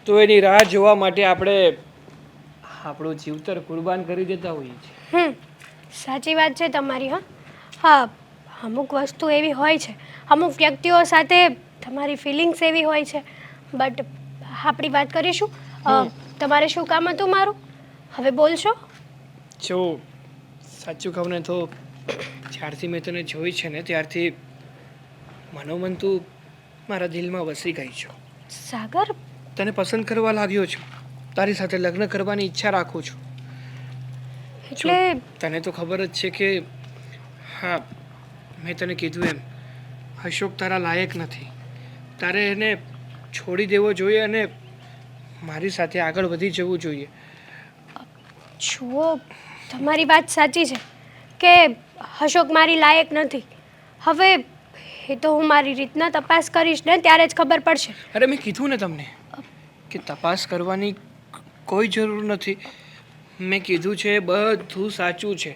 S7: તો એની રાહ જોવા માટે આપણે આપણું જીવતર કુરબાન કરી દેતા હોઈએ છીએ.
S6: સાચી વાત છે તમારી. હા, અમુક વસ્તુ એવી હોય છે, અમુક વ્યક્તિઓ સાથે તમારી ફિલિંગ્સ એવી હોય છે. બટ આપણી વાત કરીશું. તમારે શું કામ હતું મારું? હવે બોલશો?
S7: જો સાચું કહું ને તો જ્યારથી મેં તને જોઈ છે ને ત્યારથી મનોમન તું મારા દિલમાં વસી ગઈ છો.
S6: સાગર,
S7: તને પસંદ કરવા લાગ્યો છું, તારી સાથે લગ્ન કરવાની ઈચ્છા રાખું છું.
S6: એટલે
S7: તને તો ખબર જ છે કે હા, મેં તને કીધું એમ અશોક તારા લાયક નથી. તારે એને છોડી દેવો જોઈએ અને મારી સાથે આગળ વધી જવું જોઈએ.
S6: જુઓ, તમારી વાત સાચી છે કે અશોક મારી લાયક નથી. હવે એ તો હું મારી રીતના તપાસ કરીશ ને ત્યારે જ ખબર પડશે.
S7: અરે મેં કીધું ને તમને કે તપાસ કરવાની કોઈ જરૂર નથી. મેં કીધું છે બધું સાચું છે.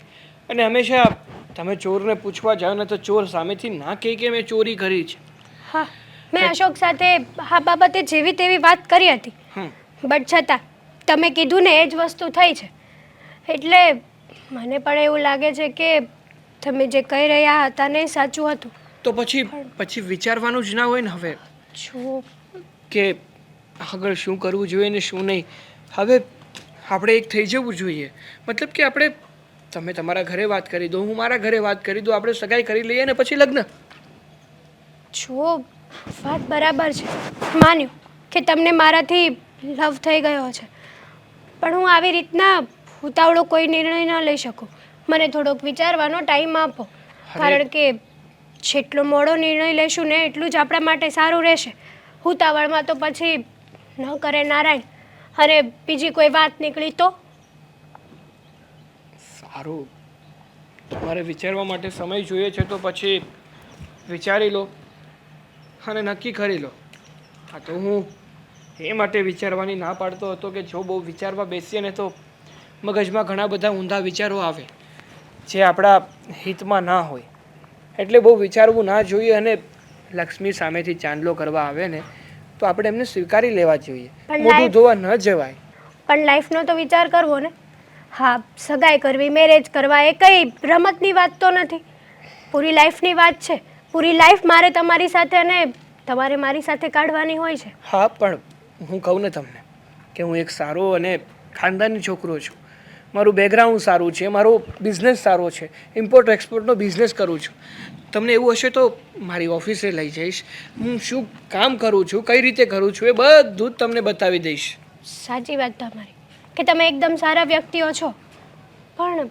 S7: અને હંમેશા તમે ચોરને પૂછવા જાઓ ને તો ચોર સામેથી ના કહે કે મેં ચોરી કરી છે.
S6: હા, મેં અશોક સાથે આ બાબતે જેવી તેવી વાત કરી હતી, બટ છતાં તમે કીધું ને એ જ વસ્તુ થઈ છે. એટલે મને પણ એવું લાગે છે કે તમે જે કહી રહ્યા હતા ને એ સાચું હતું.
S7: તો પછી વિચારવાનું જ ના હોય ને હવે
S6: જો
S7: કે આગળ શું કરવું જોઈએ ને શું નહીં. હવે આપણે એક થઈ જવું જોઈએ. મતલબ કે આપણે તમે તમારા ઘરે વાત કરી દો, હું મારા ઘરે વાત કરી દો, આપણે સગાઈ કરી લઈએ ને પછી લગ્ન.
S6: જો વાત બરાબર છે, માન્યું કે તમને મારાથી લવ થઈ ગયો છે, પણ હું આવી રીતના ઉતાવળો કોઈ નિર્ણય ન લઈ શકું. મને થોડોક વિચારવાનો ટાઈમ આપો, કારણ કે જેટલો મોડો નિર્ણય લેશું ને એટલું જ આપણા માટે સારું રહેશે. ઉતાવળમાં તો પછી ન કરે નારાયણ, અને બીજી કોઈ વાત નીકળી તો?
S7: સારું, તમારે વિચારવા માટે સમય જોઈએ છે તો પછી વિચારી લો અને નક્કી કરી લો. હા, તો હું એ માટે વિચારવાની ના પાડતો હતો કે જો બહુ વિચારવા બેસીએ ને તો મગજમાં ઘણા બધા ઊંધા વિચારો આવે જે આપણા હિતમાં ના હોય. એટલે બહુ વિચારવું ના જોઈએ, અને લક્ષ્મી સામેથી ચાંદલો કરવા આવે ને તો આપણે એમને સ્વીકારી લેવા જોઈએ,
S6: પણ
S7: મોઢું
S6: લાઈફ-
S7: ધોવા ન જવાય.
S6: પણ લાઈફનો તો વિચાર કરવો ને. હા, સગાઈ કરવી, મેરેજ કરવા એ કંઈ રમતની વાત તો નથી, પૂરી લાઈફની વાત છે. પૂરી લાઈફ મારે તમારી સાથે અને તમારે મારી સાથે કાઢવાની હોય છે.
S7: હા, પણ હું કહું ને તમને કે હું એક સારો અને ખાનદાની છોકરો છું. મારું બેકગ્રાઉન્ડ સારું છે, મારો બિઝનેસ સારો છે, ઇમ્પોર્ટ એક્સપોર્ટનો બિઝનેસ કરું છું. તમને એવું હશે તો મારી ઓફિસે લઈ જઈશ, હું શું કામ કરું છું, કઈ રીતે કરું છું, એ બધું જ તમને બતાવી દઈશ.
S6: સાચી વાત તમારી કે તમે એકદમ સારા વ્યક્તિઓ છો, પણ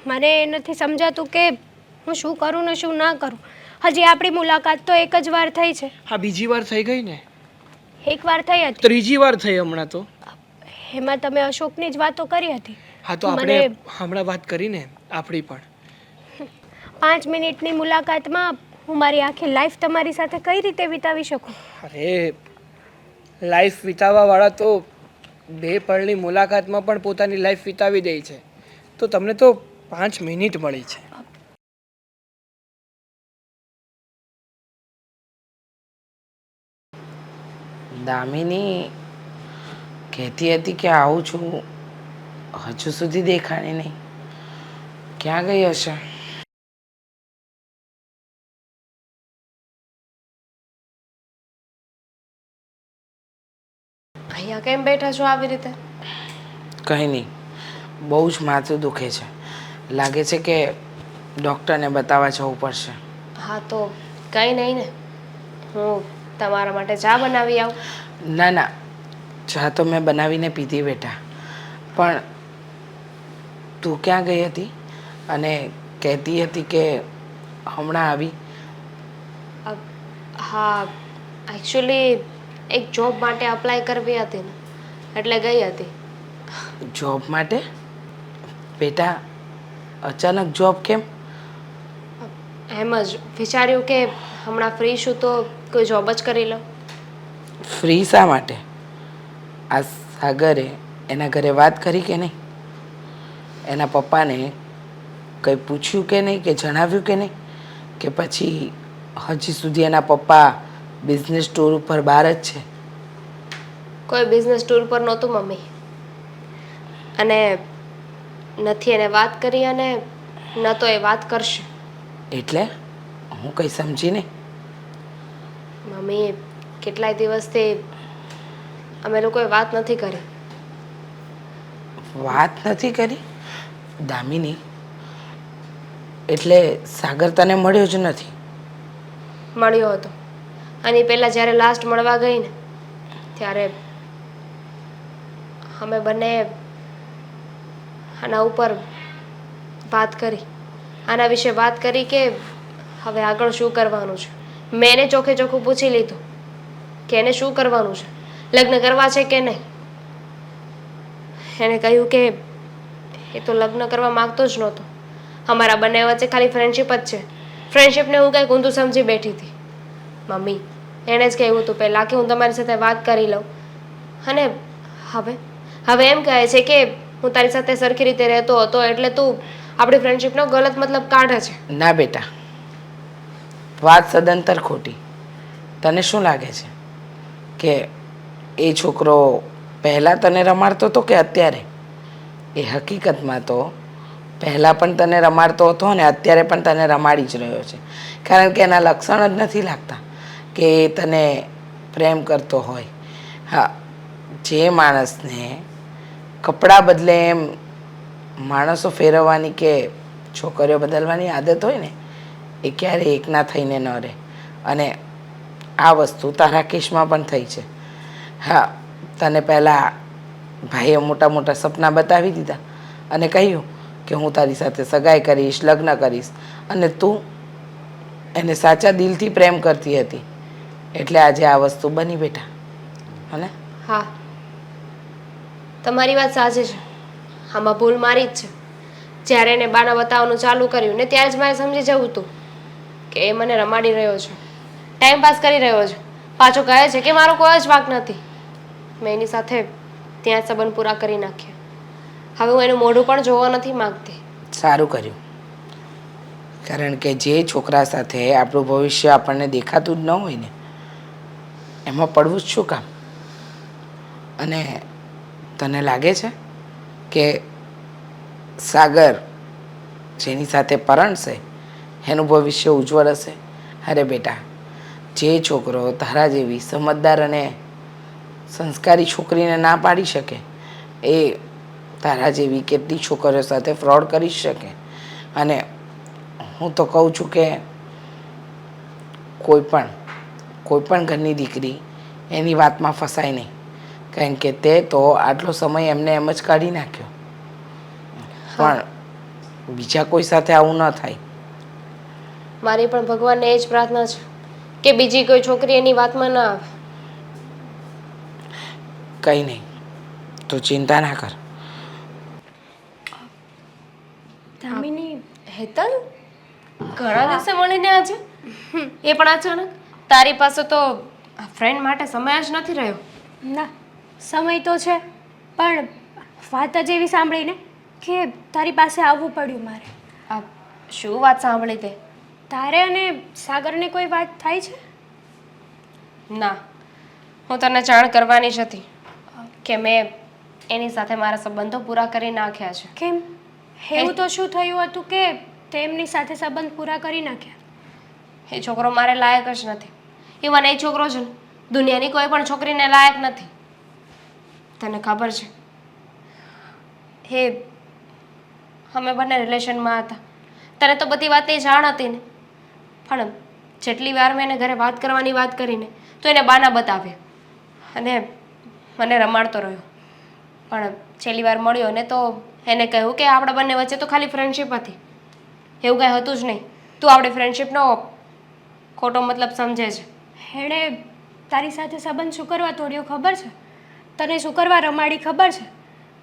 S6: મને એ નથી સમજાતું કે હું શું કરું ને શું ના કરું. હજી આપણી મુલાકાત તો એક જ વાર થઈ છે.
S7: હા, બીજી વાર થઈ ગઈ ને,
S6: એક વાર થઈ હતી,
S7: ત્રીજી વાર થઈ હમણાં તો.
S6: એમાં તમે અશોકની જ વાતો કરી હતી.
S7: હા, તો આપણે હમણાં વાત કરીને આપણી પણ
S6: 5 મિનિટની મુલાકાતમાં હું મારી આખી લાઈફ તમારી સાથે કઈ રીતે વિતાવી શકું?
S7: અરે, લાઈફ વિતાવવાવાળા તો બે પળની મુલાકાતમાં પણ પોતાની લાઈફ વિતાવી દે છે. તો તમને તો 5 મિનિટ મળી છે.
S8: દામિની કહેતી હતી કે આવું છું, હજુ સુધી દેખાણી નહીં. ક્યાં ગઈ હશે?
S1: અહીંયા કેમ બેઠા છો આવી રીતે?
S8: કંઈ નહીં, બહુ જ માથું દુખે છે. લાગે છે કે ડૉક્ટરને બતાવવા જવું પડશે.
S1: હા, તો કંઈ નહીં ને, હું તમારા માટે ચા બનાવી આવું.
S8: ના ના, ચા તો મેં બનાવીને પીધી બેટા. પણ તું ક્યાં ગઈ હતી અને કહેતી હતી કે હમણાં આવી?
S1: હા, એકચ્યુઅલી એક જોબ માટે અપ્લાય કરવી હતી ને, એટલે ગઈ હતી.
S8: જોબ માટે? બેટા, અચાનક જોબ કેમ?
S1: એમ જ વિચાર્યું કે હમણાં ફ્રી છું તો કોઈ જોબ જ કરી લઉં.
S8: ફ્રી શા માટે? આ સાગરે એના ઘરે વાત કરી કે નહીં? એના પપ્પાને કંઈ પૂછ્યું કે નહીં, કે જણાવ્યું કે નહીં? કે પછી હજી સુધી એના પપ્પા બિઝનેસ ટૂર ઉપર બહાર જ છે?
S1: કોઈ બિઝનેસ ટૂર પર નહોતું મમ્મી, અને નથી એને વાત કરી અને ન તો એ વાત કરશે.
S8: એટલે હું કંઈ સમજી નહીં.
S1: મમ્મી, કેટલાય દિવસથી અમે લોકોએ વાત નથી કરી.
S8: વાત નથી કરી? દામિની, એટલે સાગર તને મળ્યો જ નથી?
S1: મળ્યો હતો, અને પહેલાં જ્યારે લાસ્ટ મળવા ગઈ ને ત્યારે અમે બંને આના ઉપર વાત કરી, આના વિશે વાત કરી કે હવે આગળ શું કરવાનું છે. મેં એને ચોખ્ખે ચોખ્ખું પૂછી લીધું કે એને શું કરવાનું છે, લગ્ન કરવા છે કે નહીં. એણે કહ્યું કે એ તો લગ્ન કરવા માગતો જ નહોતો, અમારા બંને વચ્ચે ખાલી ફ્રેન્ડશિપ જ છે. ફ્રેન્ડશિપને હું કંઈક ઊંધું સમજી બેઠી હતી. મમ્મી, એણે જ કહ્યું હતું પહેલાં કે હું તમારી સાથે વાત કરી લઉં, અને હવે એમ કહે છે કે હું તારી સાથે સરખી રીતે રહેતો હતો એટલે તું આપણી ફ્રેન્ડશિપનો ગલત મતલબ કાઢે છે.
S8: ના બેટા, વાત સદંતર ખોટી. તને શું લાગે છે કે એ છોકરો પહેલાં તને રમાડતો હતો કે અત્યારે? એ હકીકતમાં તો પહેલાં પણ તને રમાડતો હતો અને અત્યારે પણ તને રમાડી જ રહ્યો છે, કારણ કે એના લક્ષણ જ નથી લાગતા કે એ તને પ્રેમ કરતો હોય. હા, જે માણસને કપડાં બદલે એમ માણસો ફેરવવાની કે છોકરીઓ બદલવાની આદત હોય ને એ ક્યારેય એકના થઈને ન રહે. અને આ વસ્તુ તારા કેસમાં પણ થઈ છે. હા, તને પહેલાં ભાઈએ મોટા મોટા સપના બતાવી દીધા અને કહ્યું કે હું તારી સાથે સગાઈ કરીશ, લગ્ન કરીશ, અને તું એને સાચા દિલથી પ્રેમ કરતી હતી એટલે આજે આ વસ્તુ બની બેઠા. હને?
S1: હા, તમારી વાત સાચી છે. આમાં ભૂલ મારી જ છે. જ્યારે એને બાના બતાવવાનું ચાલુ કર્યું ને ત્યારે જ મારે સમજી જવું હતું કે એ મને રમાડી રહ્યો છે, ટાઈમ પાસ કરી રહ્યો છે. પાછો કહે છે કે મારો કોઈ જ વાંક નથી. મેં એની સાથે ત્યાં જ સંબંધ પૂરા કરી નાખ્યા. હવે હું એનું મોઢું પણ જોવા નથી માંગતી.
S8: સારું કર્યું, કારણ કે જે છોકરા સાથે આપણું ભવિષ્ય આપણને દેખાતું જ ન હોય ને એમાં પડવું જ શું કામ? અને તને લાગે છે કે સાગર જેની સાથે પરણશે એનું ભવિષ્ય ઉજ્જવળ હશે? અરે બેટા, જે છોકરો તારા જેવી સમજદાર અને સંસ્કારી છોકરીને ના પાડી શકે એ તારા જેવી કેટલી છોકરીઓ સાથે ફ્રોડ કરી શકે. અને હું તો કહું છું કે કોઈ પણ ઘરની દીકરી એની વાતમાં ફસાય નહીં, કારણ કે તે તો આટલો સમય એમને એમ જ કાઢી નાખ્યો. પણ બીજા કોઈ સાથે આવું ન થાય.
S1: મારી પણ ભગવાનને એ જ પ્રાર્થના છે કે બીજી કોઈ છોકરી એની વાતમાં ના આવે.
S8: કંઈ નહીં, તું ચિંતા ના કર.
S6: દામિની,
S1: હેતલ, ઘણા દિવસે મળીને આજે, એ પણ અચાનક. તારી પાસે તો ફ્રેન્ડ માટે સમય જ નથી રહ્યો.
S6: ના, સમય તો છે પણ વાત જ એવી સાંભળીને કે તારી પાસે આવવું પડ્યું મારે.
S1: આ શું વાત સાંભળી તે?
S6: તારે અને સાગરને કોઈ વાત થાય છે?
S1: ના, હું તને જાણ કરવાની જ હતી કે મેં એની સાથે મારા સંબંધો પૂરા કરી નાખ્યા છે.
S6: કેમ? એવું તો શું થયું હતું કે તેમની સાથે સંબંધ પૂરા કરી નાખ્યા?
S1: એ છોકરો મારે લાયક જ નથી. ઇવન એ છોકરો છે ને દુનિયાની કોઈ પણ છોકરીને લાયક નથી. તને ખબર છે, અમે બંને રિલેશનમાં હતા. તને તો બધી વાતની જાણ હતી ને, પણ જેટલી વાર મેં એને ઘરે વાત કરવાની વાત કરીને તો એને બાના બતાવ્યા અને મને રમાડતો રહ્યો. પણ છેલ્લી વાર મળ્યો ને તો એને કહ્યું કે આપણા બંને વચ્ચે તો ખાલી ફ્રેન્ડશિપ હતી, એવું કાંઈ હતું જ નહીં. તું આપણી ફ્રેન્ડશિપનો ખોટો મતલબ સમજે છે.
S6: એણે તારી સાથે સંબંધ શું કરવા તોડ્યો ખબર છે? તને શું કરવા રમાડી ખબર છે?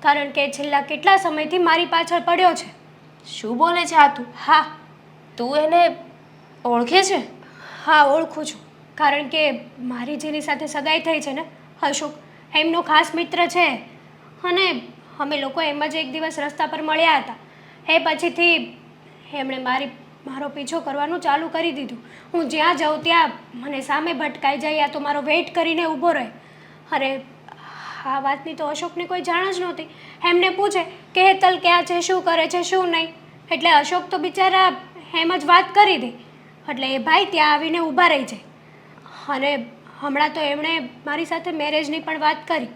S6: કારણ કે છેલ્લા કેટલા સમયથી મારી પાછળ પડ્યો છે.
S1: શું બોલે છે આ તું?
S6: હા,
S1: તું એને ઓળખે છે?
S6: હા, ઓળખું છું. કારણ કે મારી જેની સાથે સગાઈ થઈ છે ને, અશોક, એમનો ખાસ મિત્ર છે. અને અમે લોકો એમ જ એક દિવસ રસ્તા પર મળ્યા હતા. એ પછીથી એમણે મારો પીછો કરવાનું ચાલુ કરી દીધું. હું જ્યાં જાઉં ત્યાં મને સામે ભટકાઈ જાય યા તો મારો વેઇટ કરીને ઊભો રહે. અરે આ વાતની તો અશોકને કોઈ જાણ જ નહોતી. એમને પૂછે કે હેતલ ક્યાં છે, શું કરે છે, શું નહીં. એટલે અશોક તો બિચારા એમ જ વાત કરી દે. એટલે એ ભાઈ ત્યાં આવીને ઊભા રહી જાય. અને હમણાં તો એમણે મારી સાથે મેરેજની પણ વાત કરી.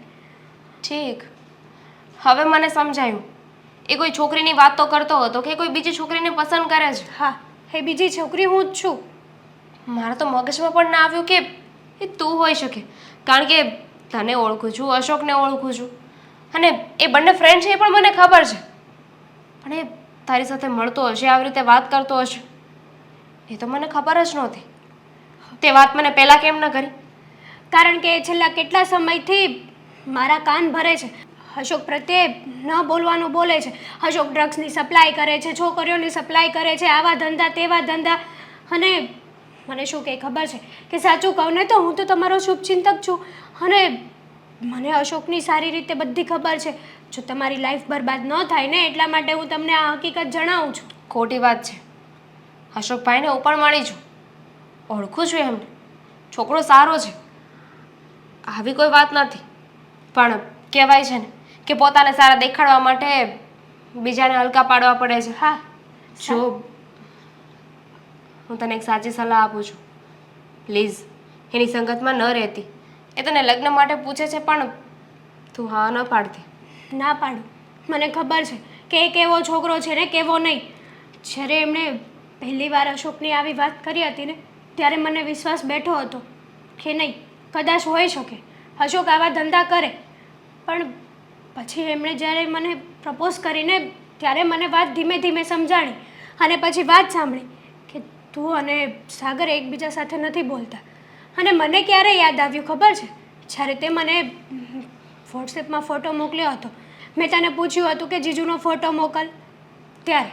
S1: ઠીક, હવે મને સમજાયું. એ કોઈ છોકરીની વાત તો કરતો હતો કે કોઈ બીજી છોકરીને પસંદ કરે છે?
S6: હા, એ બીજી છોકરી હું જ છું.
S1: મારા તો મગજમાં પણ ના આવ્યું કે એ તું હોઈ શકે. કારણ કે તને ઓળખું છું, અશોકને ઓળખું છું, અને એ બંને ફ્રેન્ડ છે એ પણ મને ખબર છે. પણ એ તારી સાથે મળતો હશે, આવી રીતે વાત કરતો હશે, એ તો મને ખબર જ નહોતી. તે વાત મને પહેલાં કેમ ન કરી?
S6: કારણ કે છેલ્લા કેટલા સમયથી મારા કાન ભરે છે. અશોક પ્રત્યે ન બોલવાનું બોલે છે. અશોક ડ્રગ્સની સપ્લાય કરે છે, છોકરીઓની સપ્લાય કરે છે, આવા ધંધા તેવા ધંધા. અને મને શું કંઈ ખબર છે કે સાચું કહું ને તો હું તો તમારો શુભચિંતક છું. અને મને અશોકની સારી રીતે બધી ખબર છે. જો તમારી લાઈફ બરબાદ ન થાય ને એટલા માટે હું તમને આ હકીકત જણાવું છું.
S1: ખોટી વાત છે. અશોકભાઈને હું પણ મળી છું, ઓળખું છું એમને. છોકરો સારો છે, આવી કોઈ વાત નથી. પણ કહેવાય છે ને કે પોતાને સારા દેખાડવા માટે બીજાને હલકા પાડવા પડે છે.
S6: હા,
S1: જો હું તને એક સાચી સલાહ આપું છું, પ્લીઝ એની સંગતમાં ન રહેતી. એ તને લગ્ન માટે પૂછે છે પણ તું હા ન પાડતી.
S6: ના પાડું. મને ખબર છે કે એ કેવો છોકરો છે ને કેવો નહીં. જ્યારે એમણે પહેલી વાર અશોકની આવી વાત કરી હતી ને ત્યારે મને વિશ્વાસ બેઠો હતો કે નહીં, કદાચ હોઈ શકે અશોક આવા ધંધા કરે. પણ પછી એમણે જ્યારે મને પ્રપોઝ કરીને ત્યારે મને વાત ધીમે ધીમે સમજાણી અને પછી વાત સાંભળી કે તું અને સાગર એકબીજા સાથે નથી બોલતા. અને મને ક્યારે યાદ આવ્યું ખબર છે? જ્યારે તે મને વોટ્સએપમાં ફોટો મોકલ્યો હતો. મેં તને પૂછ્યું હતું કે જીજુનો ફોટો મોકલ, ત્યારે.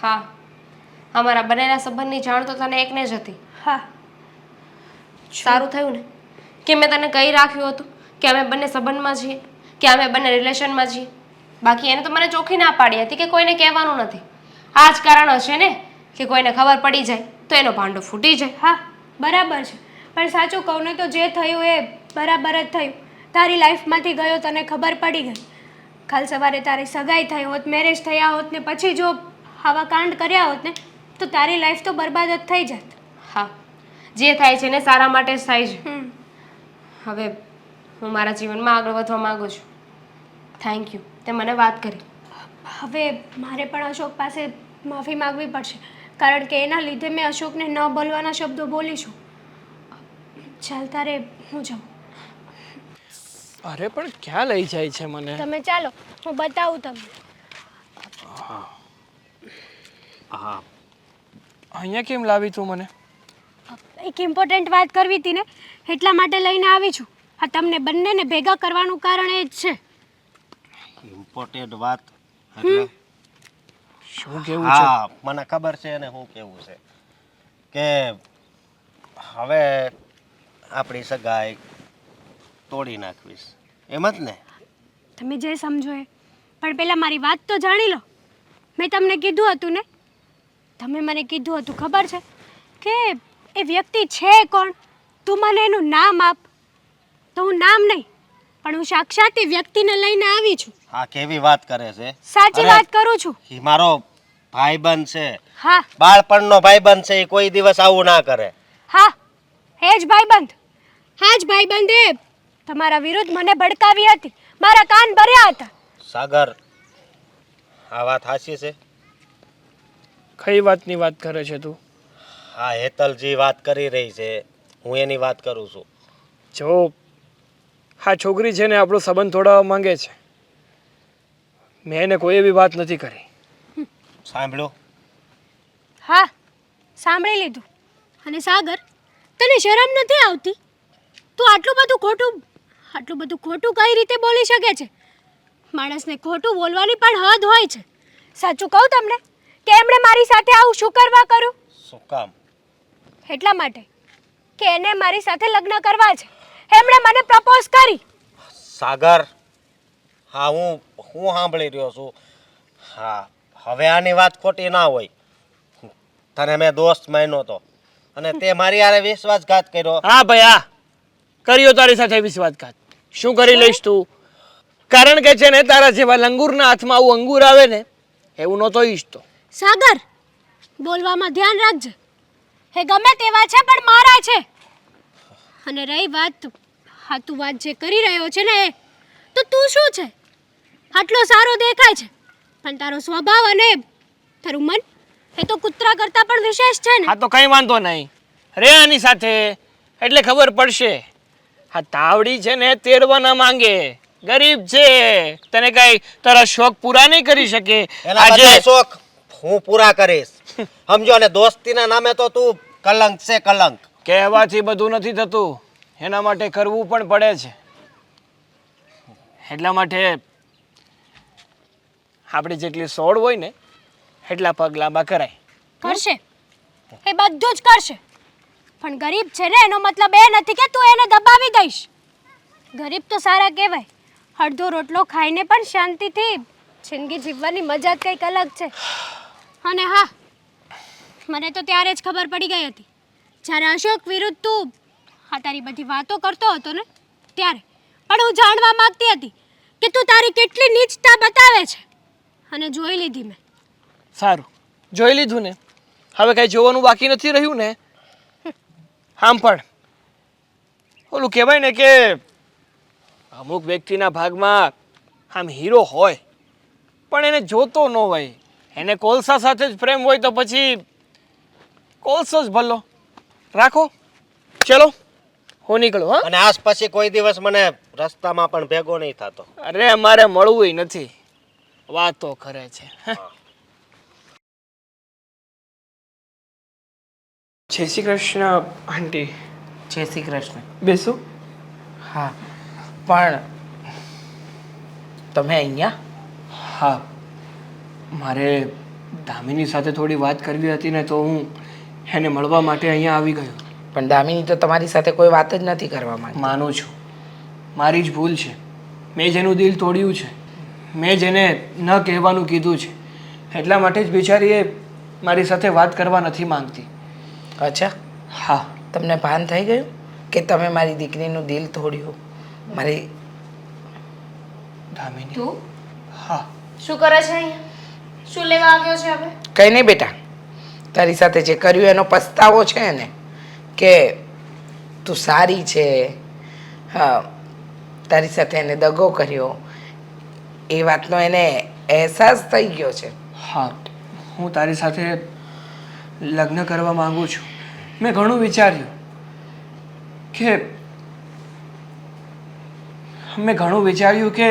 S1: હા, અમારા બંનેના સંબંધની જાણ તો તને એકને જ હતી.
S6: હા,
S1: સારું થયું ને કે મેં તને કહી રાખ્યું હતું કે અમે બંને સંબંધમાં છીએ, કે અમે બંને રિલેશનમાં છીએ. બાકી એને તો મને ચોખ્ખી ના પાડી હતી કે કોઈને કહેવાનું નથી. આ જ કારણ હશે ને કે કોઈને ખબર પડી જાય તો એનો ભાંડો ફૂટી જાય.
S6: હા, બરાબર છે. પણ સાચું કહું ને તો જે થયું એ બરાબર જ થયું. તારી લાઈફમાંથી ગયો તને ખબર પડી ગઈ. કાલ સવારે તારી સગાઈ થઈ હોત, મેરેજ થયા હોત ને પછી જો આવા કાંડ કર્યા હોત ને તો તારી લાઈફ તો બરબાદ જ થઈ જાત.
S1: હા, જે થાય છે ને સારા માટે જ થાય છે.
S6: હમ.
S1: હવે હું મારા જીવનમાં આગળ વધવા માંગુ છું. થેન્ક યુ, તે મને વાત કરી.
S6: હવે મારે પણ અશોક પાસે માફી માગવી પડશે કારણ કે એના લીધે મેં અશોકને ન બોલવાના શબ્દો બોલી છું. ચાલ તારે હું જાઉં.
S7: અરે પણ ક્યાં લઈ જાય છે મને?
S6: તમે ચાલો, હું બતાવું તમને.
S3: હા,
S7: અહીંયા કેમ લાવી તું મને?
S6: એક ઇમ્પોર્ટન્ટ વાત કરવી હતી ને એટલા માટે લઈને આવી છું. આ તમને બંનેને ભેગા કરવાનું કારણ એ જ છે.
S3: ઇમ્પોર્ટન્ટ વાત એટલે
S7: શું કેવું છે?
S3: હા, મને ખબર છે ને શું કેવું છે કે હવે આપણી સગાઈ તોડી નાખવીશ, એમ જ ને?
S6: તમે જે સમજો એ. પણ પહેલાં મારી વાત તો જાણી લો. મેં તમને કીધું હતું ને, તમે મને કીધું હતું ખબર છે કે એ વ્યક્તિ છે કોણ, તું મને એનું નામ આપ. તો હું નામ નહીં પણ હું સાક્ષાત એ વ્યક્તિને લઈને આવી છું.
S3: હા, કેવી વાત કરે છે?
S6: સાચી
S3: અરે,
S6: વાત કરું છું.
S3: ઈ મારો ભાઈબંધ છે,
S6: હા
S3: બાળપણનો ભાઈબંધ છે. ઈ કોઈ દિવસ આવું ના કરે.
S6: હા, એ જ ભાઈબંધ. હા જ ભાઈબંધે તમારા વિરુદ્ધ મને ભડકાવી હતી. મારા કાન ભર્યા હતા.
S3: સાગર, આ વાત સાચી છે?
S7: કઈ વાતની વાત કરે છે તું?
S3: હા, હેતલજી વાત કરી રહી છે, હું એની વાત કરું છું.
S7: જો આ છોકરી છે ને આપણો સંબંધ તોડાવવા માંગે છે. મેં એને કોઈ એવી વાત નથી કરી.
S3: સાંભળ્યું?
S6: હા, સાંભળી લીધું. અને સાગર, તને શરમ નથી આવતી? તું આટલું બધું ખોટું કઈ રીતે બોલી શકે છે? માણસને ખોટું બોલવાની પણ હદ હોય છે. સાચું કહું તમને કે એમણે મારી સાથે આવું શું કરવા કર્યું?
S3: શું કામ?
S6: એટલા માટે કે એને મારી સાથે લગ્ન કરવા છે. એમણે મને પ્રપોઝ કરી.
S3: સાગર, હા, હું સાંભળી રહ્યો છું. હા, હવે આની વાત ખોટી ના હોય. તને મેં દોસ્ત માન્યો તો અને તે મારી હારે વિશ્વાસઘાત કર્યો.
S7: હા ભાઈ, હા કર્યો તારી સાથે વિશ્વાસઘાત. શું કરી લઈશ તું? કારણ કે છે ને તારા જેવા લંગૂરના હાથમાં આવું અંગૂર આવે ને એવું નહોતો ઈચ્છતો.
S6: સાગર, બોલવામાં ધ્યાન રાખજે. એ ગમે તેવા છે પણ મારા છે. અને રહી વાત, હા તું વાત જે કરી રહ્યો છે ને તો તું શું છે? આટલો સારો દેખાય છે પણ તારો સ્વભાવ અને તારું મન એ તો કૂતરા કરતાં પણ વિશેષ છે ને.
S7: હા તો કંઈ વાંધો નહીં, રે આની સાથે એટલે ખબર પડશે. હા, તાવડી છે ને તેડવા ના માંગે, ગરીબ છે. તને કઈ તારા શોખ પૂરા નહીં કરી શકે.
S3: એના બધા શોખ હું પૂરા કરીશ, સમજો ને. દોસ્તીના નામે તો તું કલંક છે, કલંક.
S7: કહેવાથી બધું નથી થતું, એના માટે કરવું પણ પડે છે. એટલા માટે આપણે જેટલી સોડ હોય ને એટલા પગ લાંબા કરાય.
S6: કરશે, એ બધું જ કરશે. પણ ગરીબ છે ને એનો મતલબ એ નથી કે તું એને દબાવી દઈશ. ગરીબ તો સારા કહેવાય. અડધો રોટલો ખાઈને પણ શાંતિથી જિંદગી જીવવાની મજા જ કંઈક અલગ છે. અને હા, મને તો ત્યારે જ ખબર પડી ગઈ હતી જ્યારે અશોક વિરુદ્ધ તું આ તારી બધી વાતો કરતો હતો ને ત્યારે. પણ હું જાણવા માંગતી હતી કે તું તારી કેટલી નીચતા બતાવે છે અને જોઈ લીધી મેં.
S7: સારું, જોઈ લીધું ને, હવે કાંઈ જોવાનું બાકી નથી રહ્યું ને. આમ પણ ઓલું કહેવાય ને કે અમુક વ્યક્તિના ભાગમાં આમ હીરો હોય પણ એને જોતો ન હોય, એને કોલસા સાથે જ પ્રેમ હોય તો પછી કોલસો જ ભલો રાખો. ચલો હું નીકળું. હા,
S3: અને આજ પછી કોઈ દિવસ મને રસ્તામાં પણ ભેગો નહીં થતો.
S7: અરે અમારે મળવું નથી, વાતો કરે છે. જય શ્રી કૃષ્ણ આંટી.
S8: જય શ્રી કૃષ્ણ.
S7: બેસો.
S8: હા, પણ તમે અહીંયા?
S7: હા, મારે દામિની સાથે થોડી વાત કરવી હતી ને, તો હું એને મળવા માટે અહીંયા આવી ગયો.
S8: પણ દામિની તો તમારી સાથે કોઈ વાત જ નથી કરવા માંગતી.
S7: માનું છું મારી જ ભૂલ છે, મેં જેનું દિલ તોડ્યું છે, મેં જેને ન કહેવાનું કીધું છે, એટલા માટે જ બિચારીએ મારી સાથે વાત કરવા નથી માંગતી.
S8: અચ્છા,
S7: હા.
S8: તમને ભાન થઈ ગયું કે તમે મારી દીકરીનું દિલ તોડ્યું? મારી
S7: દામિની.
S1: તું
S7: હા.
S1: શું કરે છે અહીંયા? શું લેવા આવ્યો છે હવે?
S8: કંઈ નહીં બેટા, તારી સાથે જે કર્યું એનો પસ્તાવો છે ને, કે તું સારી છે. હા, તારી સાથે એને દગો કર્યો એ વાતનો એને અહેસાસ થઈ ગયો છે.
S7: હા, હું તારી સાથે લગ્ન કરવા માંગુ છું. મેં ઘણું વિચાર્યું કે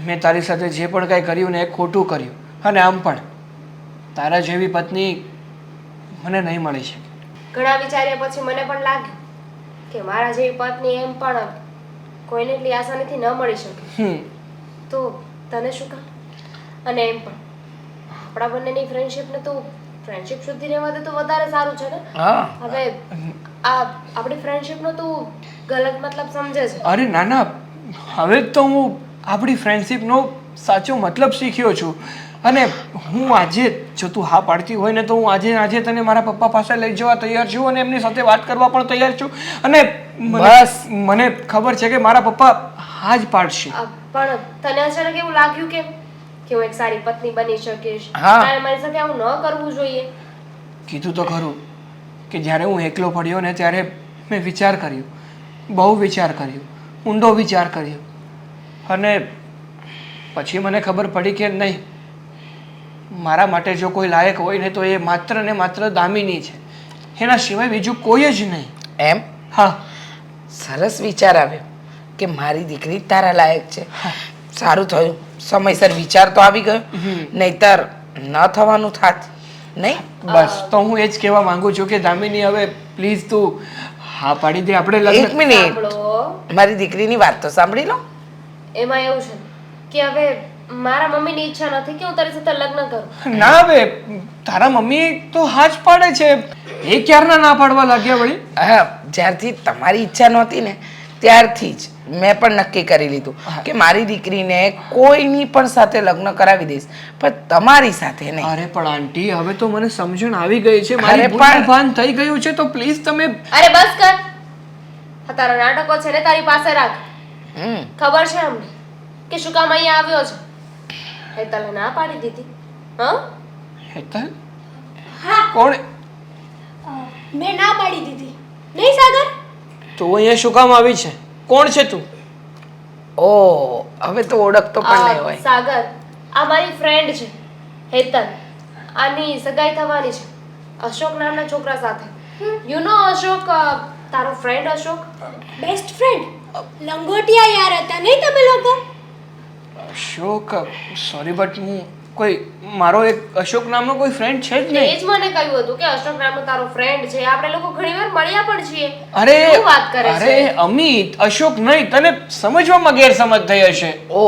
S7: મેં તારી સાથે જે પણ કાંઈ કર્યું ને એ ખોટું કર્યું, અને આમ પણ તારા જેવી પત્ની મને નહીં મળી શકે.
S1: ઘણા વિચાર્યા પછી મને પણ લાગ્યું કે મારા જેવી પત્ની એમ પણ કોઈને એટલી આસાનીથી ન મળી શકે. તો તને શું કામ? અને એમ પણ આપણા બંનેની ફ્રેન્ડશિપને તું ફ્રેન્ડશિપ સુધી રહેવા દે તો વધારે સારું છે ને.
S8: હા,
S1: હવે આ આપણી ફ્રેન્ડશિપનો તું ગલત મતલબ સમજે છે.
S7: અરે ના ના, હવે તો હું આપણી ફ્રેન્ડશિપનો સાચો મતલબ શીખ્યો છું. અને હું આજે, જો તું હા પાડતી હોય ને, તો હું આજે તને મારા પપ્પા પાસે લઈ જવા તૈયાર છું, અને એમની સાથે વાત કરવા પણ તૈયાર છું. અને બસ મને ખબર છે કે મારા પપ્પા હા જ પાડશે.
S1: પણ તને અચાનક એવું લાગ્યું કે હું એક સારી પત્ની બની શકીશ?
S8: હા.
S1: તારે મારી સાથે આવું ન કરવું જોઈએ.
S7: કીધું તો ખરું કે જ્યારે હું એકલો પડ્યો ને, ત્યારે મેં વિચાર કર્યો, બહુ વિચાર કર્યો, ઊંડો વિચાર કર્યો. અને પછી મને ખબર પડી કે નહીં, મારા માટે જો કોઈ લાયક હોય ને, તો એ માત્ર ને માત્ર દામિની છે, એના સિવાય બીજું કોઈ જ નહીં.
S8: એમ?
S7: હા.
S8: સરસ વિચાર આવ્યો કે મારી દીકરી તારા લાયક છે. સારું થયું, સમયસર વિચાર તો આવી ગયો, નહીતર ન થવાનું થાત નહીં.
S7: બસ, તો હું એ જ કહેવા માંગુ છું કે દામિની, હવે પ્લીઝ તું હા પાડી દે. આપણે
S8: એક
S7: લગ્ન.
S8: મિનિટ,
S1: સાંભળો,
S8: મારી દીકરીની વાત તો સાંભળી લો.
S1: એમાં એવું છે કે હવે મારા મમ્મીની ઈચ્છા નથી કે હું તારી સાથે લગ્ન કરું.
S7: ના, હવે તારા મમ્મી તો હા જ પાડે છે. એ ક્યારના ના પાડવા લાગ્યા વળી?
S8: હા, જ્યારથી તમારી ઈચ્છા નહોતી ને, ત્યારથી જ મેં પણ નક્કી કરી લીધું કે મારી દીકરીને કોઈની પણ સાથે લગ્ન કરાવી દઈશ, પણ તમારી સાથે નહીં.
S7: અરે પણ આંટી, હવે તો મને સમજણ આવી ગઈ છે,
S8: અરે
S7: મારી
S8: પણ-
S7: ભૂલનું ભાન થઈ ગયું છે, તો પ્લીઝ તમે.
S1: અરે બસ કર. આ તારા નાટકો છે ને તારી પાસે રાખ.
S8: હમ
S1: ખબર છે અમને કે શું કામ અહીંયા આવ્યો છે? એ તને ના પાડી દીધી? હા?
S7: હેતલ? કોણ?
S6: મેં ના પાડી દીધી નહીં સાગર.
S7: તું અહીંયા શું કામ આવી છે? કોણ છે તું?
S8: ઓ, હવે તો ઓળખતો પણ નહીં હોય.
S1: સાગર, આ મારી ફ્રેન્ડ છે હેતલ. આની સગાઈ થવાની છે અશોક નામના છોકરા સાથે. યુ નો અશોક, તારો ફ્રેન્ડ અશોક.
S6: બેસ્ટ ફ્રેન્ડ લંગોટિયા યાર હતા નહીં તમે લોકો?
S7: અશોક? સોરી, બટ હું કોઈ, મારો એક અશોક નામનો કોઈ ફ્રેન્ડ છે જ
S1: એટલે એ
S7: નહીં.
S1: જ મને કહ્યું હતું કે અશોક નામનો તારો ફ્રેન્ડ છે. આપણે લોકો ઘણીવાર મળ્યા પણ છીએ.
S7: અરે
S1: શું વાત કરે છે?
S7: અરે અમિત, અશોક નહીં, તને સમજવામાં ગેરસમજ થઈ હશે.
S8: ઓ,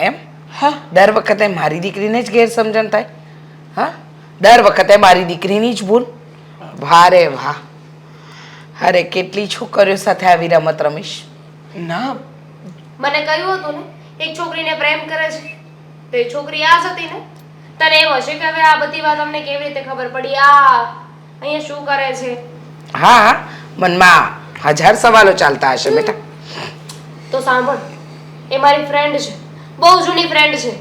S8: એમ?
S7: હા.
S8: દર વખતે મારી દીકરીને જ ગેરસમજણ થાય? હા, દર વખતે મારી દીકરીની જ ભૂલ? વારે વાહ! અરે કેટલી છોકરીઓ સાથે આવી રમત રમીશ.
S7: ના,
S1: મને કહ્યું હતું ને એક છોકરીને પ્રેમ કરે છે, તો એ છોકરી આ જ હતી ને. તને એમ હશે કે હવે આ બધી વાત અમને કેવી રીતે ખબર પડી, આ અહીંયા શું કરે છે?
S8: હા હા, મનમાં 1000 સવાલો ચાલતા હશે બેટા.
S1: તો સાંભળ, એ મારી ફ્રેન્ડ છે, બહુ જૂની ફ્રેન્ડ છે.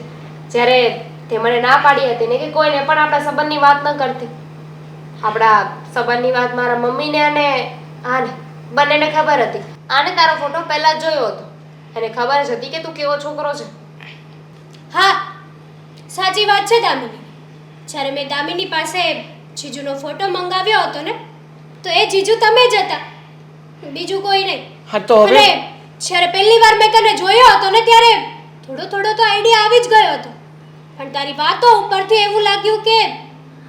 S1: જ્યારે તે મને ના પાડી હતી ને કે કોઈને પણ આપણા સંબંધની વાત ન કરતી. આપણા સંબંધની વાત મારા મમ્મીને અને આને બંનેને ખબર હતી. આને તારો ફોટો પહેલા જ જોયો હતો, એને ખબર જ હતી કે તું કેવો છોકરો છે.
S6: હા સાચી વાત છે દામિની. જ્યારે મેં દામિની પાસે જીજુનો ફોટો મંગાવ્યો હતો ને તો એ જીજુ તમે જ હતા, બીજું કોઈ નહીં.
S7: હા તો હવે
S6: અને જ્યારે પહેલી વાર મેં તને જોયો હતો ને ત્યારે થોડો થોડો તો આઈડિયા આવી જ ગયો હતો, પણ તારી વાતો ઉપરથી એવું લાગ્યું કે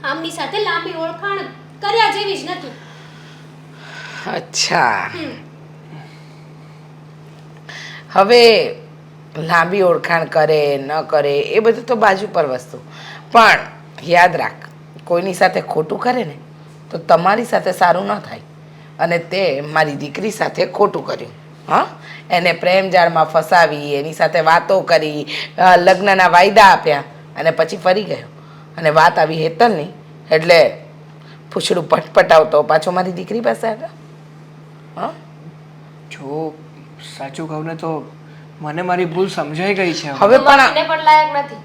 S6: આમની સાથે લાંબી ઓળખાણ કર્યા જેવી જ નથી.
S8: અચ્છા, હવે લાંબી ઓળખાણ કરે ન કરે એ બધું તો બાજુ પર વસ્તુ, પણ યાદ રાખ કોઈની સાથે ખોટું કરે ને તો તમારી સાથે સારું ન થાય. અને તે મારી દીકરી સાથે ખોટું કર્યું. હા, એને પ્રેમ જાળમાં ફસાવી, એની સાથે વાતો કરી, લગ્નના વાયદા આપ્યા અને પછી ફરી ગયો. અને વાત આવી હેતલની એટલે પૂછડું પટપટાવતો પાછો મારી દીકરી પાસે આવ્યો. હા,
S7: જો સાચું કહું ને તો મને મારી ભૂલ સમજાઈ ગઈ છે.
S8: હવે
S1: તું
S8: પણ
S1: માફીને પણ લાયક નથી.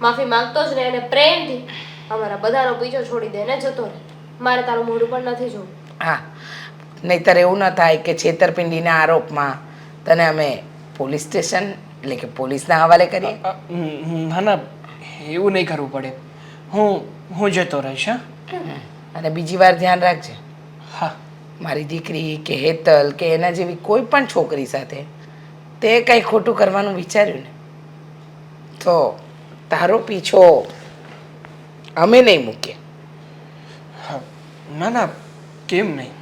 S1: માફી માંગતો જ રહે અને પ્રેમથી અમારા બધાનો પીછો છોડી દે ને જતો રહે. મારે તારું મોઢું પણ નથી જોવું.
S8: હા, નહીંતર એવું ન થાય કે છેતરપિંડીના આરોપમાં તને અમે પોલીસ સ્ટેશન એટલે કે પોલીસના હવાલે કરીએ.
S7: ના ના, એવું નહીં કરવું પડે. હું જતો રહીશ. હા
S8: અને બીજી વાર ધ્યાન રાખજે,
S7: હા.
S8: મારી દીકરી કે હેતલ કે એના જેવી કોઈ પણ છોકરી સાથે તે કંઈ ખોટું કરવાનું વિચાર્યું ને તો તારો પીછો અમે નહીં મૂકીએ.
S7: ના ના, કેમ નહીં?